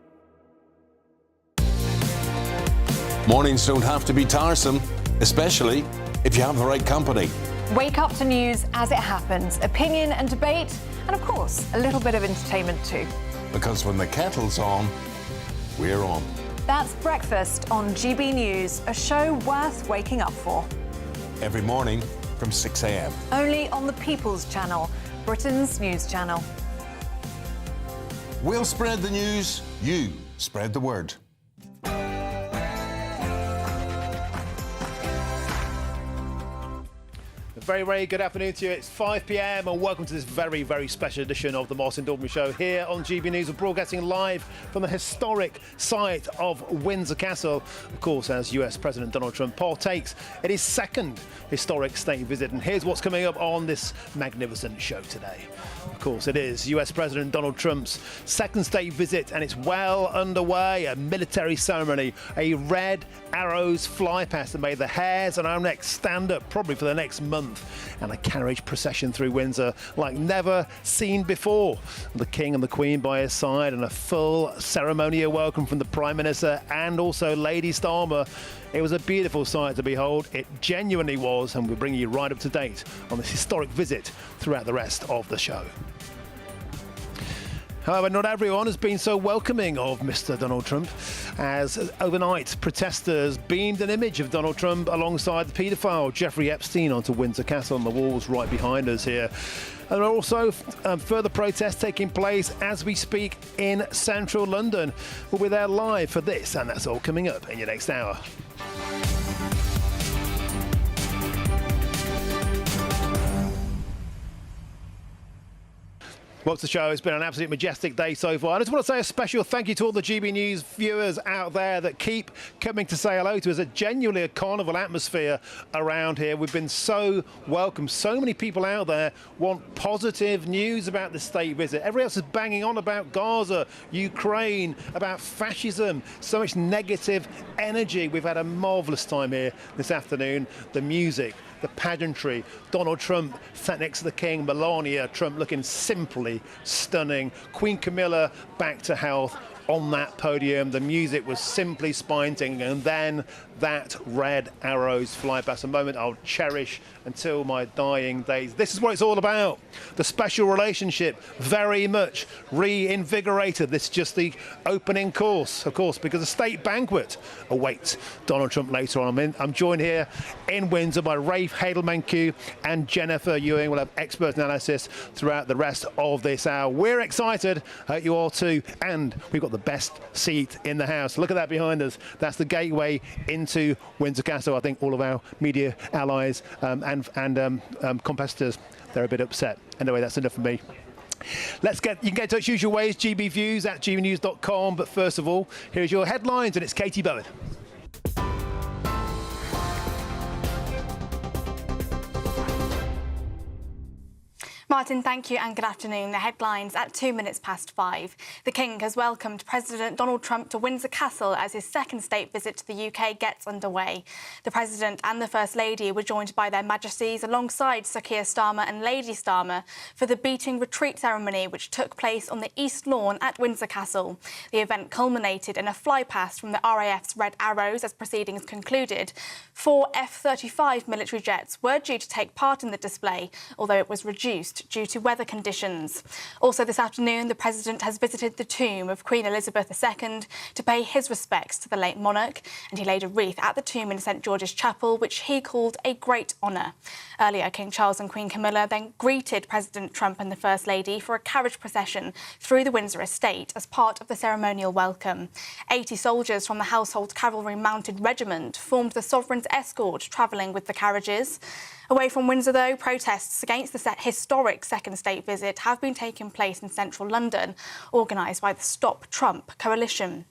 Mornings don't have to be tiresome, especially if you have the right company. Wake up to news as it happens, opinion and debate, and of course, a little bit of entertainment too. Because when the kettle's on, we're on. That's Breakfast on GB News, a show worth waking up for. Every morning from 6 a.m. Only on the People's Channel, Britain's news channel. We'll spread the news, you spread the word. Very, very good afternoon to you. It's 5 p.m. and welcome to this very, very special edition of the Martin Daubney Show here on GB News. We're broadcasting live from the historic site of Windsor Castle, of course, as US President Donald Trump partakes in his second historic state visit. And here's what's coming up on this magnificent show today. Of course, it is US President Donald Trump's second state visit, and it's well underway. A military ceremony, a red arrows fly past that made the hairs on our necks stand up probably for the next month, and a carriage procession through Windsor like never seen before. The King and the Queen by his side, and a full ceremonial welcome from the Prime Minister and also Lady Starmer. It was a beautiful sight to behold. It genuinely was, and we'll bring you right up to date on this historic visit throughout the rest of the show. However, not everyone has been so welcoming of Mr. Donald Trump, as overnight protesters beamed an image of Donald Trump alongside the paedophile Jeffrey Epstein onto Windsor Castle on the walls right behind us here. And there are also further protests taking place as we speak in central London. We'll be there live for this, and that's all coming up in your next hour. Welcome to the show. It's been an absolute majestic day so far. I just want to say a special thank you to all the GB News viewers out there that keep coming to say hello to us. It's genuinely a carnival atmosphere around here. We've been so welcome. So many people out there want positive news about the state visit. Everyone else is banging on about Gaza, Ukraine, about fascism. So much negative energy. We've had a marvellous time here this afternoon. The music, the pageantry, Donald Trump sat next to the King, Melania Trump looking simply stunning, Queen Camilla back to health on that podium. The music was simply spine-tingling, and then that red arrows fly past, a moment I'll cherish until my dying days. This is what it's all about. The special relationship, very much reinvigorated. This is just the opening course, of course, because a state banquet awaits Donald Trump later on. I'm joined here in Windsor by Rafe Hadelman-Q and Jennifer Ewing. We'll have expert analysis throughout the rest of this hour. We're excited, hope you are too, and we've got the best seat in the house. Look at that behind us. That's the gateway into Windsor Castle. I think all of our media allies and competitors, they're a bit upset. Anyway, that's enough for me. You can get in touch usual ways, gbviews at gbnews.com. But first of all, here's your headlines, and it's Katie Bowen. Martin, thank you and good afternoon. The headlines at 5:02. The King has welcomed President Donald Trump to Windsor Castle as his second state visit to the UK gets underway. The President and the First Lady were joined by their Majesties alongside Sir Keir Starmer and Lady Starmer for the beating retreat ceremony, which took place on the East Lawn at Windsor Castle. The event culminated in a flypast from the RAF's Red Arrows as proceedings concluded. 4 F-35 military jets were due to take part in the display, although it was reduced due to weather conditions. Also this afternoon, the President has visited the tomb of Queen Elizabeth II to pay his respects to the late monarch, and he laid a wreath at the tomb in St George's Chapel, which he called a great honour. Earlier, King Charles and Queen Camilla then greeted President Trump and the First Lady for a carriage procession through the Windsor estate as part of the ceremonial welcome. 80 soldiers from the Household Cavalry Mounted Regiment formed the Sovereign's escort travelling with the carriages. Away from Windsor, though, protests against the historic second state visit have been taking place in central London, organised by the Stop Trump coalition.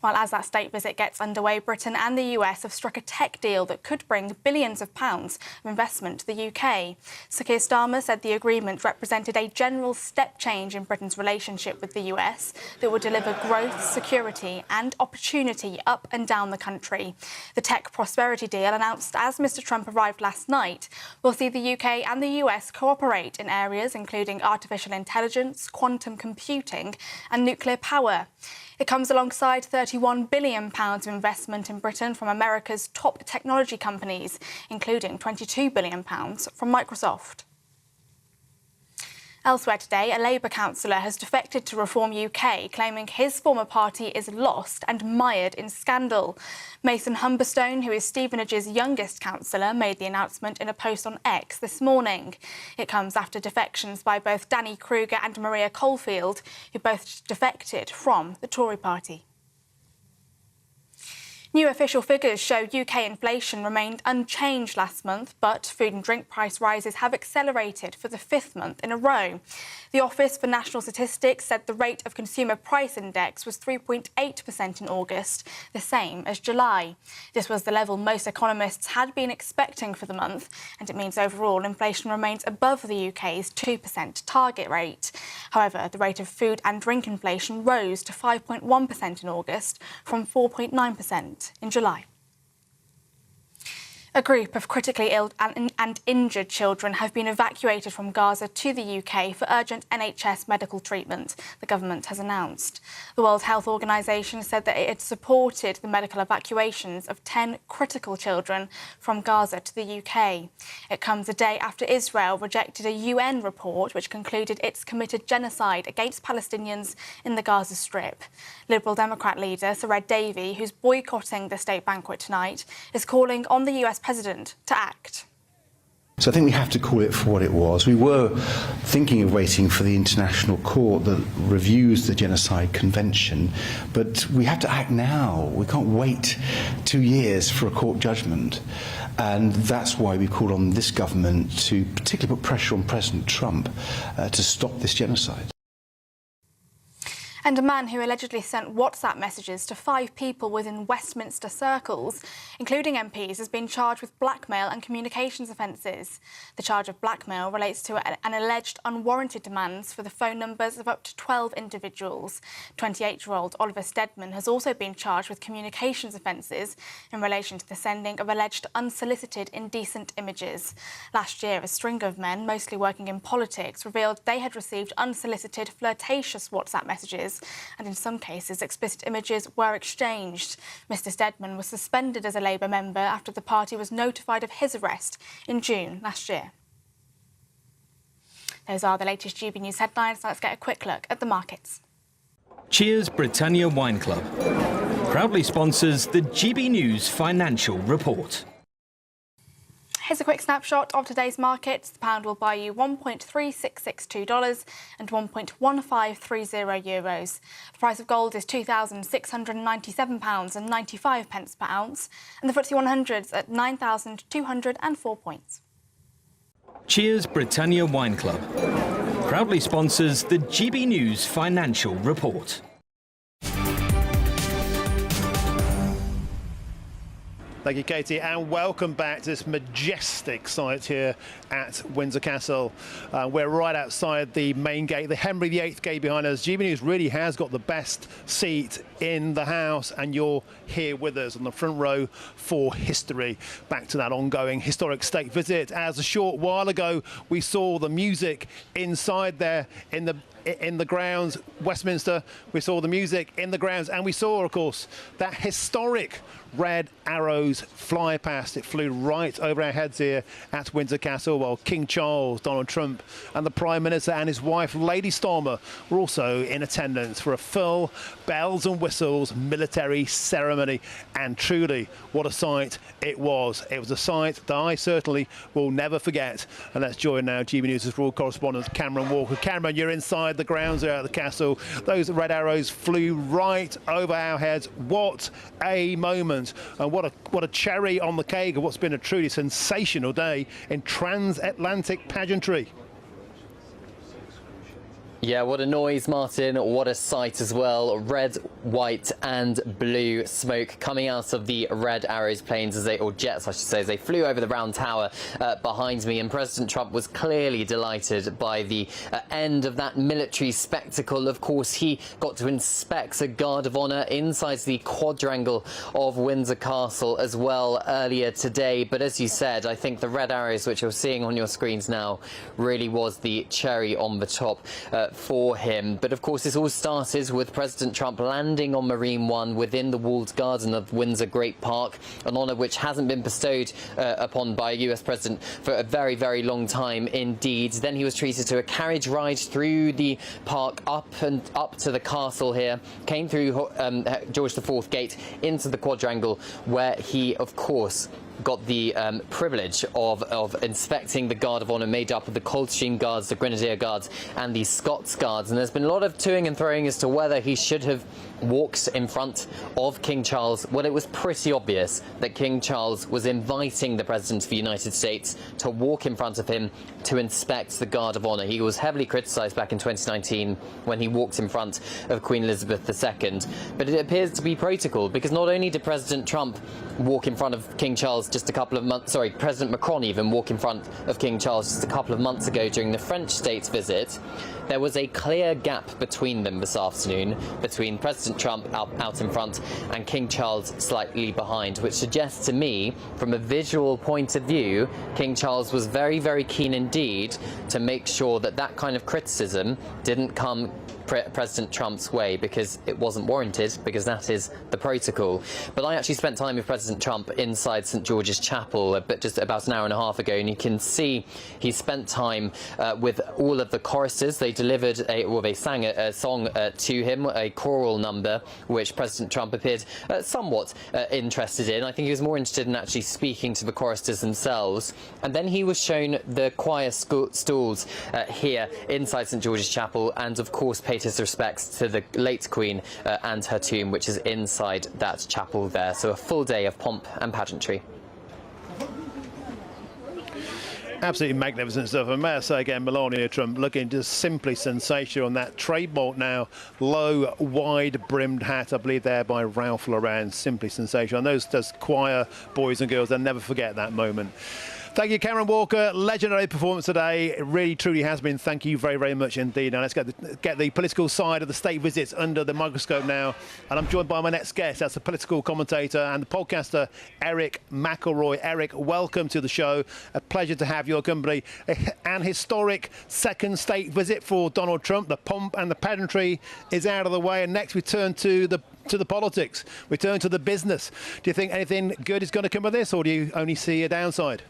While as that state visit gets underway, Britain and the US have struck a tech deal that could bring billions of pounds of investment to the UK. Sir Keir Starmer said the agreement represented a general step change in Britain's relationship with the US that would deliver growth, security and opportunity up and down the country. The tech prosperity deal, announced as Mr Trump arrived last night, will see the UK and the US cooperate in areas including artificial intelligence, quantum computing and nuclear power. It comes alongside £31 billion of investment in Britain from America's top technology companies, including £22 billion from Microsoft. Elsewhere today, a Labour councillor has defected to Reform UK, claiming his former party is lost and mired in scandal. Mason Humberstone, who is Stevenage's youngest councillor, made the announcement in a post on X this morning. It comes after defections by both Danny Kruger and Maria Caulfield, who both defected from the Tory party. New official figures show UK inflation remained unchanged last month, but food and drink price rises have accelerated for the 5th month in a row. The Office for National Statistics said the rate of consumer price index was 3.8% in August, the same as July. This was the level most economists had been expecting for the month, and it means overall inflation remains above the UK's 2% target rate. However, the rate of food and drink inflation rose to 5.1% in August from 4.9% in July. A group of critically ill and injured children have been evacuated from Gaza to the UK for urgent NHS medical treatment, the government has announced. The World Health Organization said that it had supported the medical evacuations of 10 critical children from Gaza to the UK. It comes a day after Israel rejected a UN report which concluded it's committed genocide against Palestinians in the Gaza Strip. Liberal Democrat leader Sir Davey, who's boycotting the state banquet tonight, is calling on the US President to act. So I think we have to call it for what it was. We were thinking of waiting for the international court that reviews the Genocide Convention, but we have to act now. We can't wait 2 years for a court judgment. And that's why we called on this government to particularly put pressure on President Trump to stop this genocide. And a man who allegedly sent WhatsApp messages to 5 people within Westminster circles, including MPs, has been charged with blackmail and communications offences. The charge of blackmail relates to an alleged unwarranted demands for the phone numbers of up to 12 individuals. 28-year-old Oliver Steadman has also been charged with communications offences in relation to the sending of alleged unsolicited indecent images. Last year, a string of men, mostly working in politics, revealed they had received unsolicited flirtatious WhatsApp messages, and in some cases explicit images were exchanged. Mr Steadman was suspended as a Labour member after the party was notified of his arrest in June last year. Those are the latest GB News headlines. Now let's get a quick look at the markets. Cheers Britannia Wine Club proudly sponsors the GB News Financial Report. Here's a quick snapshot of today's markets. The pound will buy you $1.3662 and €1.1530. The price of gold is £2,697.95 per ounce, and the FTSE 100's at 9,204 points. Cheers Britannia Wine Club proudly sponsors the GB News Financial Report. Thank you, Katie, and welcome back to this majestic site here at Windsor Castle. We're right outside the main gate, the Henry VIII gate behind us. GB News really has got the best seat in the house, and you're here with us on the front row for history. Back to that ongoing historic state visit, as a short while ago we saw the music inside there in the grounds, Westminster. We saw the music in the grounds, and we saw, of course, that historic Red Arrows fly past. It flew right over our heads here at Windsor Castle, while King Charles, Donald Trump and the Prime Minister and his wife Lady Stormer were also in attendance for a full bells and whistles military ceremony. And truly, what a sight it was. It was a sight that I certainly will never forget. And let's join now GB News' world correspondent Cameron Walker. Cameron, you're inside the grounds there at the castle. Those Red Arrows flew right over our heads. What a moment, and what a cherry on the cake of what's been a truly sensational day in transatlantic pageantry. Yeah, what a noise, Martin. What a sight as well. Red, white and blue smoke coming out of the Red Arrows planes, or jets, I should say, as they flew over the round tower behind me. And President Trump was clearly delighted by the end of that military spectacle. Of course, he got to inspect a guard of honour inside the quadrangle of Windsor Castle as well earlier today. But as you said, I think the Red Arrows, which you're seeing on your screens now, really was the cherry on the top for him. But of course, this all started with President Trump landing on Marine One within the walled garden of Windsor Great Park, an honour which hasn't been bestowed upon by a US president for a very, very long time indeed. Then he was treated to a carriage ride through the park up to the castle here, came through George IV Gate into the quadrangle, where he, of course, got the privilege of inspecting the Guard of Honour made up of the Coldstream Guards, the Grenadier Guards and the Scots Guards. And there's been a lot of toing and throwing as to whether he should have walked in front of King Charles. Well, it was pretty obvious that King Charles was inviting the President of the United States to walk in front of him to inspect the Guard of Honour. He was heavily criticised back in 2019 when he walked in front of Queen Elizabeth II. But it appears to be protocol, because not only did President Trump walk in front of King Charles just a couple of months, sorry, President Macron even walk in front of King Charles just a couple of months ago during the French state visit, there was a clear gap between them this afternoon, between President Trump out in front and King Charles slightly behind, which suggests to me, from a visual point of view, King Charles was very, very keen indeed to make sure that that kind of criticism didn't come President Trump's way, because it wasn't warranted, because that is the protocol. But I actually spent time with President Trump inside St George's Chapel just about an hour and a half ago, and you can see he spent time with all of the choristers. They delivered they sang a song to him, a choral number, which President Trump appeared somewhat interested in. I think he was more interested in actually speaking to the choristers themselves. And then he was shown the choir stalls here inside St George's Chapel, and of course paid his respects to the late Queen and her tomb, which is inside that chapel there. So a full day of pomp and pageantry. Absolutely magnificent stuff. And may I say again, Melania Trump looking just simply sensational on that trademark now low, wide-brimmed hat, I believe there by Ralph Lauren. Simply sensational. And those choir boys and girls, they'll never forget that moment. Thank you, Karen Walker. Legendary performance today. It really, truly has been. Thank you very, very much indeed. Now let's get the political side of the state visits under the microscope now. And I'm joined by my next guest. That's the political commentator and the podcaster, Eric McElroy. Eric, welcome to the show. A pleasure to have your company. An historic second state visit for Donald Trump. The pomp and the pageantry is out of the way. And next we turn to the politics. We turn to the business. Do you think anything good is going to come of this, or do you only see a downside?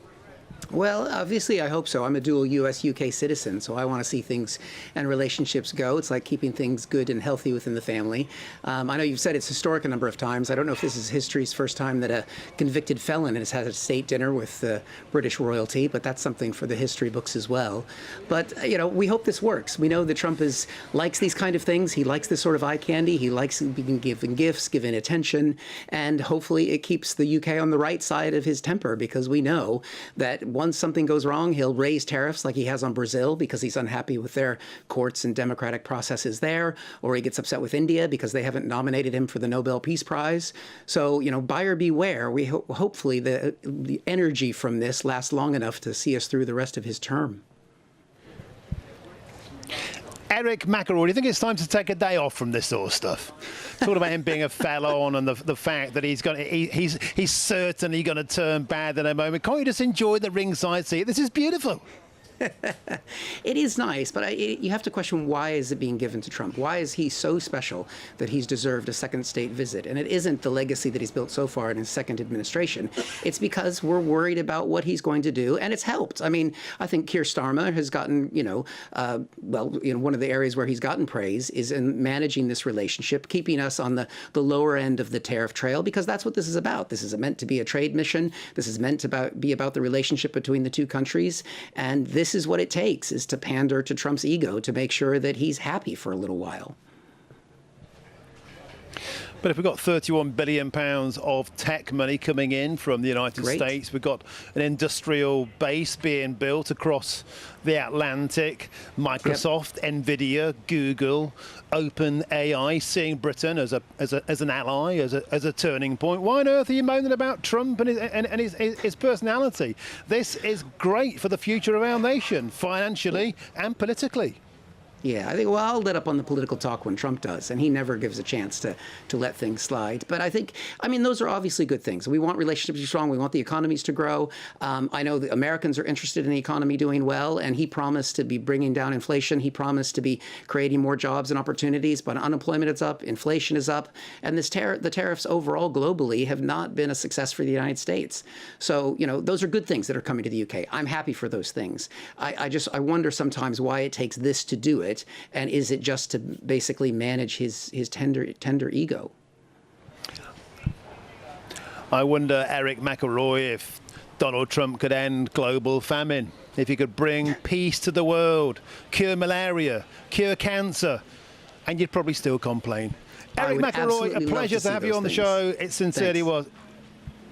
Well, obviously, I hope so. I'm a dual US-UK citizen, so I want to see things and relationships go. It's like keeping things good and healthy within the family. I know you've said it's historic a number of times. I don't know if this is history's first time that a convicted felon has had a state dinner with British royalty, but that's something for the history books as well. But, you know, we hope this works. We know that Trump likes these kind of things. He likes this sort of eye candy. He likes being given gifts, given attention, and hopefully it keeps the UK on the right side of his temper, because we know that once something goes wrong, he'll raise tariffs like he has on Brazil because he's unhappy with their courts and democratic processes there, or he gets upset with India because they haven't nominated him for the Nobel Peace Prize. So, you know, buyer beware. We hopefully the energy from this lasts long enough to see us through the rest of his term. Eric McElroy, do you think it's time to take a day off from this sort of stuff? Talking about him being a felon and the fact that he's certainly going to turn bad in a moment. Can't you just enjoy the ringside seat? This is beautiful. It is nice, but you have to question, why is it being given to Trump? Why is he so special that he's deserved a second state visit? And it isn't the legacy that he's built so far in his second administration. It's because we're worried about what he's going to do, and it's helped. I mean, I think Keir Starmer has gotten, one of the areas where he's gotten praise is in managing this relationship, keeping us on the lower end of the tariff trail, because that's what this is about. This is meant to be a trade mission. This is meant to be about the relationship between the two countries, and this is what it takes, is to pander to Trump's ego to make sure that he's happy for a little while. But if we've got £31 billion of tech money coming in from the United States, we've got an industrial base being built across the Atlantic, Microsoft, Nvidia, Google, OpenAI, seeing Britain as an ally, as a turning point. Why on earth are you moaning about Trump and his personality? This is great for the future of our nation, financially and politically. Yeah, I think, well, I'll let up on the political talk when Trump does, and he never gives a chance to let things slide. But I think, I mean, those are obviously good things. We want relationships to be strong. We want the economies to grow. I know the Americans are interested in the economy doing well, and he promised to be bringing down inflation. He promised to be creating more jobs and opportunities, but unemployment is up, inflation is up, and the tariffs overall globally have not been a success for the United States. So, you know, those are good things that are coming to the UK. I'm happy for those things. I wonder sometimes why it takes this to do it. And is it just to basically manage his tender ego? I wonder, Eric McElroy, if Donald Trump could end global famine, if he could bring peace to the world, cure malaria, cure cancer, and you'd probably still complain. Eric McElroy, a pleasure to have you on the show. It sincerely was.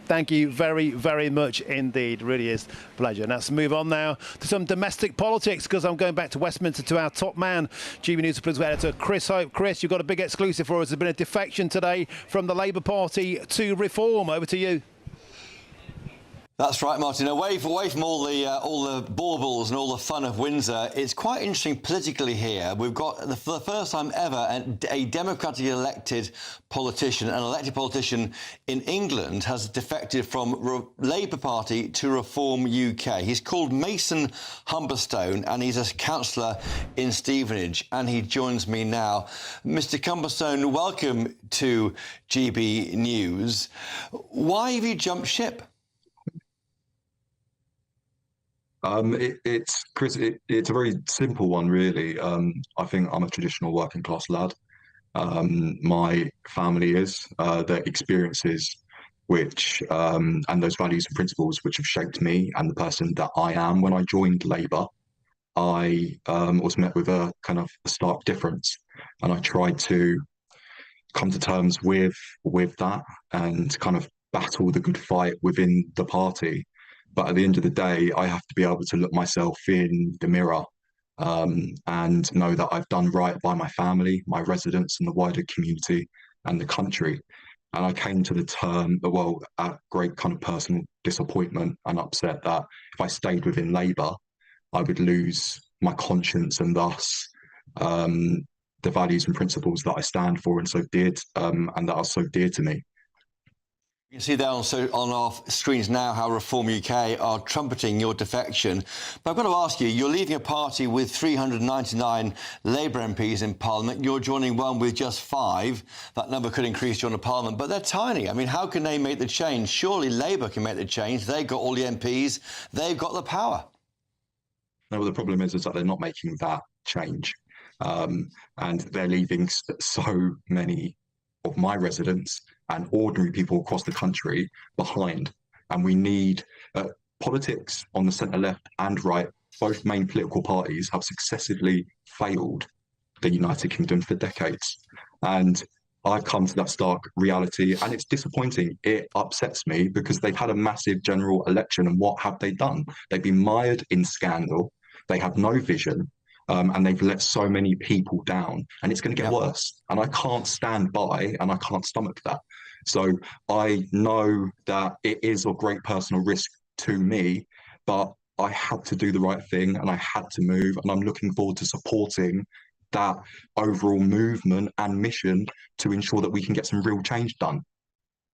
Thank you very, very much indeed. Really is a pleasure. Now, let's move on now to some domestic politics, because I'm going back to Westminster to our top man, GB News political editor Chris Hope. Chris, you've got a big exclusive for us. There's been a defection today from the Labour Party to Reform. Over to you. That's right, Martin. Away from all the baubles and all the fun of Windsor, it's quite interesting politically here. We've got, for the first time ever, a democratically elected politician, an elected politician in England, has defected from Labour Party to Reform UK. He's called Mason Humberstone, and he's a councillor in Stevenage, and he joins me now. Mr. Humberstone, welcome to GB News. Why have you jumped ship? Chris, it's a very simple one, really. I think I'm a traditional working class lad. My family is, their experiences which, and those values and principles which have shaped me and the person that I am. When I joined Labour, I was met with a kind of a stark difference, and I tried to come to terms with that and kind of battle the good fight within the party. But at the end of the day, I have to be able to look myself in the mirror and know that I've done right by my family, my residents, and the wider community and the country. And I came to the term, well, at great kind of personal disappointment and upset that if I stayed within Labour, I would lose my conscience and thus the values and principles that I stand for and and that are so dear to me. You can see there also on our screens now how Reform UK are trumpeting your defection. But I've got to ask you, you're leaving a party with 399 Labour MPs in Parliament. You're joining one with just 5. That number could increase during Parliament, but they're tiny. I mean, how can they make the change? Surely Labour can make the change. They've got all the MPs. They've got the power. No, well, the problem is that they're not making that change. And they're leaving so many of my residents and ordinary people across the country behind. And we need politics on the centre-left and right. Both main political parties have successively failed the United Kingdom for decades. And I've come to that stark reality, and it's disappointing. It upsets me because they've had a massive general election, and what have they done? They've been mired in scandal. They have no vision. And they've let so many people down, and it's going to get worse. And I can't stand by, and I can't stomach that. So I know that it is of great personal risk to me, but I had to do the right thing, and I had to move. And I'm looking forward to supporting that overall movement and mission to ensure that we can get some real change done.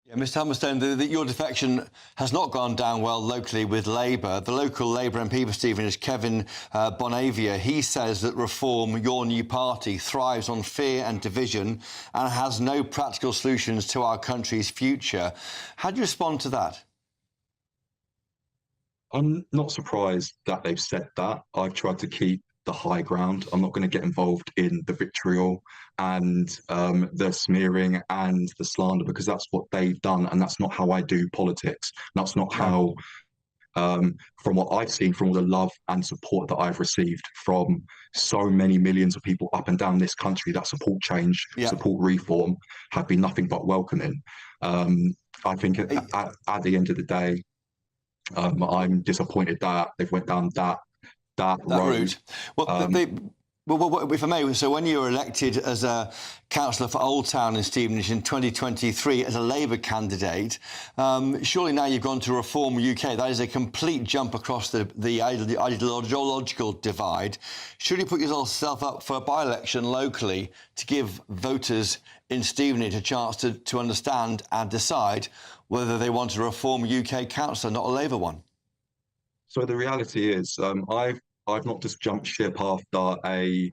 Yeah, Mr. Humberstone, your defection has not gone down well locally with Labour. The local Labour MP for Stevenage, Kevin Bonavia, he says that Reform, your new party, thrives on fear and division and has no practical solutions to our country's future. How do you respond to that? I'm not surprised that they've said that. I've tried to keep the high ground. I'm not going to get involved in the vitriol and the smearing and the slander, because that's what they've done, and that's not how I do politics. That's not how, from what I've seen, from all the love and support that I've received from so many millions of people up and down this country that support change, support reform, have been nothing but welcoming. I think at the end of the day, I'm disappointed that they've went down that road. Well, Well, if I may, so when you were elected as a councillor for Old Town in Stevenage in 2023 as a Labour candidate, surely now you've gone to Reform UK. That is a complete jump across the ideological divide. Should you put yourself up for a by-election locally to give voters in Stevenage a chance to understand and decide whether they want a Reform UK councillor, not a Labour one? So the reality is, I've not just jumped ship after a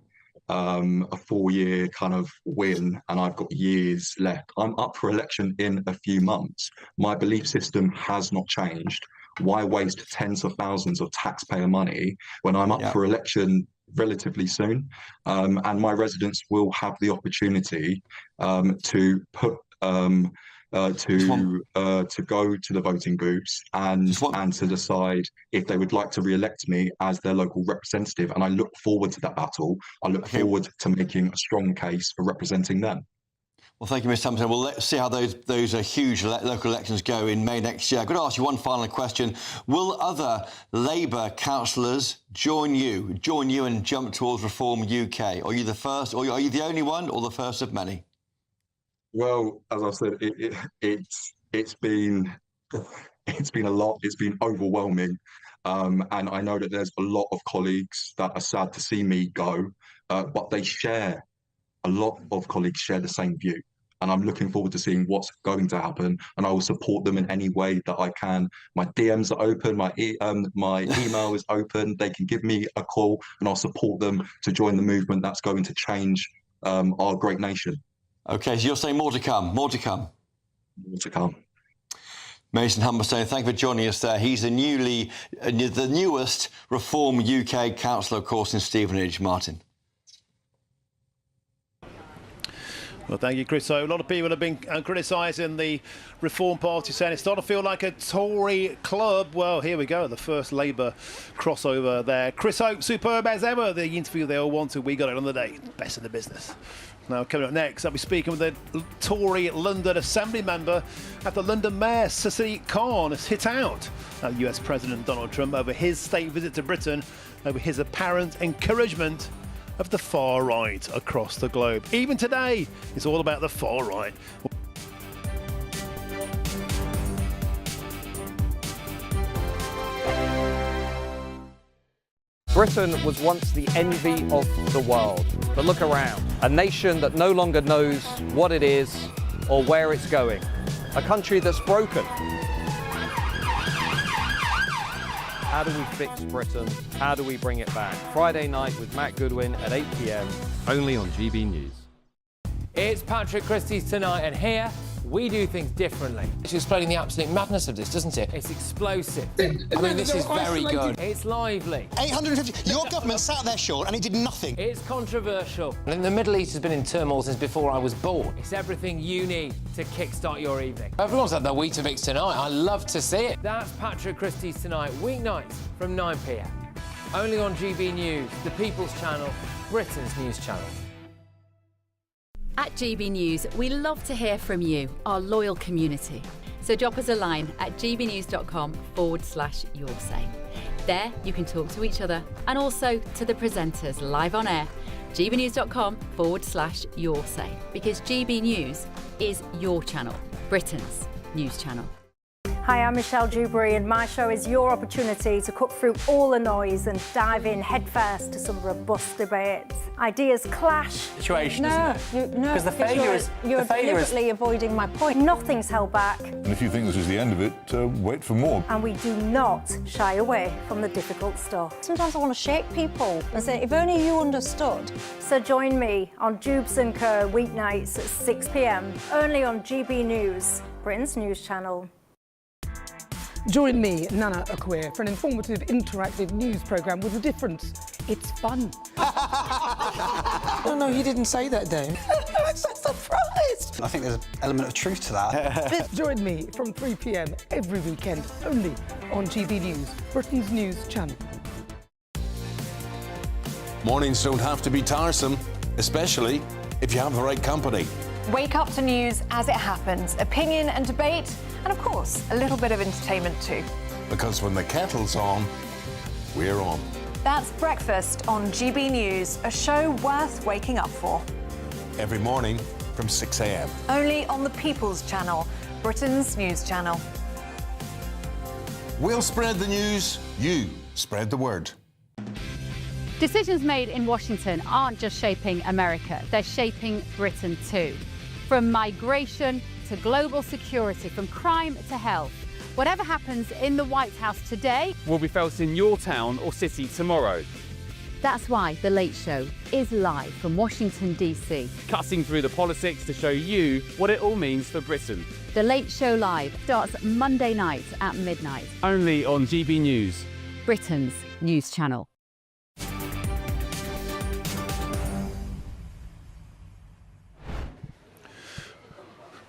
4-year kind of win, and I've got years left. I'm up for election in a few months. My belief system has not changed. Why waste tens of thousands of taxpayer money when I'm up for election relatively soon? And my residents will have the opportunity to put to go to the voting booths and to decide if they would like to re-elect me as their local representative. And I look forward to that battle. I look forward to making a strong case for representing them. Well, thank you, Mr. Hampton. Well, let's see how those huge local elections go in May next year. I've got to ask you one final question. Will other Labour councillors join you and jump towards Reform UK? Are you the first, or are you the only one, or the first of many? Well, as I said, it's been a lot. It's been overwhelming, and I know that there's a lot of colleagues that are sad to see me go, but a lot of colleagues share the same view, and I'm looking forward to seeing what's going to happen, and I will support them in any way that I can. My DMs are open, my email is open. They can give me a call, and I'll support them to join the movement that's going to change our great nation. OK, so you're saying more to come, more to come? More to come. Mason Humberstone, thank you for joining us there. He's the newest Reform UK councillor, of course, in Stevenage. Martin. Well, thank you, Chris. So a lot of people have been criticising the Reform Party, saying it's starting to feel like a Tory club. Well, here we go, the first Labour crossover there. Chris Hope, superb as ever. The interview they all wanted, we got it on the day. Best in the business. Now, coming up next, I'll be speaking with the Tory London Assembly member after London Mayor Sadiq Khan has hit out at US President Donald Trump over his state visit to Britain, over his apparent encouragement of the far right across the globe. Even today, it's all about the far right. Britain was once the envy of the world. But look around. A nation that no longer knows what it is or where it's going. A country that's broken. How do we fix Britain? How do we bring it back? Friday night with Matt Goodwin at 8 p.m. Only on GB News. It's Patrick Christie's Tonight, and here we do things differently. It's explaining the absolute madness of this, doesn't it? It's explosive. I mean, this is very good. It's lively. 850. Your government sat there short and it did nothing. It's controversial. And the Middle East has been in turmoil since before I was born. It's everything you need to kickstart your evening. Everyone's had their Weetabix tonight. I love to see it. That's Patrick Christie's Tonight, weeknights from 9 p.m. Only on GB News, the People's Channel, Britain's news channel. At GB News, we love to hear from you, our loyal community. So drop us a line at gbnews.com/yoursay. There you can talk to each other and also to the presenters live on air. gbnews.com/yoursay, because GB News is your channel, Britain's news channel. Hi, I'm Michelle Dewberry, and my show is your opportunity to cut through all the noise and dive in headfirst to some robust debates. Ideas clash. Situation, isn't it? No, because the failure is you're deliberately avoiding my point. Nothing's held back. And if you think this is the end of it, wait for more. And we do not shy away from the difficult stuff. Sometimes I want to shake people and say, if only you understood. So join me on Jubes & Co. weeknights at 6 p.m. only on GB News, Britain's news channel. Join me, Nana Akwe, for an informative, interactive news programme with a difference. It's fun. No, you didn't say that, Dave. I'm so surprised. I think there's an element of truth to that. Join me from 3 p.m. every weekend, only on GB News, Britain's news channel. Mornings don't have to be tiresome, especially if you have the right company. Wake up to news as it happens, opinion and debate, and of course, a little bit of entertainment too. Because when the kettle's on, we're on. That's Breakfast on GB News, a show worth waking up for. Every morning from 6 a.m. Only on the People's Channel, Britain's news channel. We'll spread the news, you spread the word. Decisions made in Washington aren't just shaping America, they're shaping Britain too. From migration to global security, from crime to health. Whatever happens in the White House today will be felt in your town or city tomorrow. That's why The Late Show is live from Washington, D.C. Cutting through the politics to show you what it all means for Britain. The Late Show Live starts Monday night at midnight. Only on GB News, Britain's news channel.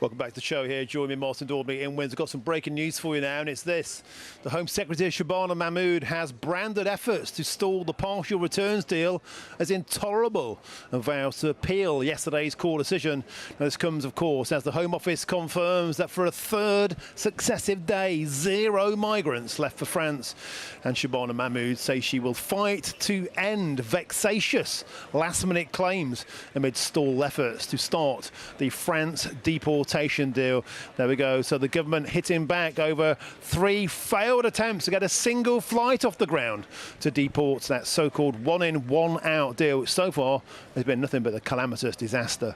Welcome back to the show here. Join me, Martin Daubney in Windsor. Got some breaking news for you now, and it's this. The Home Secretary, Shabana Mahmood, has branded efforts to stall the partial returns deal as intolerable and vows to appeal yesterday's court decision. Now, this comes, of course, as the Home Office confirms that for a third successive day, 0 migrants left for France. And Shabana Mahmood says she will fight to end vexatious last-minute claims amid stalled efforts to start the France deportation deal. There we go. So the government hitting back over 3 failed attempts to get a single flight off the ground to deport that so-called one-in, one-out deal, which so far has been nothing but a calamitous disaster.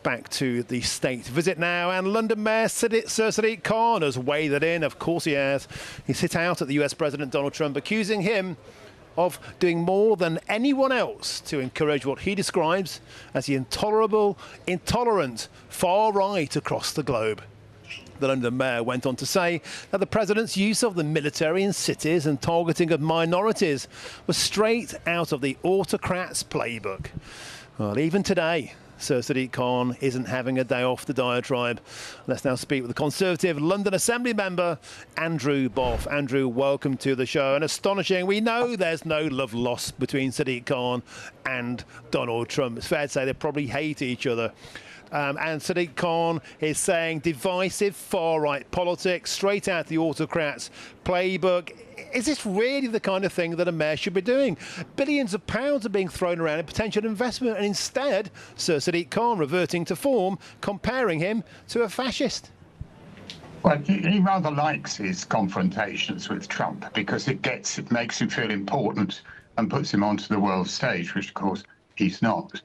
Back to the state visit now, and London Mayor Sir Sadiq Khan has waded in. Of course he has. He's hit out at the US President Donald Trump, accusing him of doing more than anyone else to encourage what he describes as the intolerant far right across the globe. The London Mayor went on to say that the President's use of the military in cities and targeting of minorities was straight out of the autocrat's playbook. Well, even today, Sir Sadiq Khan isn't having a day off the diatribe. Let's now speak with the Conservative London Assembly member, Andrew Boff. Andrew, welcome to the show. And astonishing, we know there's no love lost between Sadiq Khan and Donald Trump. It's fair to say they probably hate each other. And Sadiq Khan is saying divisive far-right politics, straight out the autocrats' playbook. Is this really the kind of thing that a mayor should be doing? Billions of pounds are being thrown around in potential investment, and instead, Sir Sadiq Khan reverting to form, comparing him to a fascist. Well, he rather likes his confrontations with Trump because it makes him feel important and puts him onto the world stage, which, of course, he's not.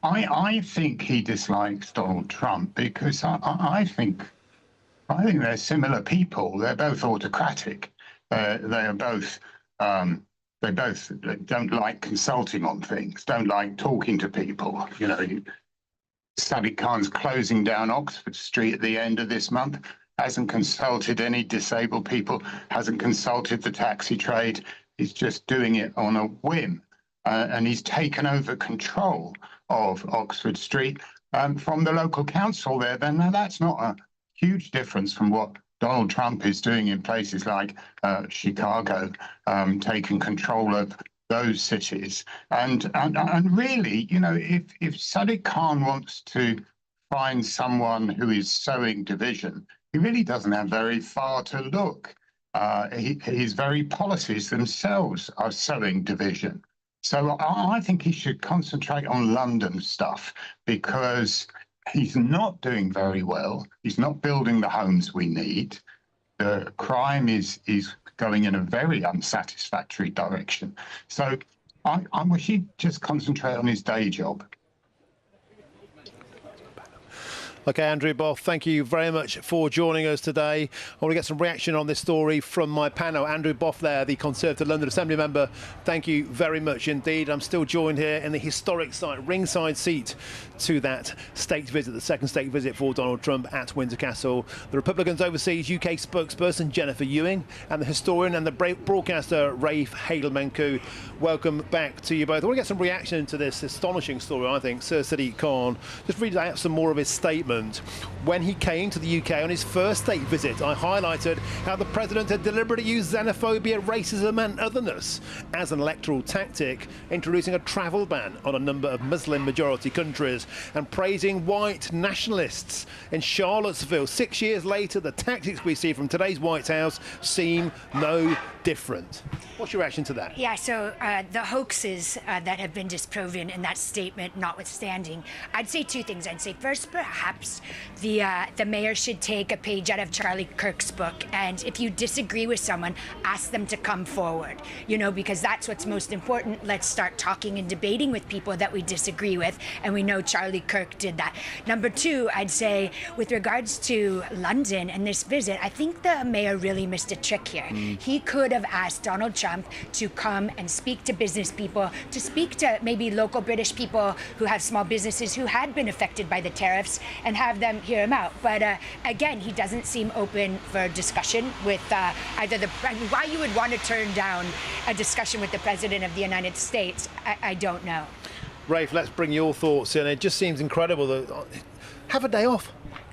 I think he dislikes Donald Trump because I think they're similar people. They're both autocratic. They both don't like consulting on things, don't like talking to people. You know, Sadiq Khan's closing down Oxford Street at the end of this month, hasn't consulted any disabled people, hasn't consulted the taxi trade. He's just doing it on a whim. And he's taken over control of Oxford Street from the local council there. Then now that's not a huge difference from what Donald Trump is doing in places like Chicago, taking control of those cities. And really, you know, if Sadiq Khan wants to find someone who is sowing division, he really doesn't have very far to look. His very policies themselves are sowing division. So I think he should concentrate on London stuff because he's not doing very well. He's not building the homes we need. The crime is going in a very unsatisfactory direction. So I wish he'd just concentrate on his day job. OK, Andrew Boff, thank you very much for joining us today. I want to get some reaction on this story from my panel. Andrew Boff there, the Conservative London Assembly member. Thank you very much indeed. I'm still joined here in the historic site, ringside seat to that state visit, the second state visit for Donald Trump at Windsor Castle. The Republicans Overseas UK spokesperson Jennifer Ewing and the historian and the broadcaster Rafe Hadelmenku. Welcome back to you both. I want to get some reaction to this astonishing story, I think. Sir Sadiq Khan, just read out some more of his statement. When he came to the UK on his first state visit, I highlighted how the president had deliberately used xenophobia, racism and otherness as an electoral tactic, introducing a travel ban on a number of Muslim-majority countries and praising white nationalists in Charlottesville. 6 years later, the tactics we see from today's White House seem no different. What's your reaction to that? Yeah, so the hoaxes that have been disproven in that statement notwithstanding, I'd say two things. I'd say first, perhaps the mayor should take a page out of Charlie Kirk's book, and if you disagree with someone, ask them to come forward, you know, because that's what's most important. Let's start talking and debating with people that we disagree with, and we know Charlie Kirk did that. Number two, I'd say with regards to London and this visit, I think the mayor really missed a trick here. He could have asked Donald Trump to come and speak to business people, to speak to maybe local British people who have small businesses who had been affected by the tariffs and have them hear him out. But again, he doesn't seem open for discussion with either the... Why you would want to turn down a discussion with the President of the United States, I don't know. Rafe, let's bring your thoughts in. It just seems incredible that... Have a day off.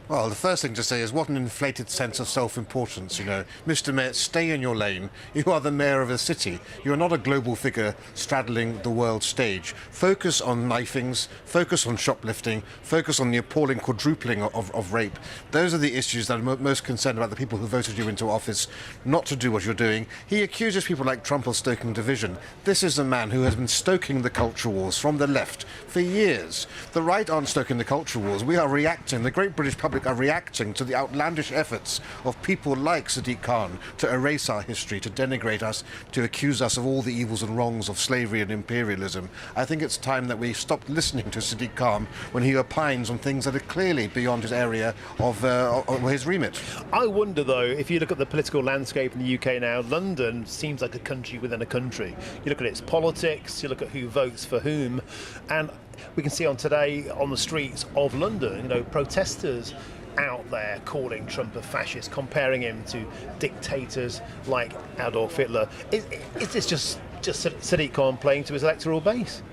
Well, the first thing to say is what an inflated sense of self-importance, you know. Mr. Mayor, stay in your lane. You are the mayor of a city. You're not a global figure straddling the world stage. Focus on knifings, focus on shoplifting, focus on the appalling quadrupling of rape. Those are the issues that I'm most concerned about, the people who voted you into office not to do what you're doing. He accuses people like Trump of stoking division. This is a man who has been stoking the culture wars from the left for years. The right aren't stoking the culture wars. We are reacting. The great British public are reacting to the outlandish efforts of people like Sadiq Khan to erase our history, to denigrate us, to accuse us of all the evils and wrongs of slavery and imperialism. I think it's time that we stop listening to Sadiq Khan when he opines on things that are clearly beyond his area of his remit. I wonder, though, if you look at the political landscape in the UK now, London seems like a country within a country. You look at its politics, you look at who votes for whom, and we can see on today on the streets of London, you know, protesters out there calling Trump a fascist, comparing him to dictators like Adolf Hitler. Is this just Sadiq Khan playing to his electoral base?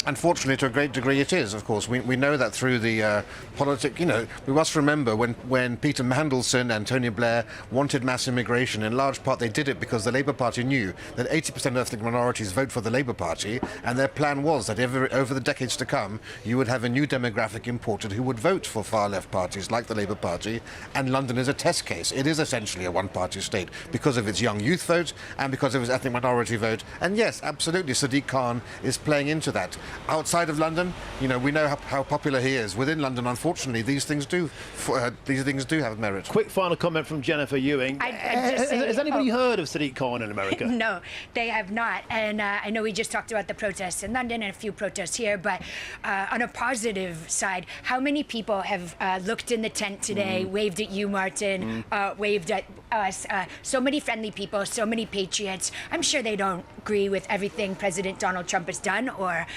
Unfortunately, to a great degree, it is, of course. We know that through the politics. You know, we must remember when Peter Mandelson and Tony Blair wanted mass immigration, in large part they did it because the Labour Party knew that 80% of ethnic minorities vote for the Labour Party, and their plan was that over the decades to come, you would have a new demographic imported who would vote for far-left parties like the Labour Party, and London is a test case. It is essentially a one-party state because of its young youth vote and because of its ethnic minority vote. And yes, absolutely, Sadiq Khan is playing into that. Outside of London, you know, we know how popular he is. Within London, unfortunately, these things do have merit. Quick final comment from Jennifer Ewing. Has anybody heard of Sadiq Khan in America? No, they have not. And I know we just talked about the protests in London and a few protests here, but on a positive side, how many people have looked in the tent today, waved at you, Martin, waved at us? So many friendly people, so many patriots. I'm sure they don't agree with everything President Donald Trump has done or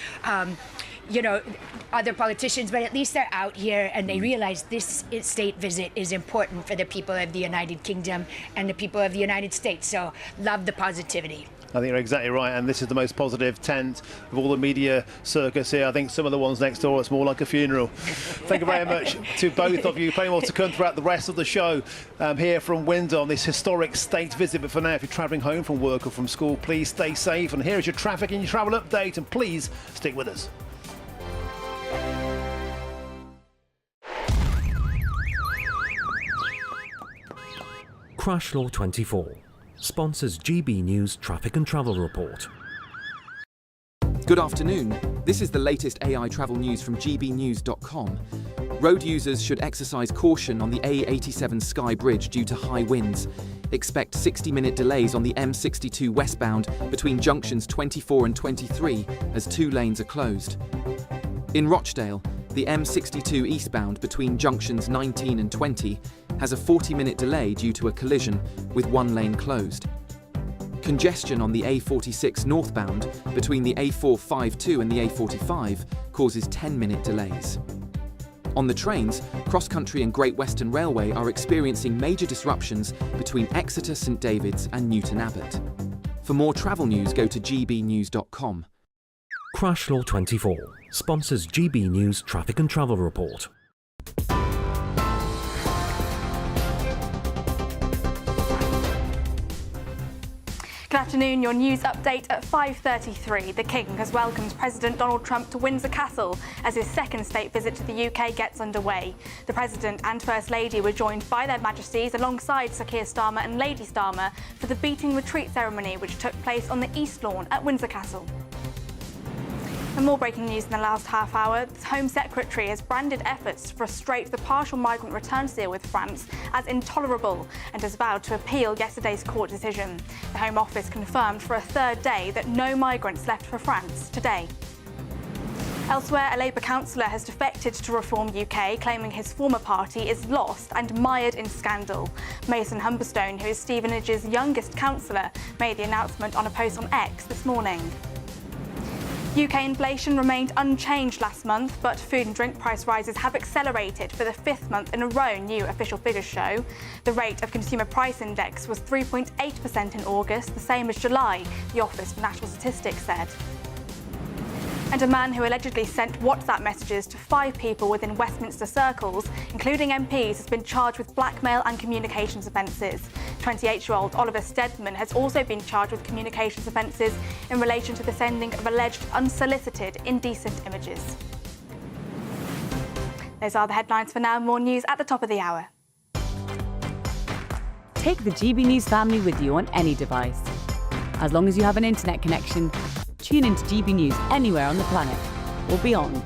you know, other politicians, but at least they're out here and they realize this state visit is important for the people of the United Kingdom and the people of the United States. So love the positivity. I think you're exactly right, and this is the most positive tent of all the media circus here. I think some of the ones next door, it's more like a funeral. Thank you very much to both of you. Plenty more to come throughout the rest of the show here from Windsor on this historic state visit. But for now, if you're travelling home from work or from school, please stay safe. And here is your traffic and your travel update, and please stick with us. Crash Law 24 sponsors GB News Traffic and Travel Report. Good afternoon. This is the latest AI travel news from gbnews.com. Road users should exercise caution on the A87 Skye Bridge due to high winds. Expect 60-minute delays on the M62 westbound between junctions 24 and 23 as 2 lanes are closed. In Rochdale, the M62 eastbound between junctions 19 and 20 has a 40-minute delay due to a collision with 1 lane closed. Congestion on the A46 northbound between the A452 and the A45 causes 10-minute delays. On the trains, Cross Country and Great Western Railway are experiencing major disruptions between Exeter, St David's and Newton Abbot. For more travel news, go to gbnews.com. Crash Law 24 sponsors GB News Traffic and Travel Report. Good afternoon, your news update at 5:33. The King has welcomed President Donald Trump to Windsor Castle as his second state visit to the UK gets underway. The President and First Lady were joined by their Majesties alongside Sir Keir Starmer and Lady Starmer for the Beating Retreat ceremony, which took place on the East Lawn at Windsor Castle. And more breaking news in the last half hour. The Home Secretary has branded efforts to frustrate the partial migrant returns deal with France as intolerable and has vowed to appeal yesterday's court decision. The Home Office confirmed for a third day that no migrants left for France today. Elsewhere, a Labour councillor has defected to Reform UK, claiming his former party is lost and mired in scandal. Mason Humberstone, who is Stevenage's youngest councillor, made the announcement on a post on X this morning. UK inflation remained unchanged last month, but food and drink price rises have accelerated for the fifth month in a row, new official figures show. The rate of consumer price index was 3.8% in August, the same as July, the Office for National Statistics said. And a man who allegedly sent WhatsApp messages to 5 people within Westminster circles, including MPs, has been charged with blackmail and communications offences. 28-year-old Oliver Steadman has also been charged with communications offences in relation to the sending of alleged unsolicited indecent images. Those are the headlines for now. More news at the top of the hour. Take the GB News family with you on any device. As long as you have an internet connection, tune into GB News anywhere on the planet or beyond.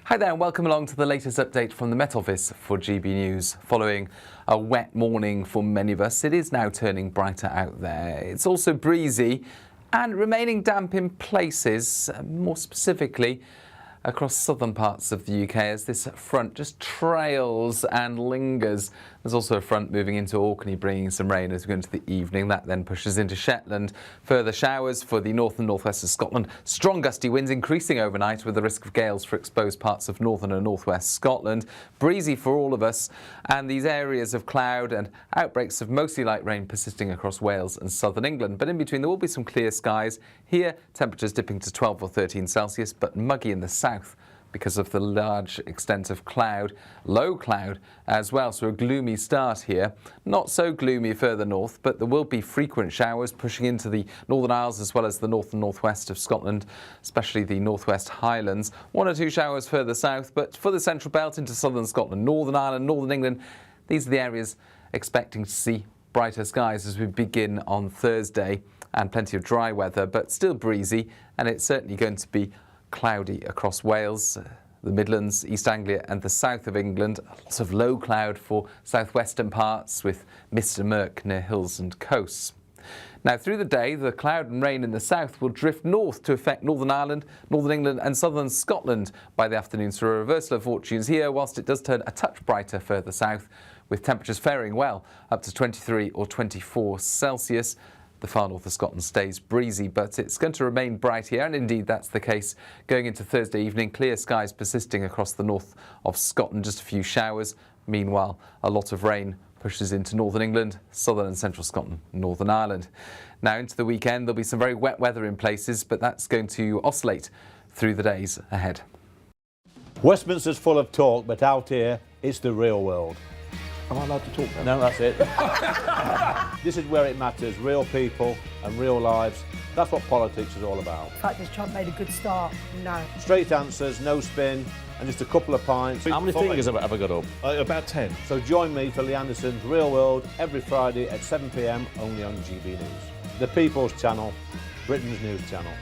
Hi there and welcome along to the latest update from the Met Office for GB News. Following a wet morning for many of us, it is now turning brighter out there. It's also breezy and remaining damp in places, more specifically across southern parts of the UK as this front just trails and lingers. There's also a front moving into Orkney, bringing some rain as we go into the evening. That then pushes into Shetland. Further showers for the north and northwest of Scotland. Strong gusty winds increasing overnight with the risk of gales for exposed parts of northern and northwest Scotland. Breezy for all of us, and these areas of cloud and outbreaks of mostly light rain persisting across Wales and southern England. But in between there will be some clear skies. Here, temperatures dipping to 12 or 13 Celsius, but muggy in the south because of the large extent of cloud, low cloud as well, so a gloomy start here. Not so gloomy further north, but there will be frequent showers pushing into the Northern Isles as well as the north and northwest of Scotland, especially the northwest Highlands. 1 or 2 showers further south, but for the central belt into southern Scotland, Northern Ireland, northern England, these are the areas expecting to see brighter skies as we begin on Thursday, and plenty of dry weather, but still breezy, and it's certainly going to be cloudy across Wales, the Midlands, East Anglia and the south of England. Lots of low cloud for southwestern parts with mist and murk near hills and coasts. Now through the day, the cloud and rain in the south will drift north to affect Northern Ireland, Northern England and southern Scotland by the afternoon, so a reversal of fortunes here, whilst it does turn a touch brighter further south, with temperatures faring well up to 23 or 24 Celsius. The far north of Scotland stays breezy, but it's going to remain bright here, and indeed that's the case going into Thursday evening. Clear skies persisting across the north of Scotland, just a few showers. Meanwhile, a lot of rain pushes into northern England, southern and central Scotland, Northern Ireland. Now into the weekend, there'll be some very wet weather in places, but that's going to oscillate through the days ahead. Westminster's full of talk, but out here, it's the real world. Am I allowed to talk now? No, that's it. This is where it matters, real people and real lives. That's what politics is all about. The fact is Trump made a good start, no. Straight answers, no spin, and just a couple of pints. How many fingers have I got up? About 10. So join me for Lee Anderson's Real World every Friday at 7 p.m. only on GB News. The People's Channel, Britain's news channel.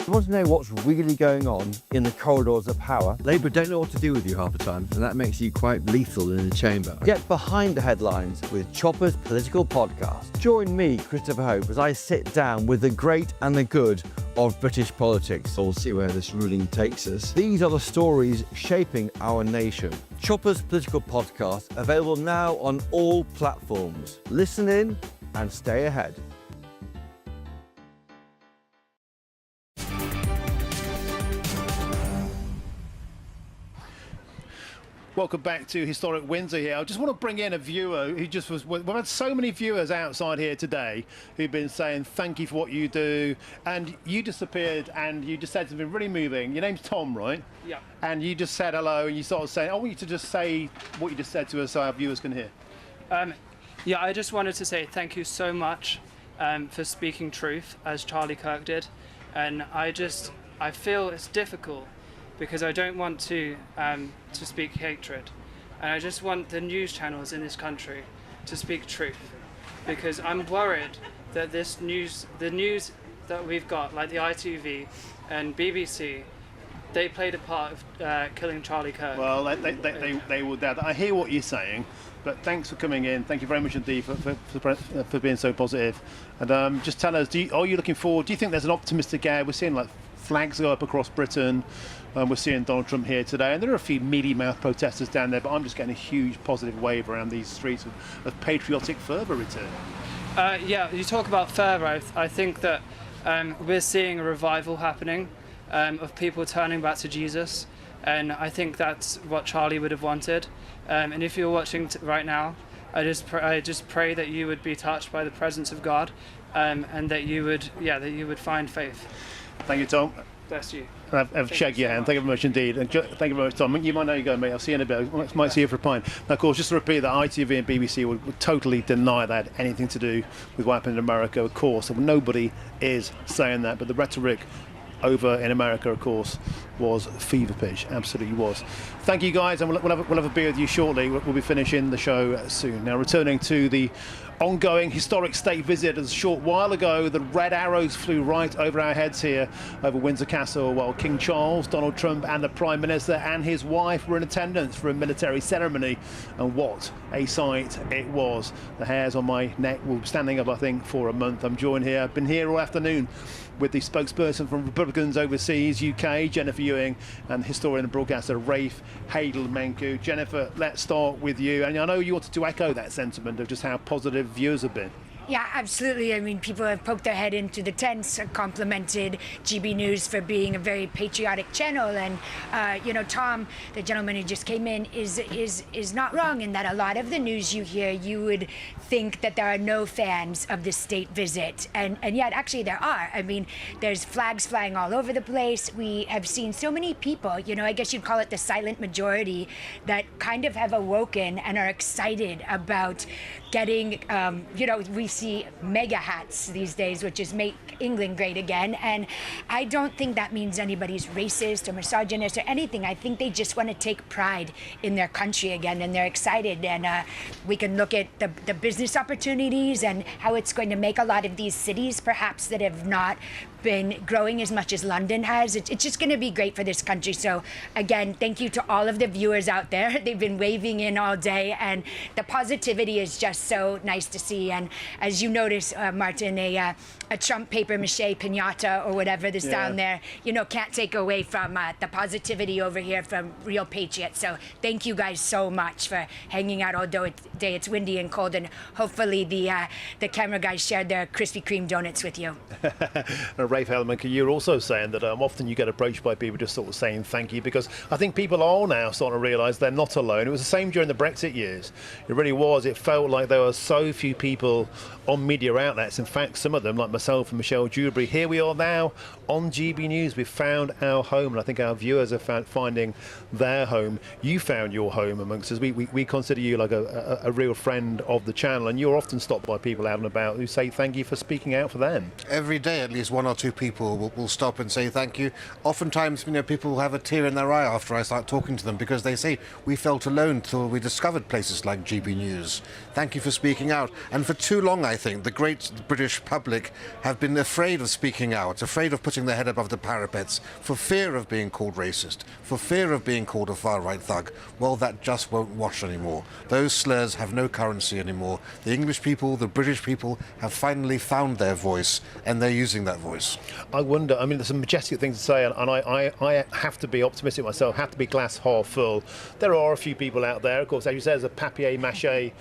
You want to know what's really going on in the corridors of power? Labour don't know what to do with you half the time, and that makes you quite lethal in the chamber. Get behind the headlines with Chopper's Political Podcast. Join me, Christopher Hope, as I sit down with the great and the good of British politics. We'll see where this ruling takes us. These are the stories shaping our nation. Chopper's Political Podcast, available now on all platforms. Listen in and stay ahead. Welcome back to historic Windsor here. I just want to bring in a viewer who just was... We've had so many viewers outside here today who've been saying thank you for what you do. And you disappeared and you just said something really moving. Your name's Tom, right? Yeah. And you just said hello and you sort of saying, I want you to just say what you just said to us so our viewers can hear. Yeah, I just wanted to say thank you so much for speaking truth, as Charlie Kirk did. And I feel it's difficult because I don't want to speak hatred. And I just want the news channels in this country to speak truth. Because I'm worried that the news that we've got, like the ITV and BBC, they played a part of killing Charlie Kirk. Well, they will doubt that. I hear what you're saying, but thanks for coming in. Thank you very much indeed for being so positive. And just tell us, are you looking forward? Do you think there's an optimistic air? We're seeing like flags go up across Britain. We're seeing Donald Trump here today, and there are a few mealy-mouthed protesters down there, but I'm just getting a huge positive wave around these streets of patriotic fervour return. Yeah, you talk about fervour. I think that we're seeing a revival happening of people turning back to Jesus, and I think that's what Charlie would have wanted. And if you're watching right now, I just pray that you would be touched by the presence of God, and that you would find faith. Thank you, Tom. Bless you. I've shaken your hand. Thank you very much indeed. And thank you very much, Tom. You might know you go, mate. I'll see you in a bit. I might see you for a pint. Now, of course, just to repeat that ITV and BBC would totally deny that had anything to do with what happened in America, of course. Nobody is saying that, but the rhetoric over in America, of course, was fever pitch. Absolutely was. Thank you, guys, and we'll have a beer with you shortly. We'll be finishing the show soon. Now, returning to the ongoing historic state visit. As a short while ago, the red arrows flew right over our heads here over Windsor Castle while King Charles, Donald Trump and the Prime Minister and his wife were in attendance for a military ceremony. And what a sight it was. The hairs on my neck will be standing up, I think, for a month. I'm joined here. I've been here all afternoon with the spokesperson from Republicans Overseas UK, Jennifer Ewing, and historian and broadcaster Rafe Hadel-Menku. Jennifer, let's start with you. And I know you wanted to echo that sentiment of just how positive viewers have been. Yeah, absolutely. I mean, people have poked their head into the tents, complimented GB News for being a very patriotic channel. And, Tom, the gentleman who just came in, is not wrong in that a lot of the news you hear, you would think that there are no fans of the state visit. And yet, actually, there are. I mean, there's flags flying all over the place. We have seen so many people, I guess you'd call it the silent majority, that kind of have awoken and are excited about getting, we see mega hats these days, which is Make England Great Again. And I don't think that means anybody's racist or misogynist or anything. I think they just want to take pride in their country again, and they're excited. And we can look at the business opportunities and how it's going to make a lot of these cities, perhaps, that have not been growing as much as London has. It's just going to be great for this country. So again, thank you to all of the viewers out there. They've been waving in all day, and the positivity is just so nice to see. And as you notice, Martin, a Trump paper mache piñata or whatever that's down there, can't take away from the positivity over here from real patriots. So thank you guys so much for hanging out all day. It's windy and cold, and hopefully the camera guys shared their Krispy Kreme donuts with you. Rafe Hadel-Menku, you're also saying that often you get approached by people just sort of saying thank you, because I think people are now starting to realise they're not alone. It was the same during the Brexit years. It really was. It felt like there were so few people on media outlets. In fact, some of them, like myself and Michelle Dewberry, here we are now on GB News. We've found our home, and I think our viewers are finding their home. You found your home amongst us. We consider you like a real friend of the channel, and you're often stopped by people out and about who say thank you for speaking out for them. Every day, at least one or two people will stop and say thank you. Oftentimes, people have a tear in their eye after I start talking to them, because they say we felt alone till we discovered places like GB News. Thank you for speaking out. And for too long, I think, the great British public have been afraid of speaking out, afraid of putting their head above the parapets, for fear of being called racist, for fear of being called a far-right thug. Well, that just won't wash anymore. Those slurs have no currency anymore. The English people, the British people, have finally found their voice, and they're using that voice. else. I wonder, I mean, there's some majestic things to say, and I have to be optimistic myself, have to be glass half full. There are a few people out there, of course, as you said, there's a papier-mâché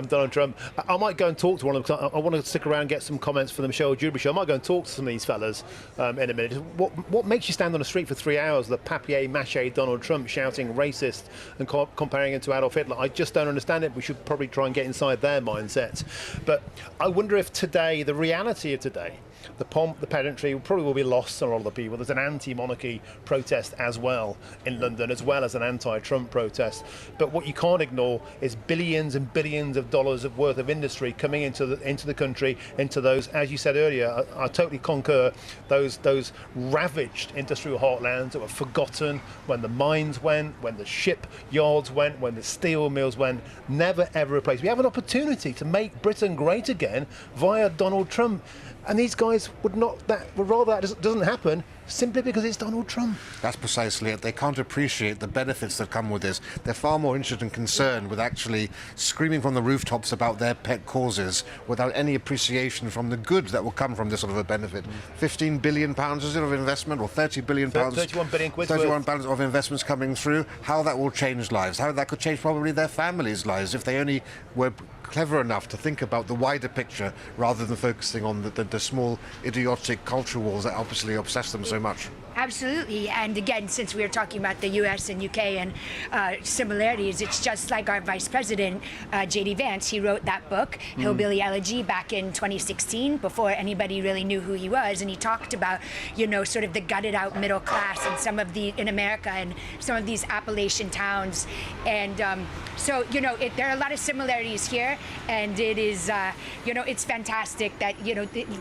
Donald Trump. I might go and talk to one of them, because I want to stick around and get some comments for the Michelle Dewberry show. I might go and talk to some of these fellas in a minute. What makes you stand on the street for 3 hours, the papier-mâché Donald Trump shouting racist and comparing him to Adolf Hitler? I just don't understand it. We should probably try and get inside their mindset. But I wonder if today, the reality of today, the pomp, the pedantry probably will be lost on a lot of the people. There's an anti-monarchy protest as well in London, as well as an anti-Trump protest. But what you can't ignore is billions and billions of dollars worth of industry coming into the country, into those, as you said earlier, I totally concur, those ravaged industrial heartlands that were forgotten when the mines went, when the shipyards went, when the steel mills went, never ever replaced. We have an opportunity to make Britain great again via Donald Trump. And these guys would rather that doesn't happen simply because it's Donald Trump. That's precisely it. They can't appreciate the benefits that come with this. They're far more interested and concerned with actually screaming from the rooftops about their pet causes without any appreciation from the good that will come from this sort of a benefit. £15 billion, is it, of investment, or £30 billion? 31 billion quid. 31 billion of investments coming through. How that will change lives. How that could change probably their families' lives if they only were clever enough to think about the wider picture rather than focusing on the small idiotic culture wars that obviously obsess them so much. Absolutely, and again, since we were talking about the US and UK and similarities, it's just like our Vice President, J.D. Vance. He wrote that book, Hillbilly Elegy, back in 2016, before anybody really knew who he was, and he talked about, sort of the gutted out middle class and some of in America and some of these Appalachian towns, and so, there are a lot of similarities here, and it is, it's fantastic that,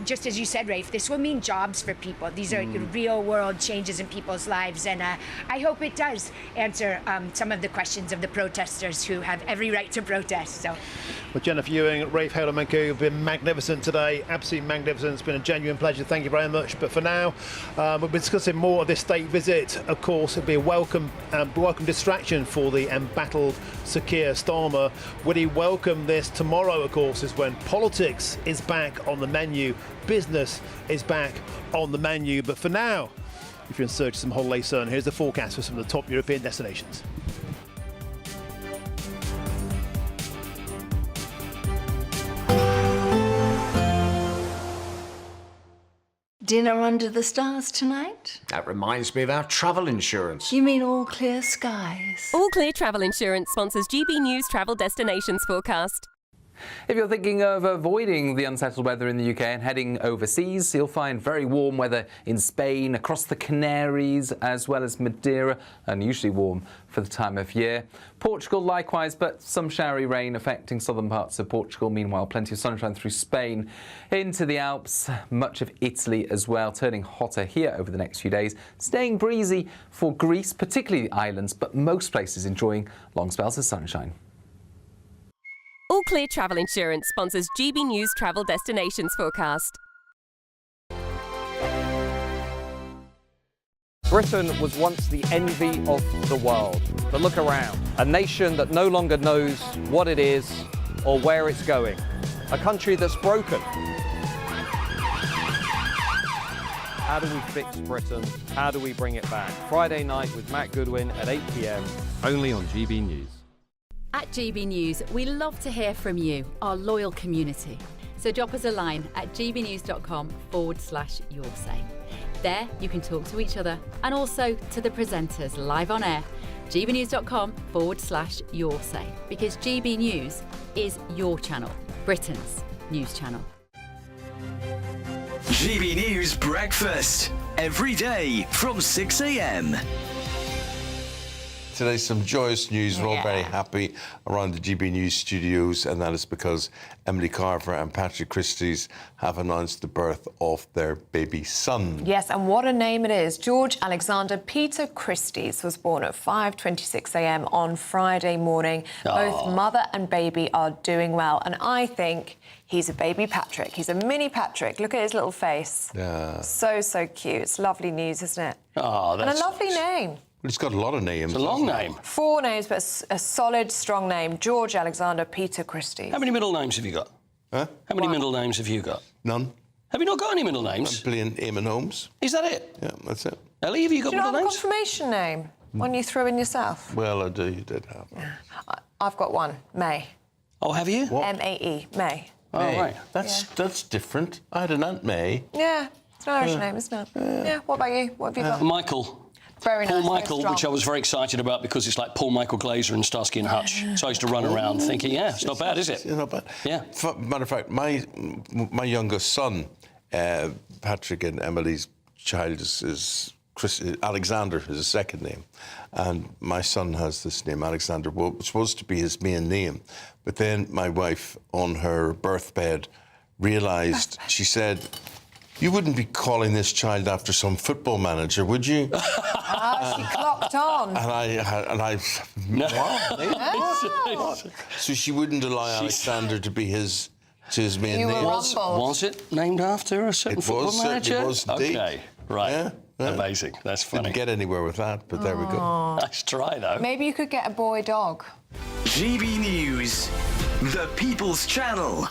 just as you said, Rafe, this will mean jobs for people. These are real world changes in people's lives, and I hope it does answer some of the questions of the protesters who have every right to protest. So, well, Jennifer Ewing, Rafe Halemanku have been magnificent today, absolutely magnificent. It's been a genuine pleasure. Thank you very much. But for now, we'll be discussing more of this state visit. Of course, it'll be a welcome distraction for the embattled Sir Keir Starmer. Would he welcome this? Tomorrow, of course, is when politics is back on the menu, business is back on the menu. But for now, if you're in search of some holiday sun, here's the forecast for some of the top European destinations. Dinner under the stars tonight? That reminds me of our travel insurance. You mean All Clear Skies? All Clear Travel Insurance sponsors GB News travel destinations forecast. If you're thinking of avoiding the unsettled weather in the UK and heading overseas, you'll find very warm weather in Spain, across the Canaries, as well as Madeira, unusually warm for the time of year. Portugal likewise, but some showery rain affecting southern parts of Portugal. Meanwhile, plenty of sunshine through Spain into the Alps, much of Italy as well, turning hotter here over the next few days. Staying breezy for Greece, particularly the islands, but most places enjoying long spells of sunshine. All Clear Travel Insurance sponsors GB News travel destinations forecast. Britain was once the envy of the world. But look around. A nation that no longer knows what it is or where it's going. A country that's broken. How do we fix Britain? How do we bring it back? Friday night with Matt Goodwin at 8 p.m. Only on GB News. At GB News, we love to hear from you, our loyal community. So drop us a line at gbnews.com/yoursay. There you can talk to each other and also to the presenters live on air. gbnews.com/yoursay, because GB News is your channel, Britain's news channel. GB News Breakfast, every day from 6 a.m. Today, some joyous news. We're all very happy around the GB News studios, and that is because Emily Carver and Patrick Christie's have announced the birth of their baby son. Yes, and what a name it is. George Alexander Peter Christie's was born at 5:26 a.m. on Friday morning. Both mother and baby are doing well, and I think he's a baby Patrick. He's a mini Patrick. Look at his little face. Yeah. So cute. It's lovely news, isn't it? Oh, and a lovely name. It's got a lot of names. It's a long name. 4 names, but a solid, strong name. George Alexander Peter Christie. How many middle names have you got? Huh? How many middle names have you got? None. Have you not got any middle names? I'm playing Eamon Holmes. Is that it? Yeah, that's it. Ellie, have you got Do you not middle have a names? confirmation name? One you threw in yourself? Well, I do. You did have one. I've got one. May. Oh, have you? What? M-A-E. May. Oh, right. That's different. I had an Aunt May. Yeah. It's an Irish name, isn't it? Yeah. What about you? What have you got? Michael. Very Paul nice. Michael, very which I was very excited about because it's like Paul Michael Glazer and Starsky and Hutch. So I used to run around thinking, yeah, it's not bad, is it? It's not bad. Yeah. Matter of fact, my youngest son, Patrick and Emily's child is Alexander is his second name, and my son has this name Alexander. Well, it was supposed to be his main name, but then my wife on her birthbed realised, she said, "You wouldn't be calling this child after some football manager, would you?" She clocked on. And I wow. So she wouldn't allow Alexander to be his main name. Was it named after a certain football manager? It was indeed. Okay, right. Yeah. Amazing. That's funny. Didn't get anywhere with that, but there we go. Nice try, though. Maybe you could get a boy dog. GB News, the People's Channel.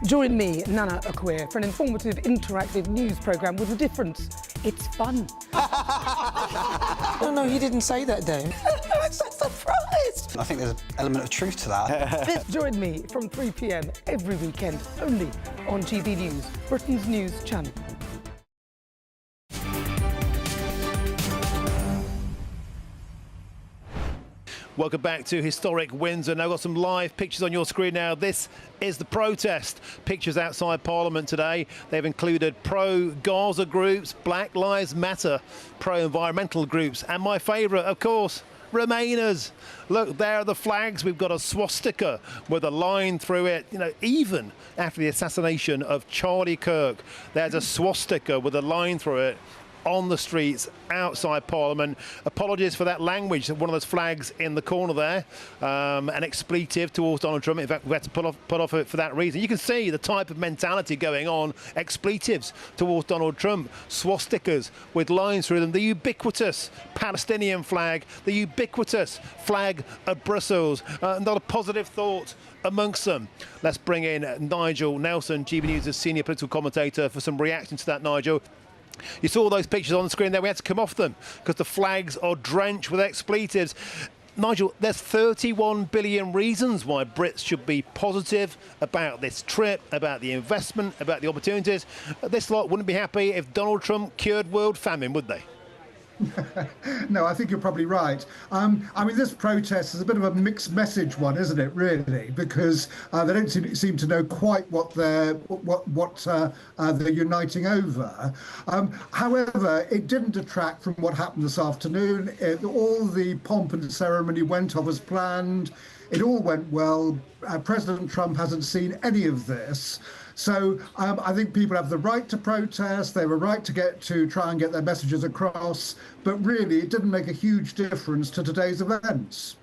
Join me, Nana Akweer, for an informative, interactive news programme with a difference. It's fun. No, he didn't say that, Dave. I'm so surprised. I think there's an element of truth to that. Join me from 3 p.m. every weekend, only on GB News, Britain's news channel. Welcome back to historic Windsor. Now, got some live pictures on your screen now. This is the protest. Pictures outside Parliament today. They've included pro-Gaza groups, Black Lives Matter, pro-environmental groups, and my favourite, of course, Remainers. Look, there are the flags. We've got a swastika with a line through it. You know, even after the assassination of Charlie Kirk, there's a swastika with a line through it on the streets outside Parliament. Apologies for that language. One of those flags in the corner there, an expletive towards Donald Trump. In fact, we had to put off it for that reason. You can see the type of mentality going on. Expletives towards Donald Trump, swastikas with lines through them, the ubiquitous Palestinian flag, the ubiquitous flag of Brussels. Not a positive thought amongst them. Let's bring in Nigel Nelson, GB News' senior political commentator, for some reaction to that, Nigel. You saw those pictures on the screen there. We had to come off them because the flags are drenched with expletives. Nigel, there's 31 billion reasons why Brits should be positive about this trip, about the investment, about the opportunities. This lot wouldn't be happy if Donald Trump cured world famine, would they? No, I think you're probably right. I mean, this protest is a bit of a mixed message one, isn't it, really? Because they don't seem to know quite what they're uniting over. However, it didn't detract from what happened this afternoon. All the pomp and ceremony went off as planned. It all went well. President Trump hasn't seen any of this. So I think people have the right to protest. They have a right to try and get their messages across. But really, it didn't make a huge difference to today's events.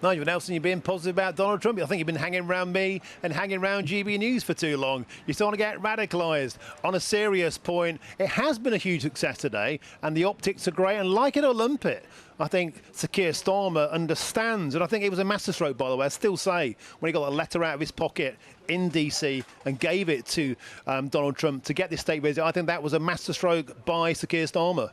Nigel Nelson, you've been positive about Donald Trump. I think you've been hanging around me and hanging around GB News for too long. You're starting to get radicalised. On a serious point, it has been a huge success today, and the optics are great, and like it or lump it, I think Sir Keir Starmer understands, and I think it was a masterstroke, by the way. I still say, when he got a letter out of his pocket in DC and gave it to Donald Trump to get this state visit, I think that was a masterstroke by Sir Keir Starmer.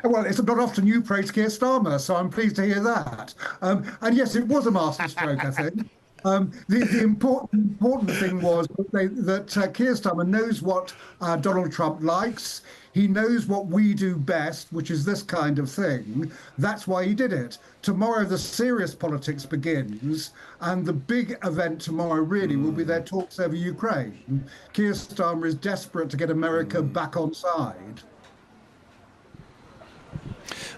Well, it's not often you praise Keir Starmer, so I'm pleased to hear that. And yes, it was a masterstroke, I think. The important thing was that Keir Starmer knows what Donald Trump likes. He knows what we do best, which is this kind of thing. That's why he did it. Tomorrow, the serious politics begins, and the big event tomorrow really will be their talks over Ukraine. Keir Starmer is desperate to get America back on side.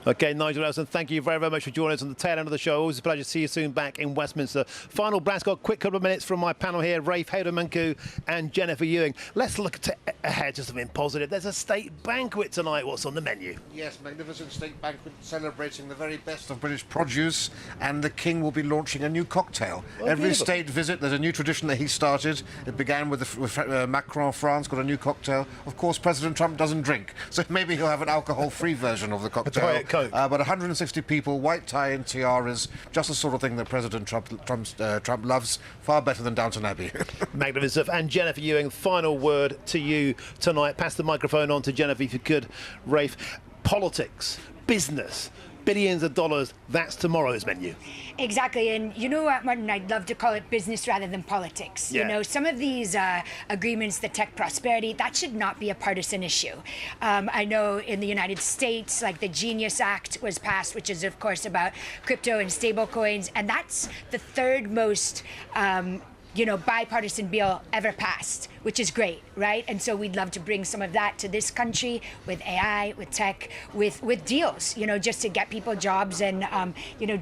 OK, Nigel Nelson, thank you very, very much for joining us on the tail end of the show. Always a pleasure to see you soon back in Westminster. Final blast, got a quick couple of minutes from my panel here, Rafe Haydomanku and Jennifer Ewing. Let's look ahead to something positive. There's a state banquet tonight. What's on the menu? Yes, magnificent state banquet celebrating the very best of British produce, and the King will be launching a new cocktail. Oh, Every beautiful. state visit, there's a new tradition that he started. It began with Macron, France, got a new cocktail. Of course, President Trump doesn't drink, so maybe he'll have an alcohol-free version of the cocktail. coach. But 160 people, white tie and tiaras, just the sort of thing that President Trump loves, far better than Downton Abbey. Magnificent. And Jennifer Ewing, final word to you tonight. Pass the microphone on to Jennifer if you could. Rafe, politics, business, billions of dollars, that's tomorrow's menu. Exactly, and you know what, Martin, I'd love to call it business rather than politics. Yeah. You know, some of these agreements, the tech prosperity, that should not be a partisan issue. I know in the United States, like the Genius Act was passed, which is of course about crypto and stable coins, and that's the third most bipartisan bill ever passed, which is great, right? And so we'd love to bring some of that to this country with AI, with tech, with deals, just to get people jobs and,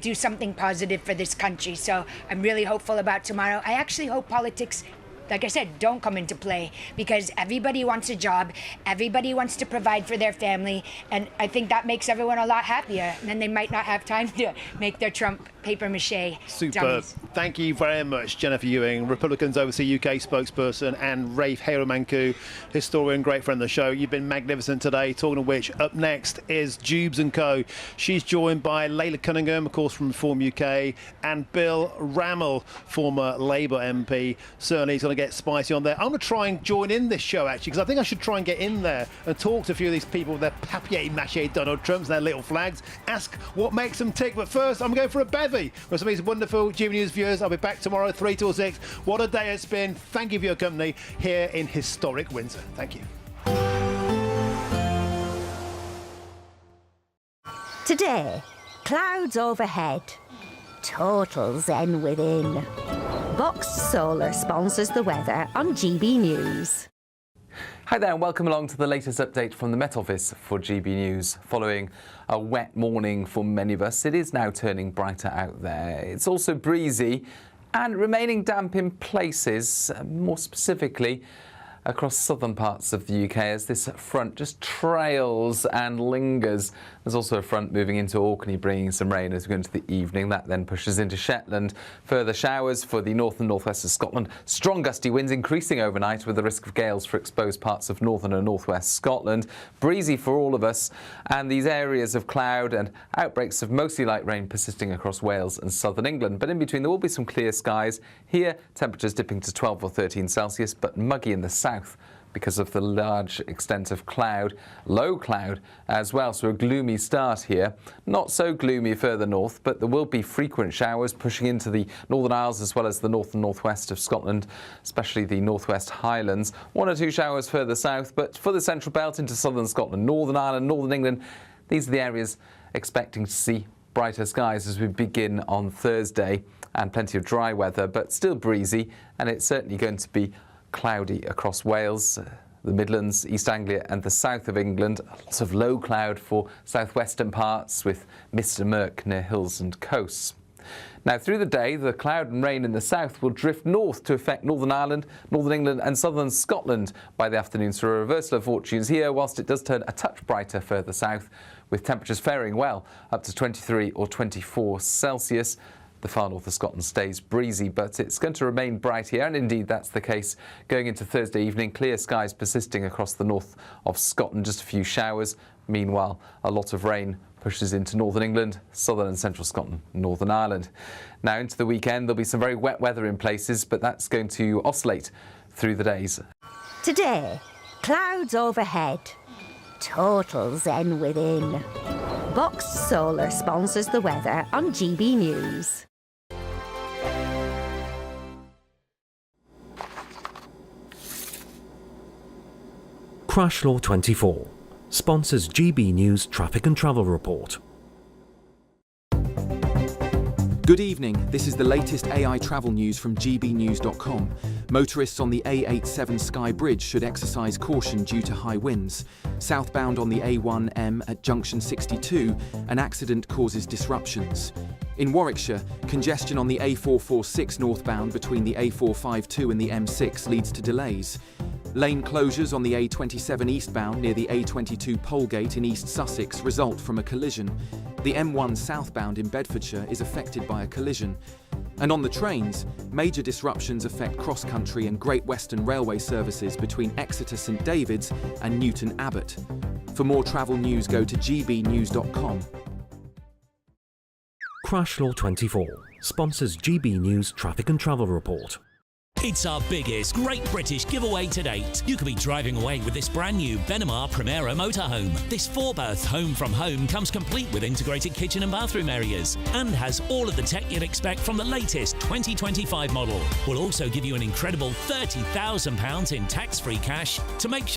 do something positive for this country. So I'm really hopeful about tomorrow. I actually hope politics, like I said, don't come into play, because everybody wants a job, everybody wants to provide for their family, and I think that makes everyone a lot happier. And then they might not have time to make their Trump papier-mâché Superb. dummies. Thank you very much, Jennifer Ewing, Republicans Overseas UK spokesperson, and Rafe Hayromanku, historian, great friend of the show. You've been magnificent today. Talking of which, up next is Jubes & Co. She's joined by Layla Cunningham, of course, from Reform UK, and Bill Rammell, former Labour MP. Certainly he's going to get spicy on there. I'm going to try and join in this show, actually, because I think I should try and get in there and talk to a few of these people with their papier-mâché Donald Trumps and their little flags, ask what makes them tick. But first, I'm going for a bevy with some of these wonderful GBNews viewers. I'll be back tomorrow, 3 till 6. What a day it's been. Thank you for your company here in historic Windsor. Thank you. Today, clouds overhead, total zen within. Boxed Solar sponsors the weather on GB News. Hi there and welcome along to the latest update from the Met Office for GB News. Following a wet morning for many of us, it is now turning brighter out there. It's also breezy and remaining damp in places, more specifically across southern parts of the UK as this front just trails and lingers. There's also a front moving into Orkney, bringing some rain as we go into the evening. That then pushes into Shetland. Further showers for the north and northwest of Scotland. Strong gusty winds increasing overnight with the risk of gales for exposed parts of northern and northwest Scotland. Breezy for all of us, and these areas of cloud and outbreaks of mostly light rain persisting across Wales and southern England. But in between there will be some clear skies. Here, temperatures dipping to 12 or 13 Celsius, but muggy in the south because of the large extent of cloud, low cloud as well, so a gloomy start here. Not so gloomy further north, but there will be frequent showers pushing into the Northern Isles as well as the north and northwest of Scotland, especially the northwest Highlands. 1 or 2 showers further south, but for the central belt into southern Scotland, Northern Ireland, northern England, these are the areas expecting to see brighter skies as we begin on Thursday, and plenty of dry weather, but still breezy, and it's certainly going to be cloudy across Wales, the Midlands, East Anglia and the south of England. Lots of low cloud for southwestern parts with mist and murk near hills and coasts. Now through the day, the cloud and rain in the south will drift north to affect Northern Ireland, Northern England and southern Scotland by the afternoon, so a reversal of fortunes here, whilst it does turn a touch brighter further south, with temperatures faring well up to 23 or 24 Celsius. The far north of Scotland stays breezy, but it's going to remain bright here, and indeed that's the case going into Thursday evening. Clear skies persisting across the north of Scotland, just a few showers. Meanwhile, a lot of rain pushes into northern England, southern and central Scotland, Northern Ireland. Now into the weekend, there'll be some very wet weather in places, but that's going to oscillate through the days. Today, clouds overhead, total zen within. Boxed Solar sponsors the weather on GB News. Crash Law 24 sponsors GB News Traffic and Travel Report. Good evening, this is the latest AI travel news from gbnews.com. Motorists on the A87 Skye Bridge should exercise caution due to high winds. Southbound on the A1M at junction 62, an accident causes disruptions. In Warwickshire, congestion on the A446 northbound between the A452 and the M6 leads to delays. Lane closures on the A27 eastbound near the A22 Polegate in East Sussex result from a collision. The M1 southbound in Bedfordshire is affected by a collision. And on the trains, major disruptions affect cross-country and Great Western Railway services between Exeter St David's and Newton Abbot. For more travel news, go to gbnews.com. Crash Law 24 sponsors GB News Traffic and Travel Report. It's our biggest Great British giveaway to date. You could be driving away with this brand new Benamar Primera motorhome. This 4-berth home from home comes complete with integrated kitchen and bathroom areas and has all of the tech you'd expect from the latest 2025 model. We'll also give you an incredible £30,000 in tax-free cash to make sure